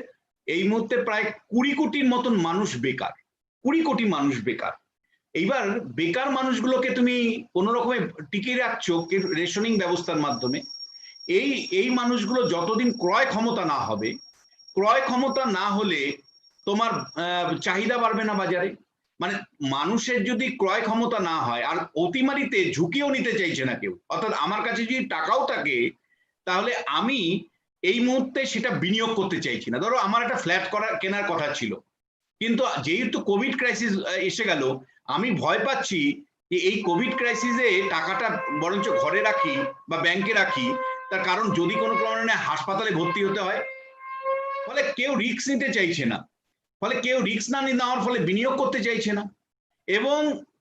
এই মুহূর্তে প্রায় 20 কোটির মতন মানুষ বেকার। 20 কোটি মানুষ বেকার। এইবার বেকার মানুষগুলোকে তুমি কোনো রকমে টিকিয়ে রাখছো রেশনিং ব্যবস্থার মাধ্যমে। এই মানুষগুলো যতদিন ক্রয় ক্ষমতা না হবে, ক্রয় ক্ষমতা না হলে তোমার চাহিদা বাড়বে না বাজারে। মানে মানুষের যদি ক্রয় ক্ষমতা না হয়, আর অতিমারিতে ঝুঁকিও নিতে চাইছে না কেউ, অর্থাৎ আমার কাছে যদি টাকাও থাকে তাহলে আমি এই মুহূর্তে সেটা বিনিয়োগ করতে চাইছি না। ধরো আমার একটা ফ্ল্যাট কেনার কথা ছিল, কিন্তু যেহেতু কোভিড ক্রাইসিস এসে গেল, আমি ভয় পাচ্ছি যে এই কোভিড ক্রাইসিসে টাকাটা বরঞ্চ ঘরে রাখি বা ব্যাংকে রাখি, তার কারণ যদি কোনো কারণে হাসপাতালে ভর্তি হতে হয়, ফলে কেউ রিস্ক নিতে চাইছে না, ফলে কেউ রিস্ক না নেওয়ার ফলে বিনিয়োগ করতে চাইছে না। এবং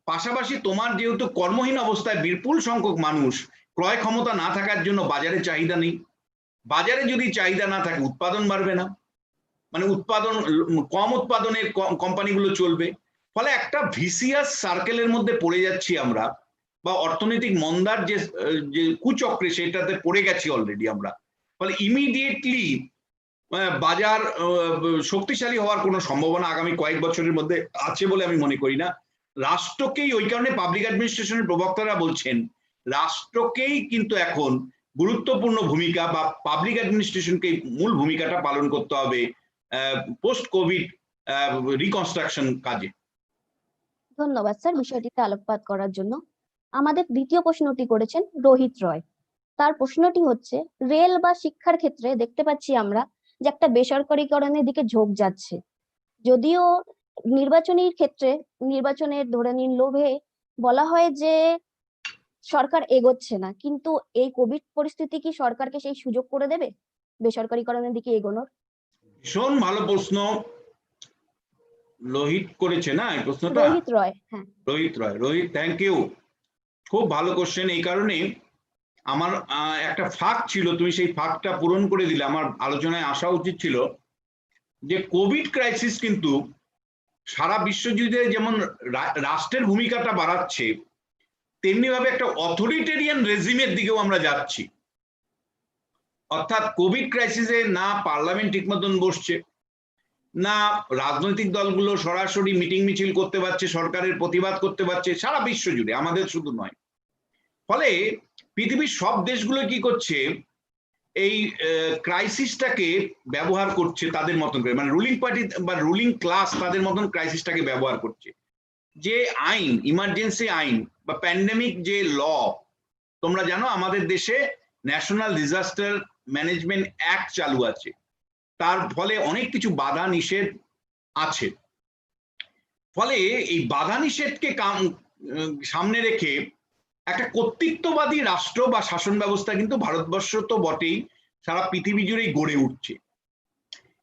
পাশাপাশি তোমার যেহেতু কর্মহীন অবস্থায় বিপুল সংখ্যক মানুষ, ক্রয় ক্ষমতা না থাকার জন্য বাজারে চাহিদা নেই। বাজারে যদি চাহিদা না থাকে উৎপাদন বাড়বে না, মানে কম উৎপাদনের কোম্পানিগুলো চলবে। ফলে একটা ভিসিয়াস সার্কেলের মধ্যে পড়ে যাচ্ছি আমরা, বা অর্থনৈতিক মন্দার যে কুচক্রে সেটাতে পড়ে গেছি অলরেডি আমরা। ফলে ইমিডিয়েটলি বাজার শক্তিশালী হওয়ার কোনো সম্ভাবনা আগামী কয়েক বছরের মধ্যে আছে বলে আমি মনে করি না। রাষ্ট্রকেই, ওই কারণে পাবলিক অ্যাডমিনিস্ট্রেশনের প্রবক্তারা বলছেন রাষ্ট্রকেই কিন্তু এখন গুরুত্বপূর্ণ ভূমিকা, বা পাবলিক অ্যাডমিনিস্ট্রেশনকে মূল ভূমিকাটা পালন করতে হবে পোস্ট কোভিড রিকনস্ট্রাকশন কাজে। ধন্যবাদ স্যার বিষয়টিতে আলোকপাত করার জন্য। আমাদের দ্বিতীয় প্রশ্নটি করেছেন রোহিত রয়। তার প্রশ্নটি হচ্ছে, রেল বা শিক্ষার ক্ষেত্রে দেখতে পাচ্ছি আমরা যে একটা বেসরকারীকরণের দিকে ঝোঁক যাচ্ছে। যদিও নির্বাচনের ক্ষেত্রে, নির্বাচনের ধরে নিন লোভে বলা হয় যে সরকার এগোচ্ছে না, কিন্তু এই কোভিড পরিস্থিতি কি সরকারকে সেই সুযোগ করে দেবে বেসরকারীকরণের দিকে এগোনোর? ভীষণ ভালো প্রশ্ন লোহিত করেছে না এই প্রশ্নটা? রোহিত রয়, হ্যাঁ রোহিত, থ্যাংক ইউ, খুব ভালো কোশ্চেন। এই কারণে আমার একটা ফাঁক ছিল, তুমি সেই ফাঁকটা পূরণ করে দিলে। আমার আলোচনায় আসা উচিত ছিল যে কোভিড ক্রাইসিস কিন্তু সারা বিশ্বজুড়ে যেমন রাষ্ট্রের ভূমিকাটা বাড়াচ্ছে, তেমনি ভাবে একটা অথরিটেরিয়ান রেজিমের দিকেও আমরা যাচ্ছি। অর্থাৎ কোভিড ক্রাইসিসে না পার্লামেন্ট ঠিক মতন বসছে, না রাজনৈতিক দলগুলো সরাসরি মিটিং মিছিল করতে পারছে, সরকারের প্রতিবাদ করতে পারছে, সারা বিশ্ব জুড়ে, আমাদের শুধু নয়। ফলে পৃথিবীর সব দেশগুলো কি করছে, এই ক্রাইসিসটাকে ব্যবহার করছে তাদের মতন করে, মানে রুলিং পার্টি বা রুলিং ক্লাস তাদের মতন ক্রাইসিসটাকে ব্যবহার করছে। যে আইন, ইমার্জেন্সি আইন বা প্যান্ডেমিক যে ল, তোমরা জানো আমাদের দেশে ন্যাশনাল ডিজাস্টার ম্যানেজমেন্ট অ্যাক্ট চালু আছে, তার ফলে অনেক কিছু বাধা নিষেধ আছে। ফলে এই বাধা নিষেধকে সামনে রেখে একটা কর্তৃত্ববাদী রাষ্ট্র বা শাসন ব্যবস্থা কিন্তু ভারতবর্ষ তো বটেই, সারা পৃথিবী জুড়েই গড়ে উঠছে।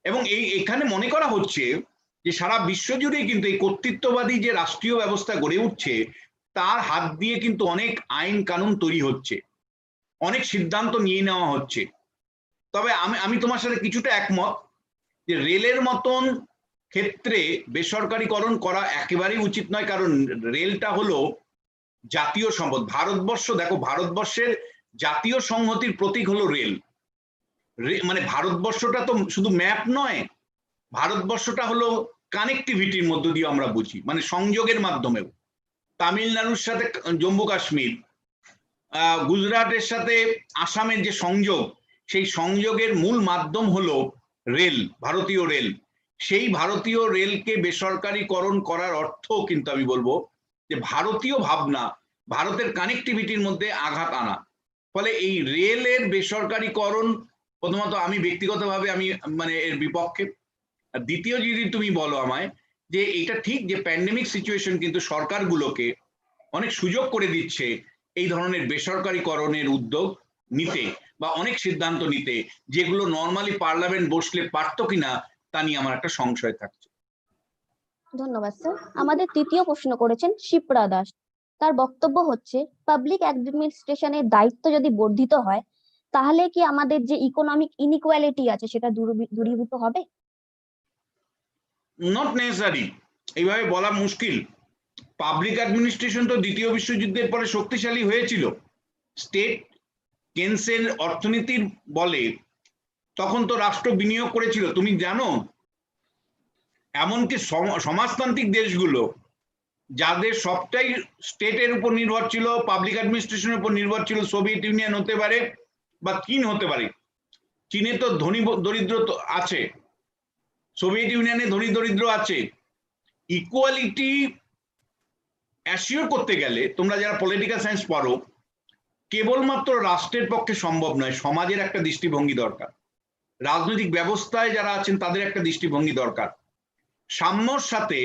এবং এখানে মনে করা হচ্ছে যে সারা বিশ্ব জুড়েই কিন্তু এই কর্তৃত্ববাদী যে রাষ্ট্রীয় ব্যবস্থা গড়ে উঠছে, তার হাত দিয়ে কিন্তু অনেক আইন কানুন তৈরি হচ্ছে, অনেক সিদ্ধান্ত নিয়ে নেওয়া হচ্ছে। তবে আমি তোমার সাথে কিছুটা একমত যে রেলের মতন ক্ষেত্রে বেসরকারীকরণ করা একেবারেই উচিত নয়, কারণ রেলটা হলো জাতীয় সম্পদ। ভারতবর্ষ, দেখো ভারতবর্ষের জাতীয় সংহতির প্রতীক হলো রেল। মানে ভারতবর্ষটা তো শুধু ম্যাপ নয়, ভারতবর্ষটা হলো কানেক্টিভিটির মধ্য দিয়ে আমরা বুঝি, মানে সংযোগের মাধ্যমেও। তামিলনাড়ুর সাথে জম্মু কাশ্মীর, গুজরাটের সাথে আসামের যে সংযোগ, সেই সংযোগের মূল মাধ্যম হলো রেল, ভারতীয় রেল। সেই ভারতীয় রেলকে বেসরকারীকরণ করার অর্থ কিন্তু আমি বলবো যে ভারতীয় ভাবনা, ভারতের কানেক্টিভিটির মধ্যে আঘাত আনা। ফলে এই রেলের বেসরকারীকরণ প্রথমত আমি ব্যক্তিগতভাবে আমি মানে এর বিপক্ষে। আর দ্বিতীয় যদি তুমি বলো আমায় যে এটা ঠিক যে প্যান্ডেমিক সিচুয়েশন কিন্তু সরকারগুলোকে অনেক সুযোগ করে দিচ্ছে এই ধরনের বেসরকারীকরণের উদ্যোগ নিতে বা অনেক সিদ্ধান্ত নিতে, যেগুলো নর্মালি পার্লামেন্ট বসলে পারতো কিনা তা নিয়ে আমার একটা সংশয় থাকছে। ধন্যবাদ স্যার। আমাদের তৃতীয় প্রশ্ন করেছেন শিপ্রা দাস। তার বক্তব্য হচ্ছে, পাবলিক অ্যাডমিনিস্ট্রেশনের দায়িত্ব যদি বর্ধিত হয় তাহলে কি আমাদের যে ইকোনমিক ইনইকুয়ালিটি আছে সেটা দূরীভূত হবে? নট নেসেসারি, এইভাবে বলা মুশকিল। পাবলিক অ্যাডমিনিস্ট্রেশন তো দ্বিতীয় বিশ্বযুদ্ধের পরে শক্তিশালী হয়েছিল। স্টেট কেন্সের অর্থনীতির বলে তখন তো রাষ্ট্র বিনিয়োগ করেছিল। তুমি জানো এমনকি সমাজতান্ত্রিক দেশগুলো যাদের সবটাই স্টেটের উপর নির্ভরশীল, পাবলিক অ্যাডমিনিস্ট্রেশনের উপর নির্ভরশীল, সোভিয়েত ইউনিয়ন হতে পারে বা চীন হতে পারে। চীনে তো ধনী দরিদ্র তো আছে, সোভিয়েত ইউনিয়নে ধনী দরিদ্র আছে। ইকুয়ালিটি অ্যাসিওর করতে গেলে তোমরা যারা পলিটিক্যাল সায়েন্স পড়ো, কেবলমাত্র রাষ্ট্রের পক্ষে সম্ভব নয়, সমাজের একটা দৃষ্টিভঙ্গি দরকার, রাজনৈতিক ব্যবস্থায় যারা আছেন তাদের একটা দৃষ্টিভঙ্গি দরকার। সাম্যর সাথে,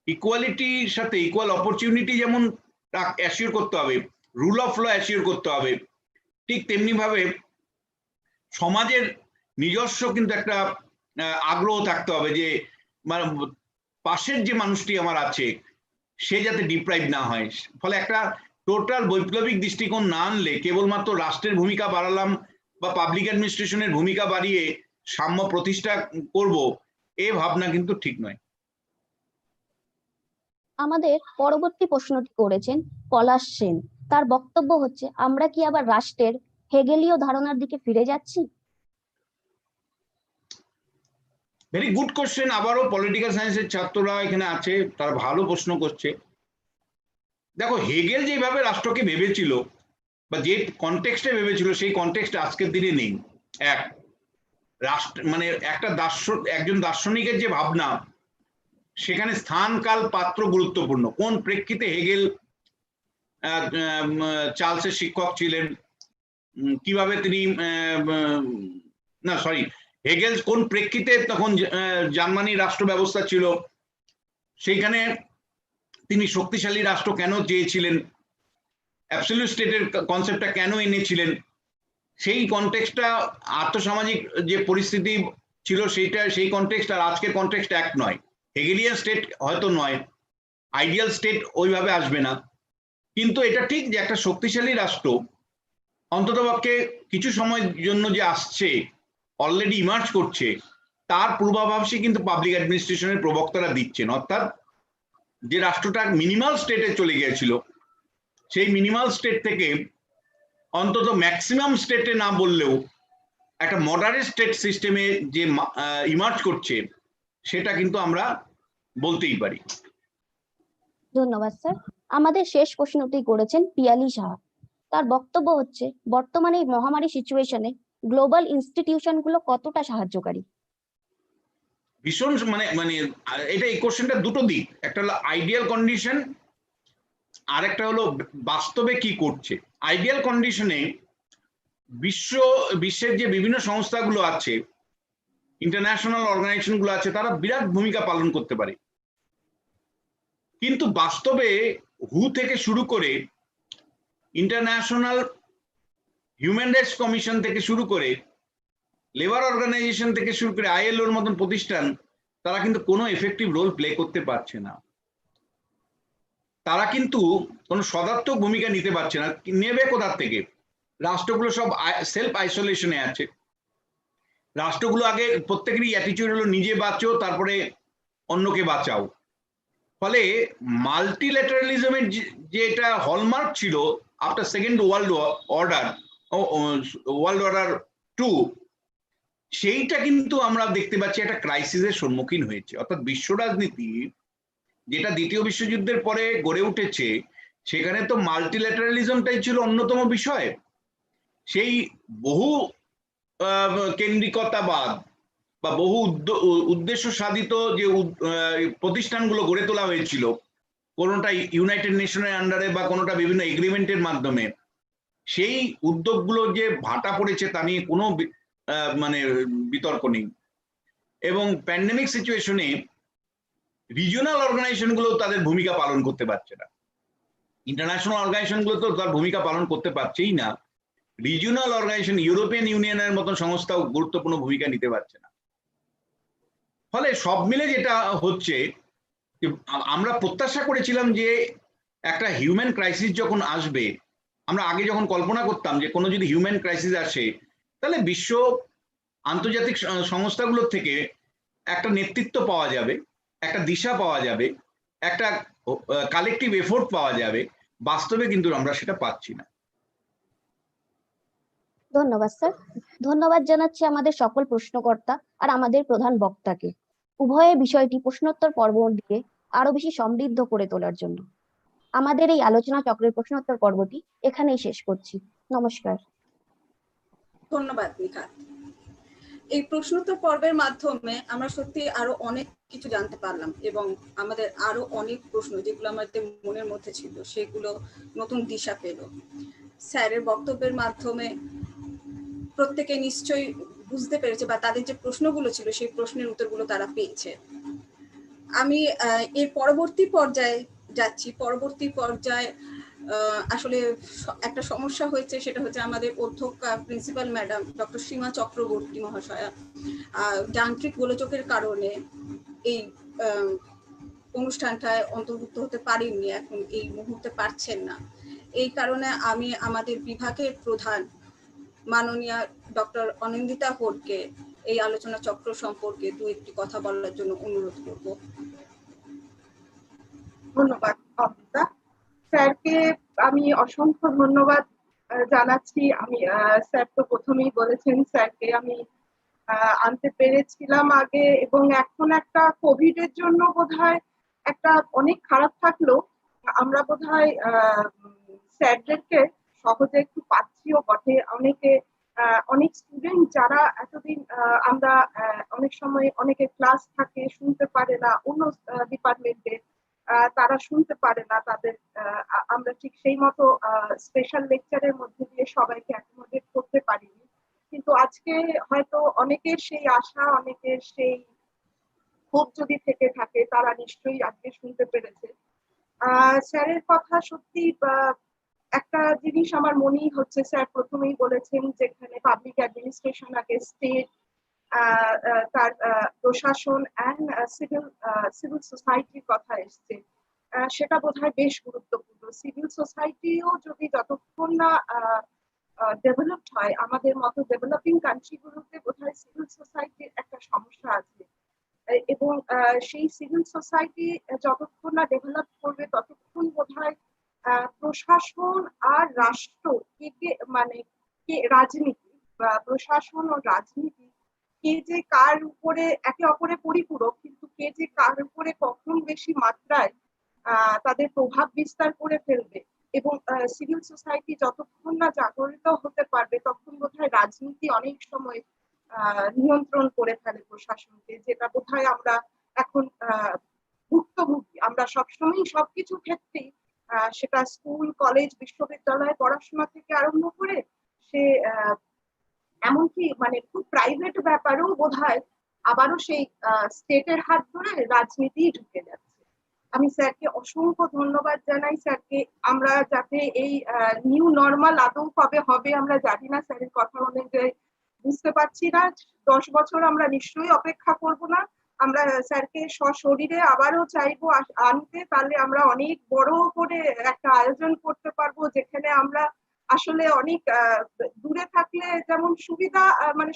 ইকুয়ালিটির সাথে ইকুয়াল অপরচুনিটি যেমন অ্যাসিওর করতে হবে, রুল অফ ল অ্যাসিওর করতে হবে, ঠিক তেমনি ভাবে সমাজের নিজস্ব কিন্তু একটা আগ্রহ থাকতে হবে যে মানে পাশের যে মানুষটি আমার আছে সে যাতে ডিপ্রাইভ না হয়। ফলে একটা টোটাল বৈপ্লবিক দৃষ্টিকোণ না আনলে কেবলমাত্র রাষ্ট্রের ভূমিকা বাড়ালাম বা পাবলিক অ্যাডমিনিস্ট্রেশনের ভূমিকা বাড়িয়ে সাম্য প্রতিষ্ঠা করব, এ ভাবনা কিন্তু ঠিক নয়। আমাদের পরবর্তী প্রশ্নটি করেছেন পলাশ সেন। তার বক্তব্য হচ্ছে, আমরা কি আবার রাষ্ট্রের হেগেলীয় ধারণার দিকে ফিরে যাচ্ছি? Very good question. আবারও পলিটিক্যাল সায়েন্সের ছাত্ররা এখানে আছে, তারা ভালো প্রশ্ন করছে। দেখো, হেগেল যেভাবে রাষ্ট্রকে ভেবেছিল বা যে কনটেক্সটে ভেবেছিল সেই কনটেক্সট আজকের দিনে নেই। এক রাষ্ট্র মানে একটা একজন দার্শনিকের যে ভাবনা, সেখানে স্থান কাল পাত্র গুরুত্বপূর্ণ। কোন প্রেক্ষিতে হেগেল চার্লসের শিক্ষক ছিলেন, কিভাবে তিনি হেগেল কোন প্রেক্ষিতে তখন জার্মানির রাষ্ট্র ব্যবস্থা ছিল, সেইখানে তিনি শক্তিশালী রাষ্ট্র কেন চেয়েছিলেন, অ্যাবসলিউট স্টেটের কনসেপ্টটা কেন এনেছিলেন, সেই কনটেক্সটটা আর্থসামাজিক যে পরিস্থিতি ছিল সেই কনটেক্সট আর আজকের কনটেক্সট এক নয়। হেগেলিয়ান স্টেট হয়তো নয়, আইডিয়াল স্টেট ওইভাবে আসবে না, কিন্তু এটা ঠিক যে একটা শক্তিশালী রাষ্ট্র অন্ততপক্ষে কিছু সময়ের জন্য যে আসছে, অলরেডি ইমার্জ করছে, তার পূর্বাভাসই কিন্তু পাবলিক অ্যাডমিনিস্ট্রেশনের প্রবক্তারা দিচ্ছেন। অর্থাৎ যে রাষ্ট্রটা মিনিমাল স্টেটে চলে গিয়েছিল, সেই মিনিমাল স্টেট থেকে অন্তত ম্যাক্সিমাম স্টেটে না বললেও একটা মডারেট স্টেট সিস্টেমে যে ইমার্জ করছে, সেটা কিন্তু আমরা বলতেই পারি। ধন্যবাদ স্যার। আমাদের শেষ প্রশ্নটি করেছেন পিয়ালি সাহা। তার বক্তব্য হচ্ছে, বর্তমানে এই মহামারী সিচুয়েশনে গ্লোবাল ইনস্টিটিউশন গুলো কতটা সাহায্যকারী? ভীষণ মানে মানে এটা এই কোশ্চেনটা দুটো দিক, একটা হলো আইডিয়াল কন্ডিশন, আর একটা হলো বাস্তবে কি করছে। আইডিয়াল কন্ডিশনে বিশ্বের যে বিভিন্ন সংস্থাগুলো আছে, ইন্টারন্যাশনাল অর্গানাইজেশন গুলো আছে, তারা বিরাট ভূমিকা পালন করতে পারে। কিন্তু বাস্তবে হু থেকে শুরু করে ইন্টারন্যাশনাল হিউম্যান রাইটস কমিশন থেকে শুরু করে লেবার অর্গানাইজেশন থেকে শুরু করে আইএলওর মতন প্রতিষ্ঠান, তারা কিন্তু কোনো এফেক্টিভ রোল প্লে করতে পারছে না। তারা কিন্তু কোনো সদার্থক ভূমিকা নিতে পারছে না। নেবে কোথার থেকে? রাষ্ট্রগুলো সব সেলফ আইসোলেশনে আছে। রাষ্ট্রগুলো আগে প্রত্যেকেরই অ্যাটিটিউড হলো নিজে বাঁচো, তারপরে অন্যকে বাঁচাও। ফলে মাল্টিল্যাটারালিজমের যে এটা হলমার্ক ছিল আফটার সেকেন্ড ওয়ার্ল্ড অর্ডার 2, সেইটা কিন্তু আমরা দেখতে পাচ্ছি একটা ক্রাইসিসের সম্মুখীন হয়েছে। অর্থাৎ বিশ্ব রাজনীতি যেটা দ্বিতীয় বিশ্বযুদ্ধের পরে গড়ে উঠেছে, সেখানে তো মাল্টিল্যাটারালিজমটাই ছিল অন্যতম বিষয়। সেই বহু কেন্দ্রিকতাবাদ বা বহু উদ্দেশ্য সাধিত যে প্রতিষ্ঠানগুলো গড়ে তোলা হয়েছিল, কোনোটা ইউনাইটেড নেশনের আন্ডারে বা কোনোটা বিভিন্ন এগ্রিমেন্টের মাধ্যমে, সেই উদ্যোগগুলো যে ভাটা পড়েছে তা নিয়ে কোনো মানে বিতর্ক নেই। এবং প্যান্ডেমিক সিচুয়েশনে রিজিওনাল অর্গানাইজেশন গুলো তাদের ভূমিকা পালন করতে পারছে না। ইন্টারন্যাশনাল অর্গানাইজেশন গুলো তো তার ভূমিকা পালন করতে পারছেই না। রিজিওনাল অর্গানাইজেশন, ইউরোপিয়ান ইউনিয়নের মতন সংস্থাও গুরুত্বপূর্ণ ভূমিকা নিতে পারছে না। ফলে সব মিলে যেটা হচ্ছে, আমরা প্রত্যাশা করেছিলাম যে একটা হিউম্যান ক্রাইসিস যখন আসবে, আমরা আগে যখন কল্পনা করতাম যে কোনো যদি হিউম্যান ক্রাইসিস আসে, তাহলে বিশ্ব আন্তর্জাতিক সংস্থাগুলোর থেকে একটা নেতৃত্ব পাওয়া যাবে, একটা দিশা পাওয়া যাবে, একটা কালেকটিভ এফোর্ট পাওয়া যাবে। বাস্তবে কিন্তু আমরা সেটা পাচ্ছি না। ধন্যবাদ স্যার। ধন্যবাদ জানাচ্ছি আমাদের সকল প্রশ্নকর্তা আর আমাদের প্রধান বক্তাকে। উভয় বিষয়টি প্রশ্নোত্তর পর্ব দিয়ে আরো বেশি সমৃদ্ধ করে তোলার জন্য। আমাদের এই আলোচনা চক্রের প্রশ্নোত্তর পর্বটি এখানেই শেষ করছি। নমস্কার। ধন্যবাদ নিখাত। এই প্রশ্নোত্তর পর্বের মাধ্যমে আমরা সত্যি আরো অনেক কিছু জানতে পারলাম এবং আমাদের আরো অনেক প্রশ্ন যেগুলো আমাদের মনের মধ্যে ছিল সেগুলো নতুন দিশা পেল। স্যারের বক্তব্যের মাধ্যমে প্রত্যেকে নিশ্চয়ই বুঝতে পেরেছে বা তাদের যে প্রশ্নগুলো ছিল সেই প্রশ্নের উত্তরগুলো তারা পেয়েছে। আমি এর পরবর্তী পর্যায়ে যাচ্ছি। পরবর্তী পর্যায়ে আসলে একটা সমস্যা হয়েছে, সেটা হচ্ছে আমাদের অধ্যক্ষা প্রিন্সিপাল ম্যাডাম ডক্টর সীমা চক্রবর্তী মহাশয়া যান্ত্রিক গোলযোগের কারণে এই অনুষ্ঠানটায় অন্তর্ভুক্ত হতে পারেননি, এখন এই মুহূর্তে পারছেন না। এই কারণে আমি আমাদের বিভাগের প্রধান মাননীয়া ডক্টর অনিন্দিতা হোরকে এই আলোচনা চক্র সম্পর্কে দু একটি কথা বলার জন্য অনুরোধ করব। ধন্যবাদ অমৃতা। স্যারকে আমি অসংখ্য ধন্যবাদ জানাচ্ছি। আমি স্যার তো প্রথমেই বলেছেন, স্যারকে আমি আনতে পেরেছিলাম আগে, এবং এখন একটা কোভিড এর জন্য বোধহয় একটা অনেক খারাপ থাকলো, আমরা বোধহয় স্যারদেরকে সহজে একটু পাচ্ছিও বটে। অনেক স্টুডেন্ট যারা এতদিন আমরা অনেক সময় অনেকে ক্লাস থাকে শুনতে পারে না, অন্য ডিপার্টমেন্টে তারা শুনতে পারে না, তাদের আমরা ঠিক সেই মতো স্পেশাল লেকচারের মধ্যে দিয়ে সবাইকে অ্যাকোমোডেট করতে পারিনি। কিন্তু আজকে হয়তো অনেকের সেই আশা, অনেকের সেই ক্ষোভ যদি থেকে থাকে, তারা নিশ্চয়ই আজকে শুনতে পেরেছে। স্যারের কথা সত্যি একটা জিনিস আমার মনেই হচ্ছে, স্যার প্রথমেই বলেছেন যেখানে পাবলিক অ্যাডমিনিস্ট্রেশন আগে স্টেট, তার প্রশাসন অ্যান্ড সিভিল সোসাইটির কথা এসছে, সেটা বোধহয় বেশ গুরুত্বপূর্ণ। সিভিল সোসাইটিও যদি যতক্ষণ না ডেভেলপড হয়, আমাদের মতো ডেভেলপিং কান্ট্রিগুলোতে বোধহয় সিভিল সোসাইটির একটা সমস্যা আছে, এবং সেই সিভিল সোসাইটি যতক্ষণ না ডেভেলপ করবে ততক্ষণ বোধহয় প্রশাসন আর রাষ্ট্র মানে রাজনীতি বা প্রশাসন ও রাজনীতি কে যে কার উপরে একে অপরে পরিপূরক, কিন্তু কে যে কার উপরে কখন বেশি মাত্রায় তাদের প্রভাব বিস্তার করে ফেলবে, এবং সিভিল সোসাইটি যতক্ষণ না জাগরিত হতে পারবে তখন বোধহয় রাজনীতি অনেক সময় নিয়ন্ত্রণ করে ফেলে প্রশাসনকে, যেটা বোধহয় আমরা এখন ভুক্তভোগী। আমরা সবসময় সবকিছু ক্ষেত্রেই সেটা স্কুল, কলেজ, বিশ্ববিদ্যালয়ে পড়াশোনা থেকে আরম্ভ করে সে এমনকি মানে খুব প্রাইভেট ব্যাপারেও বোধহয় আবারও সেই স্টেটের হাত ধরে রাজনীতি ঢুকে যাচ্ছে। আমি স্যারকে অসংখ্য ধন্যবাদ জানাই। স্যারকে আমরা যাতে এই নিউ নর্মাল আদৌ কবে হবে আমরা জানি না, স্যারের কথা অনুযায়ী বুঝতে পারছি না। 10 বছর আমরা নিশ্চয়ই অপেক্ষা করব না, আমরা স্যারকে সশরীরে আবারও চাইবো আনতে, তাহলে আমরা অনেক বড় করে একটা আয়োজন করতে পারবো, যেখানে আমরা আসলে অনেক দূরে থাকলে যেমন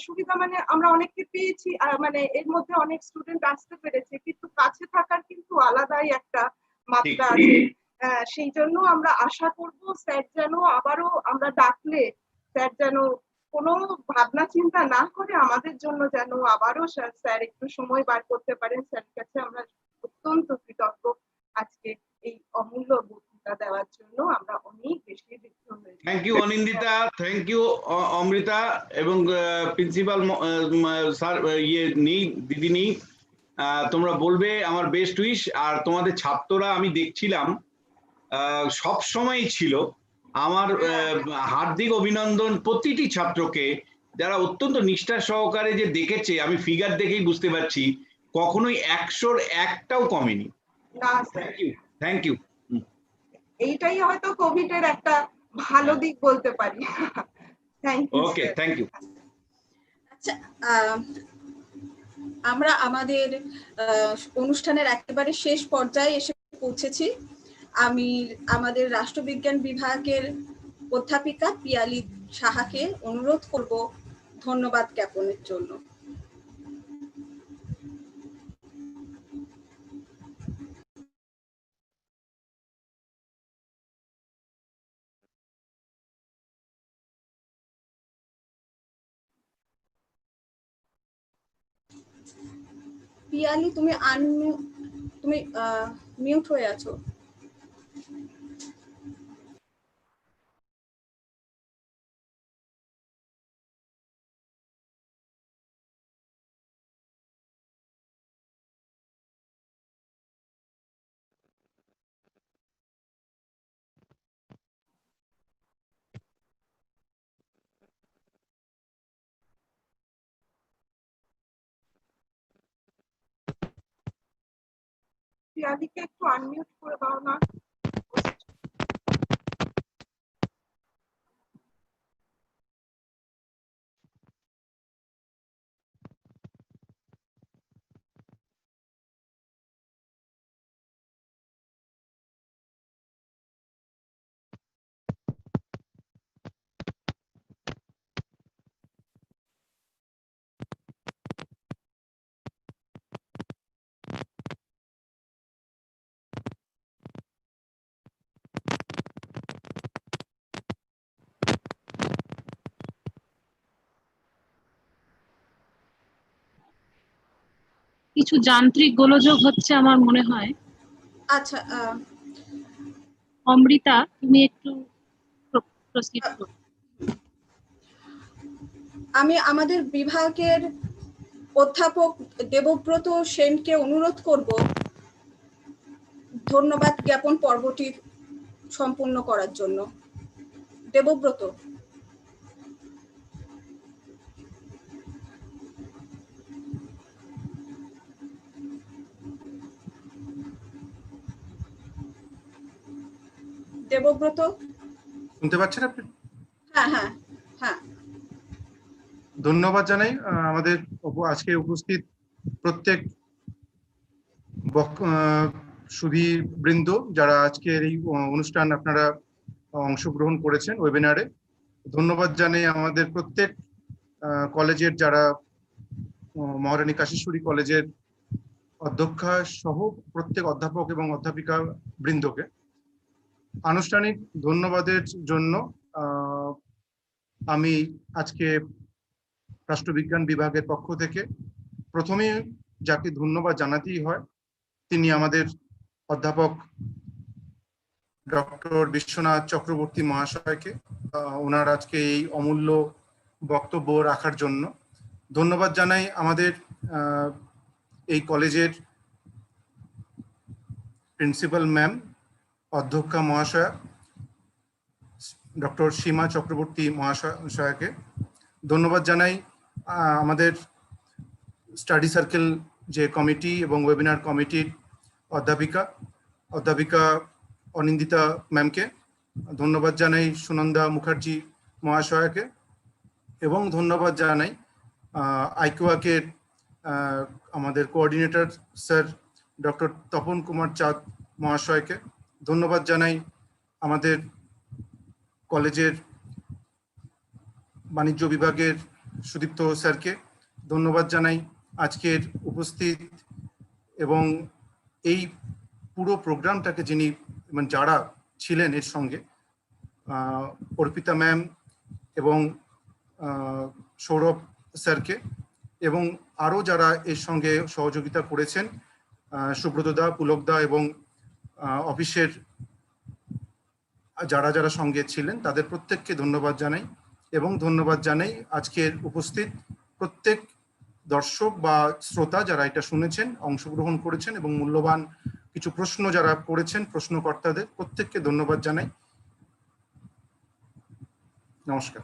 সুবিধা মানে আমরা অনেককে পেয়েছি, মানে এর মধ্যে অনেক স্টুডেন্ট আসতে পেরেছে, কিন্তু কাছে থাকার কিন্তু আলাদাই একটা মাত্রা আছে। সেই জন্য আমরা আশা করব স্যার যেন আবারও আমরা ডাকলে স্যার যেন কোনো ভাবনা চিন্তা না করে আমাদের জন্য যেন আবারও স্যার একটু সময় বার করতে পারেন। স্যারের কাছে আমরা অত্যন্ত কৃতজ্ঞ আজকে এই অমূল্য বক্তৃতা দেওয়ার জন্য। আমরা অনেক বেশি বিঘ্ন হয়েছি। Thank you Anindita, thank you Amrita এবং প্রিন্সিপাল স্যার দিদিনি, তোমরা বলবে আমার বেস্ট উইশ। আর তোমাদের ছাত্ররা আমি দেখছিলাম সব সময়ই ছিল। আমার হার্দিক অভিনন্দন প্রতিটি ছাত্রকে, যারা অত্যন্ত নিষ্ঠা সহকারে যে দেখেছে, আমি ফিগার দেখেই বুঝতে পারছি কখনোই 100-র 1টাও কমেনি। Thank you, thank you. এইটাই হয়তো কোভিড এর একটা ভালো দিক বলতে পারি। Thank you. Okay, thank you. আচ্ছা, আমরা আমাদের অনুষ্ঠানের একেবারে শেষ পর্যায়ে এসে পৌঁছেছি। আমি আমাদের রাষ্ট্রবিজ্ঞান বিভাগের অধ্যাপিকা পিয়ালি সাহাকে অনুরোধ করব ধন্যবাদ জ্ঞাপনের জন্য। পিয়ালি তুমি মিউট হয়ে আছো। পিয়ালিকে একটু আনমিউট করে দাও না। কিছু যান্ত্রিক গোলযোগ হচ্ছে আমার মনে হয়। আচ্ছা, অমৃতা, তুমি একটু প্রসিড করো। আমি আমাদের বিভাগের অধ্যাপক দেবব্রত সেনকে অনুরোধ করব ধন্যবাদ জ্ঞাপন পর্বটি সম্পূর্ণ করার জন্য। দেবব্রত। দেবব্রত, শুনতে পাচ্ছেন আপনি? হ্যাঁ হ্যাঁ হ্যাঁ। ধন্যবাদ জানাই আমাদের আজকে উপস্থিত প্রত্যেক সুধী বৃন্দ যারা আজকের এই অনুষ্ঠান আপনারা অংশগ্রহণ করেছেন ওয়েবিনারে। ধন্যবাদ জানাই আমাদের প্রত্যেক কলেজের যারা মহারানী কাশীশ্বরী কলেজের অধ্যক্ষা সহ প্রত্যেক অধ্যাপক এবং অধ্যাপিকা বৃন্দকে। আনুষ্ঠানিক ধন্যবাদের জন্য আমি আজকে রাষ্ট্রবিজ্ঞান বিভাগের পক্ষ থেকে প্রথমে যাকে ধন্যবাদ জানাতেই হয় তিনি আমাদের অধ্যাপক ডক্টর বিশ্বনাথ চক্রবর্তী মহাশয়কে, ওনার আজকে এই অমূল্য বক্তব্য রাখার জন্য। ধন্যবাদ জানাই আমাদের এই কলেজের প্রিন্সিপাল ম্যাম, অধ্যক্ষা মহাশয়া ডক্টর সীমা চক্রবর্তী মহাশয়কে। ধন্যবাদ জানাই আমাদের স্টাডি সার্কেল যে কমিটি এবং ওয়েবিনার কমিটির অধ্যাপিকা অনিন্দিতা ম্যামকে। ধন্যবাদ জানাই সুনন্দা মুখার্জি মহাশয়কে এবং ধন্যবাদ জানাই আইকোয়াকের আমাদের coordinator sir doctor Tapan Kumar চাঁদ মহাশয়কে। ধন্যবাদ জানাই আমাদের কলেজের বাণিজ্য বিভাগের সুদীপ্ত স্যারকে। ধন্যবাদ জানাই আজকের উপস্থিত এবং এই পুরো প্রোগ্রামটাকে যিনি যারা ছিলেন এর সঙ্গে, অর্পিতা ম্যাম এবং সৌরভ স্যারকে, এবং আরও যারা এর সঙ্গে সহযোগিতা করেছেন, সুব্রত দা, পুলক দা এবং অফিসের যারা যারা সঙ্গে ছিলেন তাদের প্রত্যেককে ধন্যবাদ জানাই। এবং ধন্যবাদ জানাই আজকের উপস্থিত প্রত্যেক দর্শক বা শ্রোতা যারা এটা শুনেছেন, অংশগ্রহণ করেছেন এবং মূল্যবান কিছু প্রশ্ন যারা করেছেন, প্রশ্নকর্তাদের প্রত্যেককে ধন্যবাদ জানাই। নমস্কার।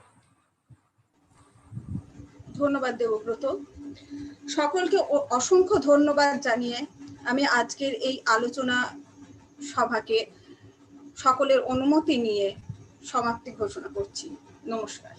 ধন্যবাদ দেবব্রত। সকলকে অসংখ্য ধন্যবাদ জানিয়ে আমি আজকের এই আলোচনা সভাকে সকলের অনুমতি নিয়ে সমাপ্তি ঘোষণা করছি। নমস্কার।